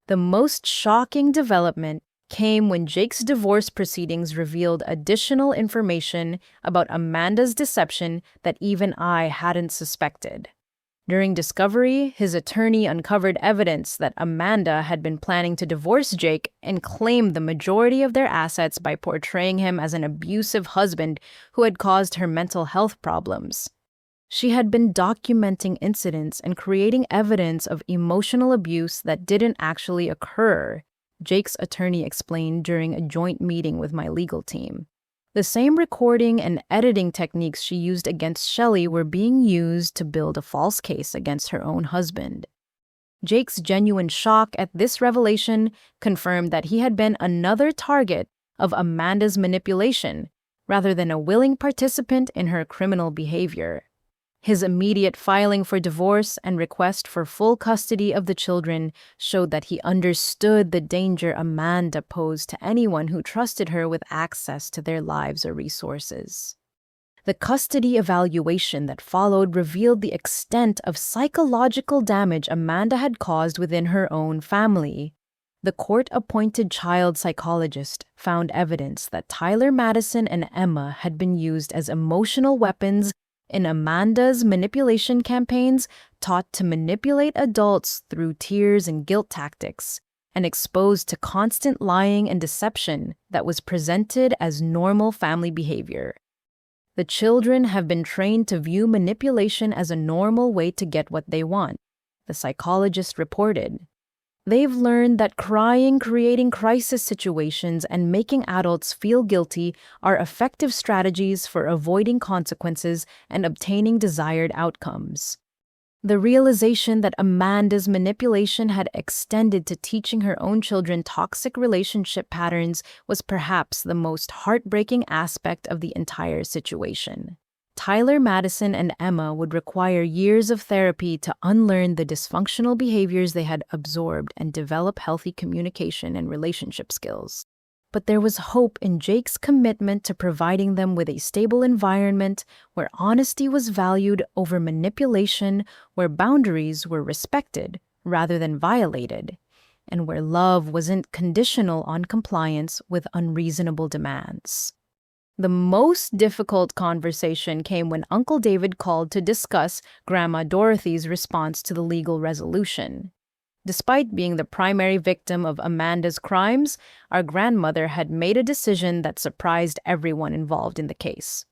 The most shocking development came when Jake's divorce proceedings revealed additional information about Amanda's deception that even I hadn't suspected. During discovery, his attorney uncovered evidence that Amanda had been planning to divorce Jake and claimed the majority of their assets by portraying him as an abusive husband who had caused her mental health problems. She had been documenting incidents and creating evidence of emotional abuse that didn't actually occur, Jake's attorney explained during a joint meeting with my legal team. The same recording and editing techniques she used against Shelley were being used to build a false case against her own husband. Jake's genuine shock at this revelation confirmed that he had been another target of Amanda's manipulation, rather than a willing participant in her criminal behavior. His immediate filing for divorce and request for full custody of the children showed that he understood the danger Amanda posed to anyone who trusted her with access to their lives or resources. The custody evaluation that followed revealed the extent of psychological damage Amanda had caused within her own family. The court-appointed child psychologist found evidence that Tyler Madison and Emma had been used as emotional weapons in Amanda's manipulation campaigns, taught to manipulate adults through tears and guilt tactics, and exposed to constant lying and deception that was presented as normal family behavior. The children have been trained to view manipulation as a normal way to get what they want, the psychologist reported. They've learned that crying, creating crisis situations, and making adults feel guilty are effective strategies for avoiding consequences and obtaining desired outcomes. The realization that Amanda's manipulation had extended to teaching her own children toxic relationship patterns was perhaps the most heartbreaking aspect of the entire situation. Tyler Madison and Emma would require years of therapy to unlearn the dysfunctional behaviors they had absorbed and develop healthy communication and relationship skills. But there was hope in Jake's commitment to providing them with a stable environment where honesty was valued over manipulation, where boundaries were respected rather than violated, and where love wasn't conditional on compliance with unreasonable demands. The most difficult conversation came when Uncle David called to discuss Grandma Dorothy's response to the legal resolution. Despite being the primary victim of Amanda's crimes, our grandmother had made a decision that surprised everyone involved in the case.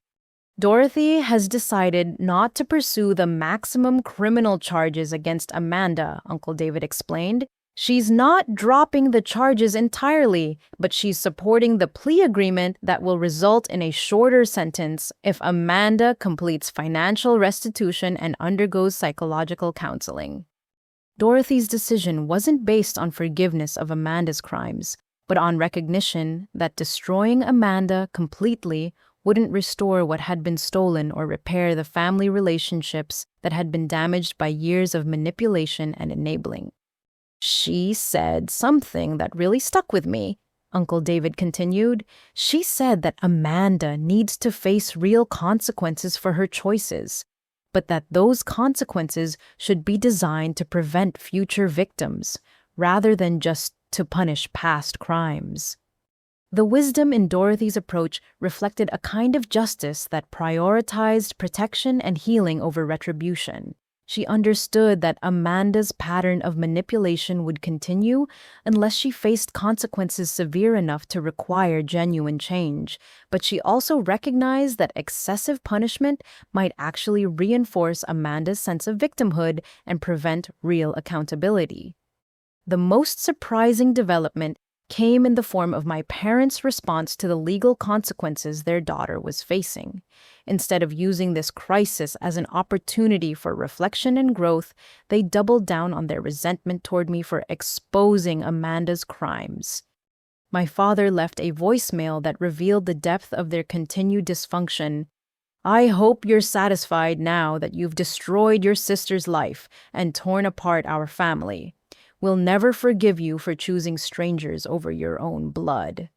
Dorothy has decided not to pursue the maximum criminal charges against Amanda, Uncle David explained. She's not dropping the charges entirely, but she's supporting the plea agreement that will result in a shorter sentence if Amanda completes financial restitution and undergoes psychological counseling. Dorothy's decision wasn't based on forgiveness of Amanda's crimes, but on recognition that destroying Amanda completely wouldn't restore what had been stolen or repair the family relationships that had been damaged by years of manipulation and enabling. She said something that really stuck with me, Uncle David continued. She said that Amanda needs to face real consequences for her choices, but that those consequences should be designed to prevent future victims, rather than just to punish past crimes. The wisdom in Dorothy's approach reflected a kind of justice that prioritized protection and healing over retribution. She understood that Amanda's pattern of manipulation would continue unless she faced consequences severe enough to require genuine change, but she also recognized that excessive punishment might actually reinforce Amanda's sense of victimhood and prevent real accountability. The most surprising development came in the form of my parents' response to the legal consequences their daughter was facing. Instead of using this crisis as an opportunity for reflection and growth, they doubled down on their resentment toward me for exposing Amanda's crimes. My father left a voicemail that revealed the depth of their continued dysfunction. "I hope you're satisfied now that you've destroyed your sister's life and torn apart our family. We'll never forgive you for choosing strangers over your own blood."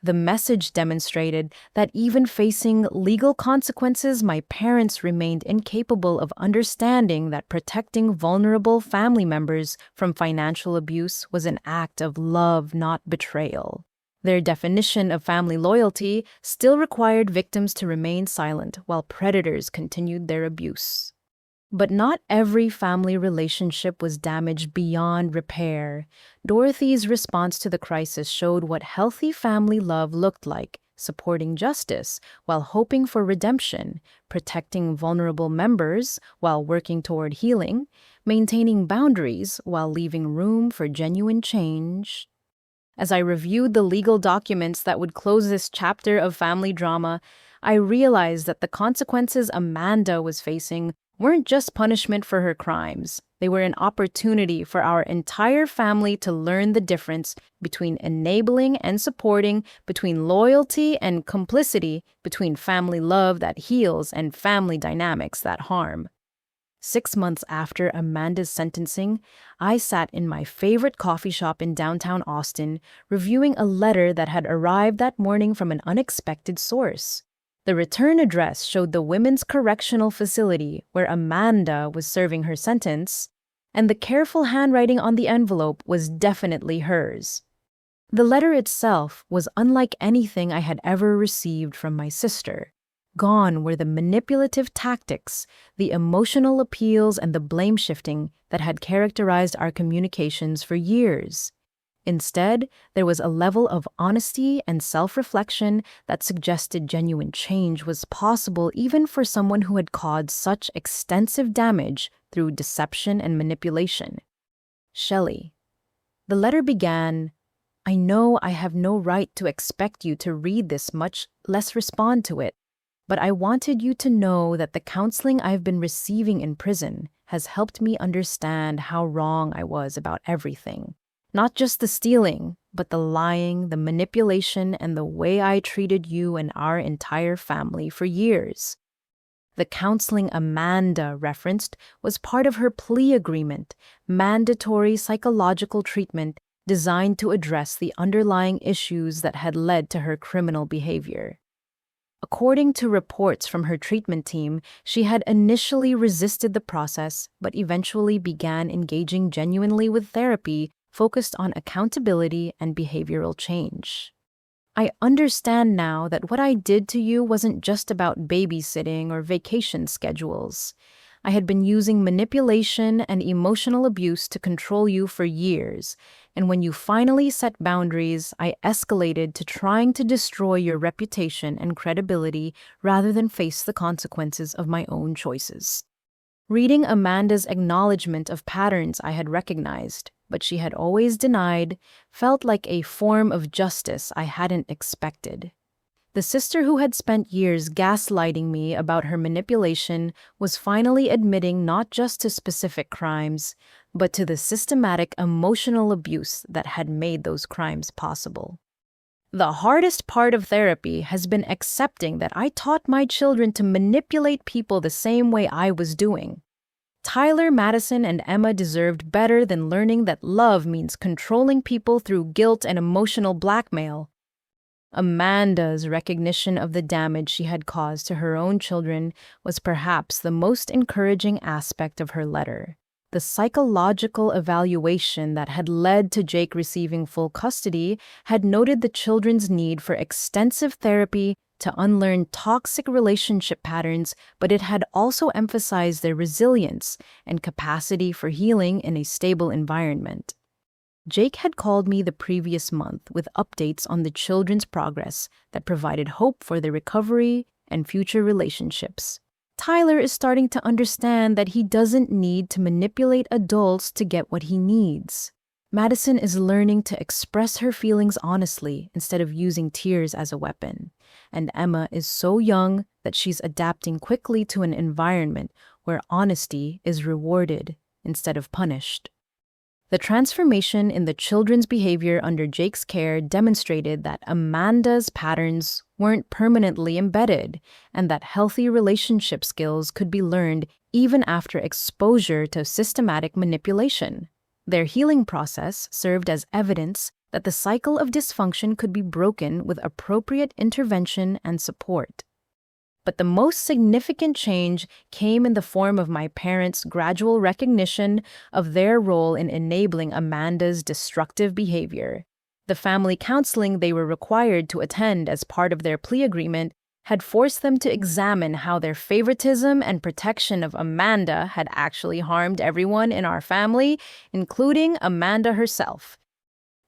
The message demonstrated that even facing legal consequences, my parents remained incapable of understanding that protecting vulnerable family members from financial abuse was an act of love, not betrayal. Their definition of family loyalty still required victims to remain silent while predators continued their abuse. But not every family relationship was damaged beyond repair. Dorothy's response to the crisis showed what healthy family love looked like: supporting justice while hoping for redemption, protecting vulnerable members while working toward healing, maintaining boundaries while leaving room for genuine change. As I reviewed the legal documents that would close this chapter of family drama, I realized that the consequences Amanda was facing weren't just punishment for her crimes. They were an opportunity for our entire family to learn the difference between enabling and supporting, between loyalty and complicity, between family love that heals and family dynamics that harm. 6 months after Amanda's sentencing, I sat in my favorite coffee shop in downtown Austin, reviewing a letter that had arrived that morning from an unexpected source. The return address showed the Women's Correctional Facility where Amanda was serving her sentence, and the careful handwriting on the envelope was definitely hers. The letter itself was unlike anything I had ever received from my sister. Gone were the manipulative tactics, the emotional appeals, and the blame shifting that had characterized our communications for years. Instead, there was a level of honesty and self-reflection that suggested genuine change was possible even for someone who had caused such extensive damage through deception and manipulation. Shelley. The letter began, "I know I have no right to expect you to read this, much less respond to it, but I wanted you to know that the counseling I've been receiving in prison has helped me understand how wrong I was about everything. Not just the stealing, but the lying, the manipulation, and the way I treated you and our entire family for years." The counseling Amanda referenced was part of her plea agreement, mandatory psychological treatment designed to address the underlying issues that had led to her criminal behavior. According to reports from her treatment team, she had initially resisted the process, but eventually began engaging genuinely with therapy focused on accountability and behavioral change. "I understand now that what I did to you wasn't just about babysitting or vacation schedules. I had been using manipulation and emotional abuse to control you for years, and when you finally set boundaries, I escalated to trying to destroy your reputation and credibility rather than face the consequences of my own choices." Reading Amanda's acknowledgement of patterns I had recognized, but she had always denied, felt like a form of justice I hadn't expected. The sister who had spent years gaslighting me about her manipulation was finally admitting not just to specific crimes, but to the systematic emotional abuse that had made those crimes possible. The hardest part of therapy has been accepting that I taught my children to manipulate people the same way I was doing. Tyler, Madison, and Emma deserved better than learning that love means controlling people through guilt and emotional blackmail. Amanda's recognition of the damage she had caused to her own children was perhaps the most encouraging aspect of her letter. The psychological evaluation that had led to Jake receiving full custody had noted the children's need for extensive therapy to unlearn toxic relationship patterns, but it had also emphasized their resilience and capacity for healing in a stable environment. Jake had called me the previous month with updates on the children's progress that provided hope for their recovery and future relationships. Tyler is starting to understand that he doesn't need to manipulate adults to get what he needs. Madison is learning to express her feelings honestly instead of using tears as a weapon. And Emma is so young that she's adapting quickly to an environment where honesty is rewarded instead of punished. The transformation in the children's behavior under Jake's care demonstrated that Amanda's patterns weren't permanently embedded and that healthy relationship skills could be learned even after exposure to systematic manipulation. Their healing process served as evidence that the cycle of dysfunction could be broken with appropriate intervention and support. But the most significant change came in the form of my parents' gradual recognition of their role in enabling Amanda's destructive behavior. The family counseling they were required to attend as part of their plea agreement had forced them to examine how their favoritism and protection of Amanda had actually harmed everyone in our family, including Amanda herself.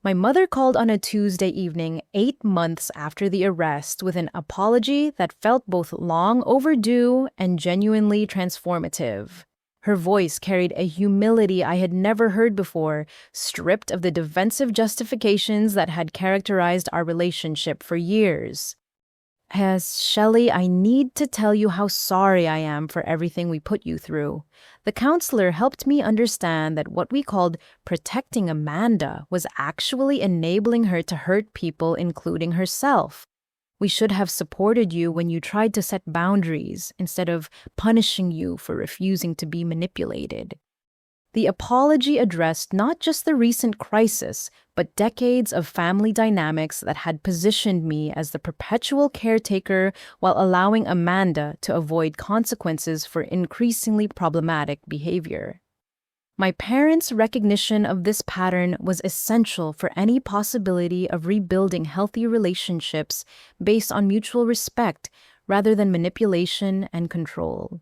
My mother called on a Tuesday evening 8 months after the arrest with an apology that felt both long overdue and genuinely transformative. Her voice carried a humility I had never heard before, stripped of the defensive justifications that had characterized our relationship for years. Shelley, I need to tell you how sorry I am for everything we put you through. The counselor helped me understand that what we called protecting Amanda was actually enabling her to hurt people, including herself. We should have supported you when you tried to set boundaries instead of punishing you for refusing to be manipulated. The apology addressed not just the recent crisis, but decades of family dynamics that had positioned me as the perpetual caretaker while allowing Amanda to avoid consequences for increasingly problematic behavior. My parents' recognition of this pattern was essential for any possibility of rebuilding healthy relationships based on mutual respect rather than manipulation and control.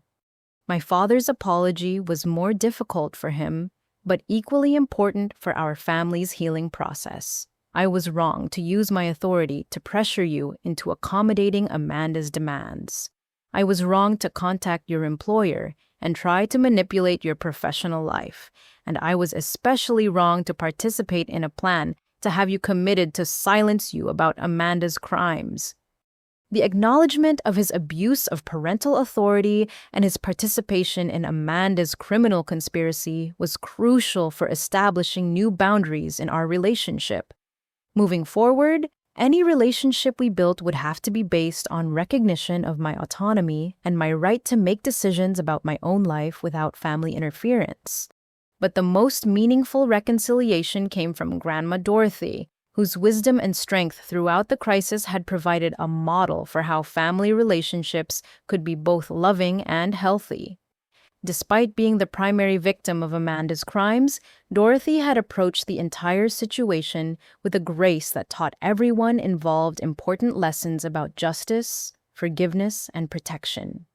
My father's apology was more difficult for him, but equally important for our family's healing process. I was wrong to use my authority to pressure you into accommodating Amanda's demands. I was wrong to contact your employer and try to manipulate your professional life. And I was especially wrong to participate in a plan to have you committed to silence you about Amanda's crimes. The acknowledgement of his abuse of parental authority and his participation in Amanda's criminal conspiracy was crucial for establishing new boundaries in our relationship. Moving forward, any relationship we built would have to be based on recognition of my autonomy and my right to make decisions about my own life without family interference. But the most meaningful reconciliation came from Grandma Dorothy, whose wisdom and strength throughout the crisis had provided a model for how family relationships could be both loving and healthy. Despite being the primary victim of Amanda's crimes, Dorothy had approached the entire situation with a grace that taught everyone involved important lessons about justice, forgiveness, and protection.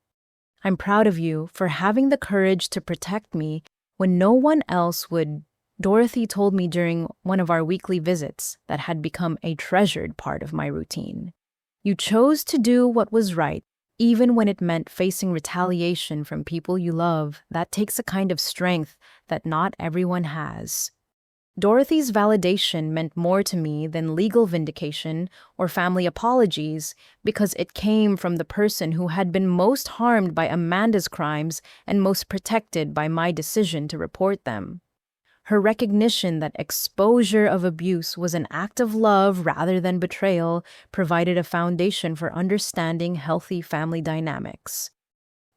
I'm proud of you for having the courage to protect me when no one else would. Dorothy told me during one of our weekly visits that had become a treasured part of my routine. You chose to do what was right, even when it meant facing retaliation from people you love. That takes a kind of strength that not everyone has. Dorothy's validation meant more to me than legal vindication or family apologies because it came from the person who had been most harmed by Amanda's crimes and most protected by my decision to report them. Her recognition that exposure of abuse was an act of love rather than betrayal provided a foundation for understanding healthy family dynamics.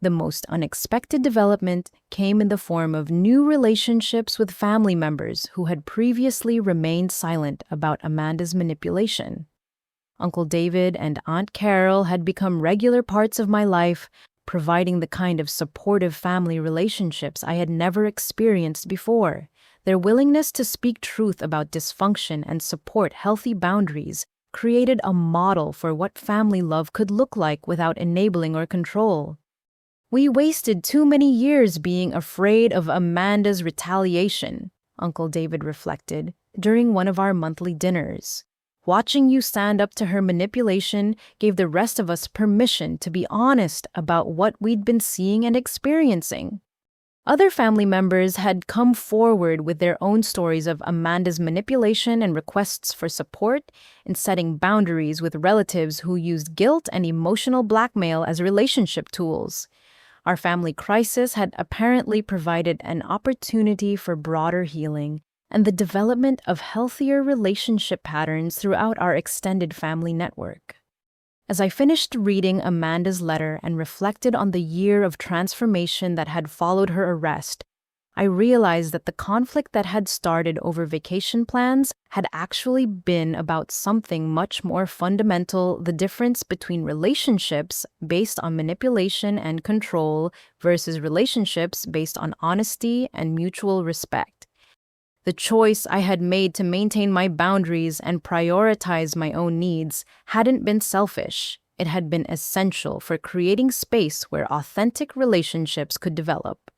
The most unexpected development came in the form of new relationships with family members who had previously remained silent about Amanda's manipulation. Uncle David and Aunt Carol had become regular parts of my life, providing the kind of supportive family relationships I had never experienced before. Their willingness to speak truth about dysfunction and support healthy boundaries created a model for what family love could look like without enabling or control. We wasted too many years being afraid of Amanda's retaliation, Uncle David reflected, during one of our monthly dinners. Watching you stand up to her manipulation gave the rest of us permission to be honest about what we'd been seeing and experiencing. Other family members had come forward with their own stories of Amanda's manipulation and requests for support in setting boundaries with relatives who used guilt and emotional blackmail as relationship tools. Our family crisis had apparently provided an opportunity for broader healing and the development of healthier relationship patterns throughout our extended family network. As I finished reading Amanda's letter and reflected on the year of transformation that had followed her arrest, I realized that the conflict that had started over vacation plans had actually been about something much more fundamental: the difference between relationships based on manipulation and control versus relationships based on honesty and mutual respect. The choice I had made to maintain my boundaries and prioritize my own needs hadn't been selfish. It had been essential for creating space where authentic relationships could develop.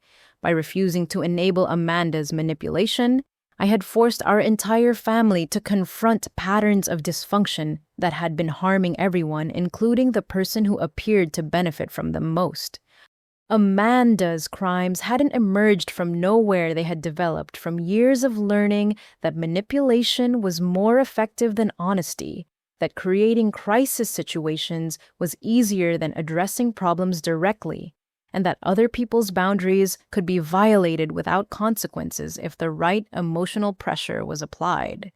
By refusing to enable Amanda's manipulation, I had forced our entire family to confront patterns of dysfunction that had been harming everyone, including the person who appeared to benefit from them most. Amanda's crimes hadn't emerged from nowhere. They had developed from years of learning that manipulation was more effective than honesty, that creating crisis situations was easier than addressing problems directly, and that other people's boundaries could be violated without consequences if the right emotional pressure was applied.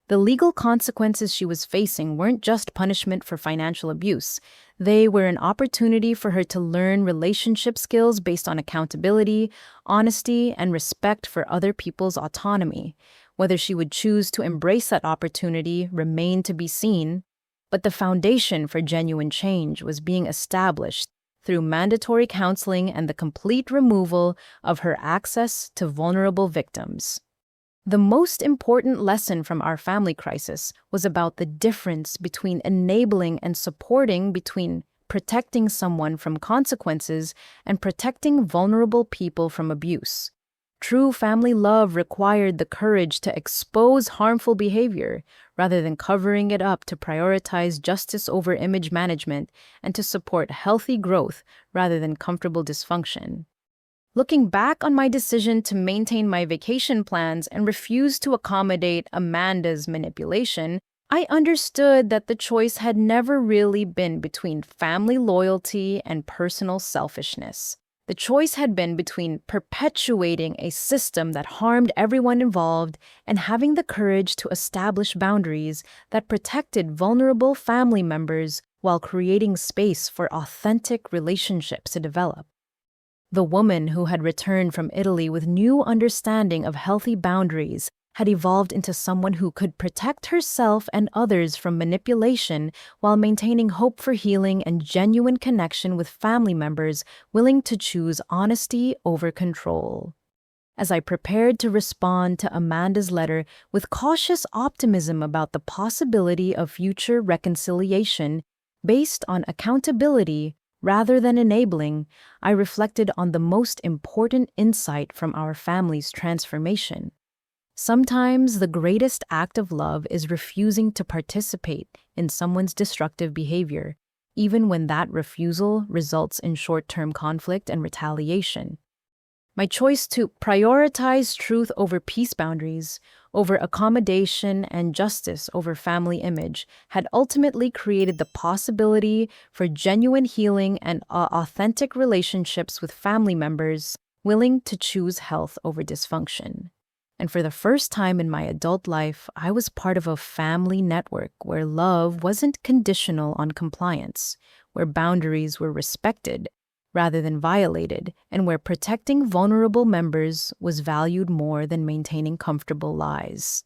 The legal consequences she was facing weren't just punishment for financial abuse. They were an opportunity for her to learn relationship skills based on accountability, honesty, and respect for other people's autonomy. Whether she would choose to embrace that opportunity remained to be seen, but the foundation for genuine change was being established through mandatory counseling and the complete removal of her access to vulnerable victims. The most important lesson from our family crisis was about the difference between enabling and supporting, between protecting someone from consequences and protecting vulnerable people from abuse. True family love required the courage to expose harmful behavior rather than covering it up, to prioritize justice over image management, and to support healthy growth rather than comfortable dysfunction. Looking back on my decision to maintain my vacation plans and refuse to accommodate Amanda's manipulation, I understood that the choice had never really been between family loyalty and personal selfishness. The choice had been between perpetuating a system that harmed everyone involved and having the courage to establish boundaries that protected vulnerable family members while creating space for authentic relationships to develop. The woman who had returned from Italy with new understanding of healthy boundaries had evolved into someone who could protect herself and others from manipulation while maintaining hope for healing and genuine connection with family members willing to choose honesty over control. As I prepared to respond to Amanda's letter with cautious optimism about the possibility of future reconciliation based on accountability rather than enabling, I reflected on the most important insight from our family's transformation. Sometimes the greatest act of love is refusing to participate in someone's destructive behavior, even when that refusal results in short-term conflict and retaliation. My choice to prioritize truth over peace boundaries, over accommodation and justice over family image, had ultimately created the possibility for genuine healing and authentic relationships with family members willing to choose health over dysfunction. And for the first time in my adult life, I was part of a family network where love wasn't conditional on compliance, where boundaries were respected rather than violated, and where protecting vulnerable members was valued more than maintaining comfortable lives.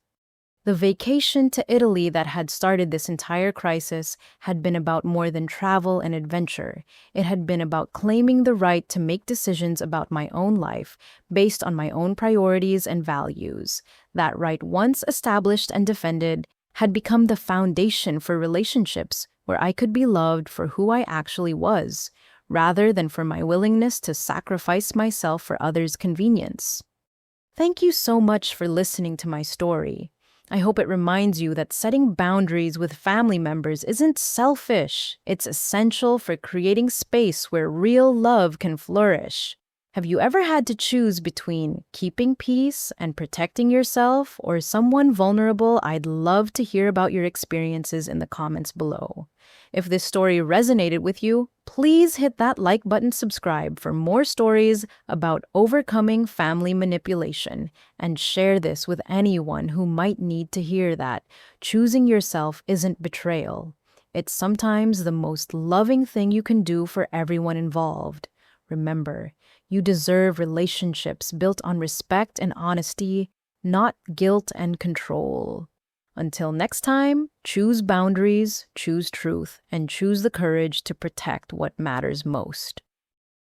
The vacation to Italy that had started this entire crisis had been about more than travel and adventure. It had been about claiming the right to make decisions about my own life based on my own priorities and values. That right, once established and defended, had become the foundation for relationships where I could be loved for who I actually was, rather than for my willingness to sacrifice myself for others' convenience. Thank you so much for listening to my story. I hope it reminds you that setting boundaries with family members isn't selfish. It's essential for creating space where real love can flourish. Have you ever had to choose between keeping peace and protecting yourself or someone vulnerable? I'd love to hear about your experiences in the comments below. If this story resonated with you, please hit that like button, subscribe for more stories about overcoming family manipulation, and share this with anyone who might need to hear that choosing yourself isn't betrayal. It's sometimes the most loving thing you can do for everyone involved. Remember, you deserve relationships built on respect and honesty, not guilt and control. Until next time, choose boundaries, choose truth, and choose the courage to protect what matters most.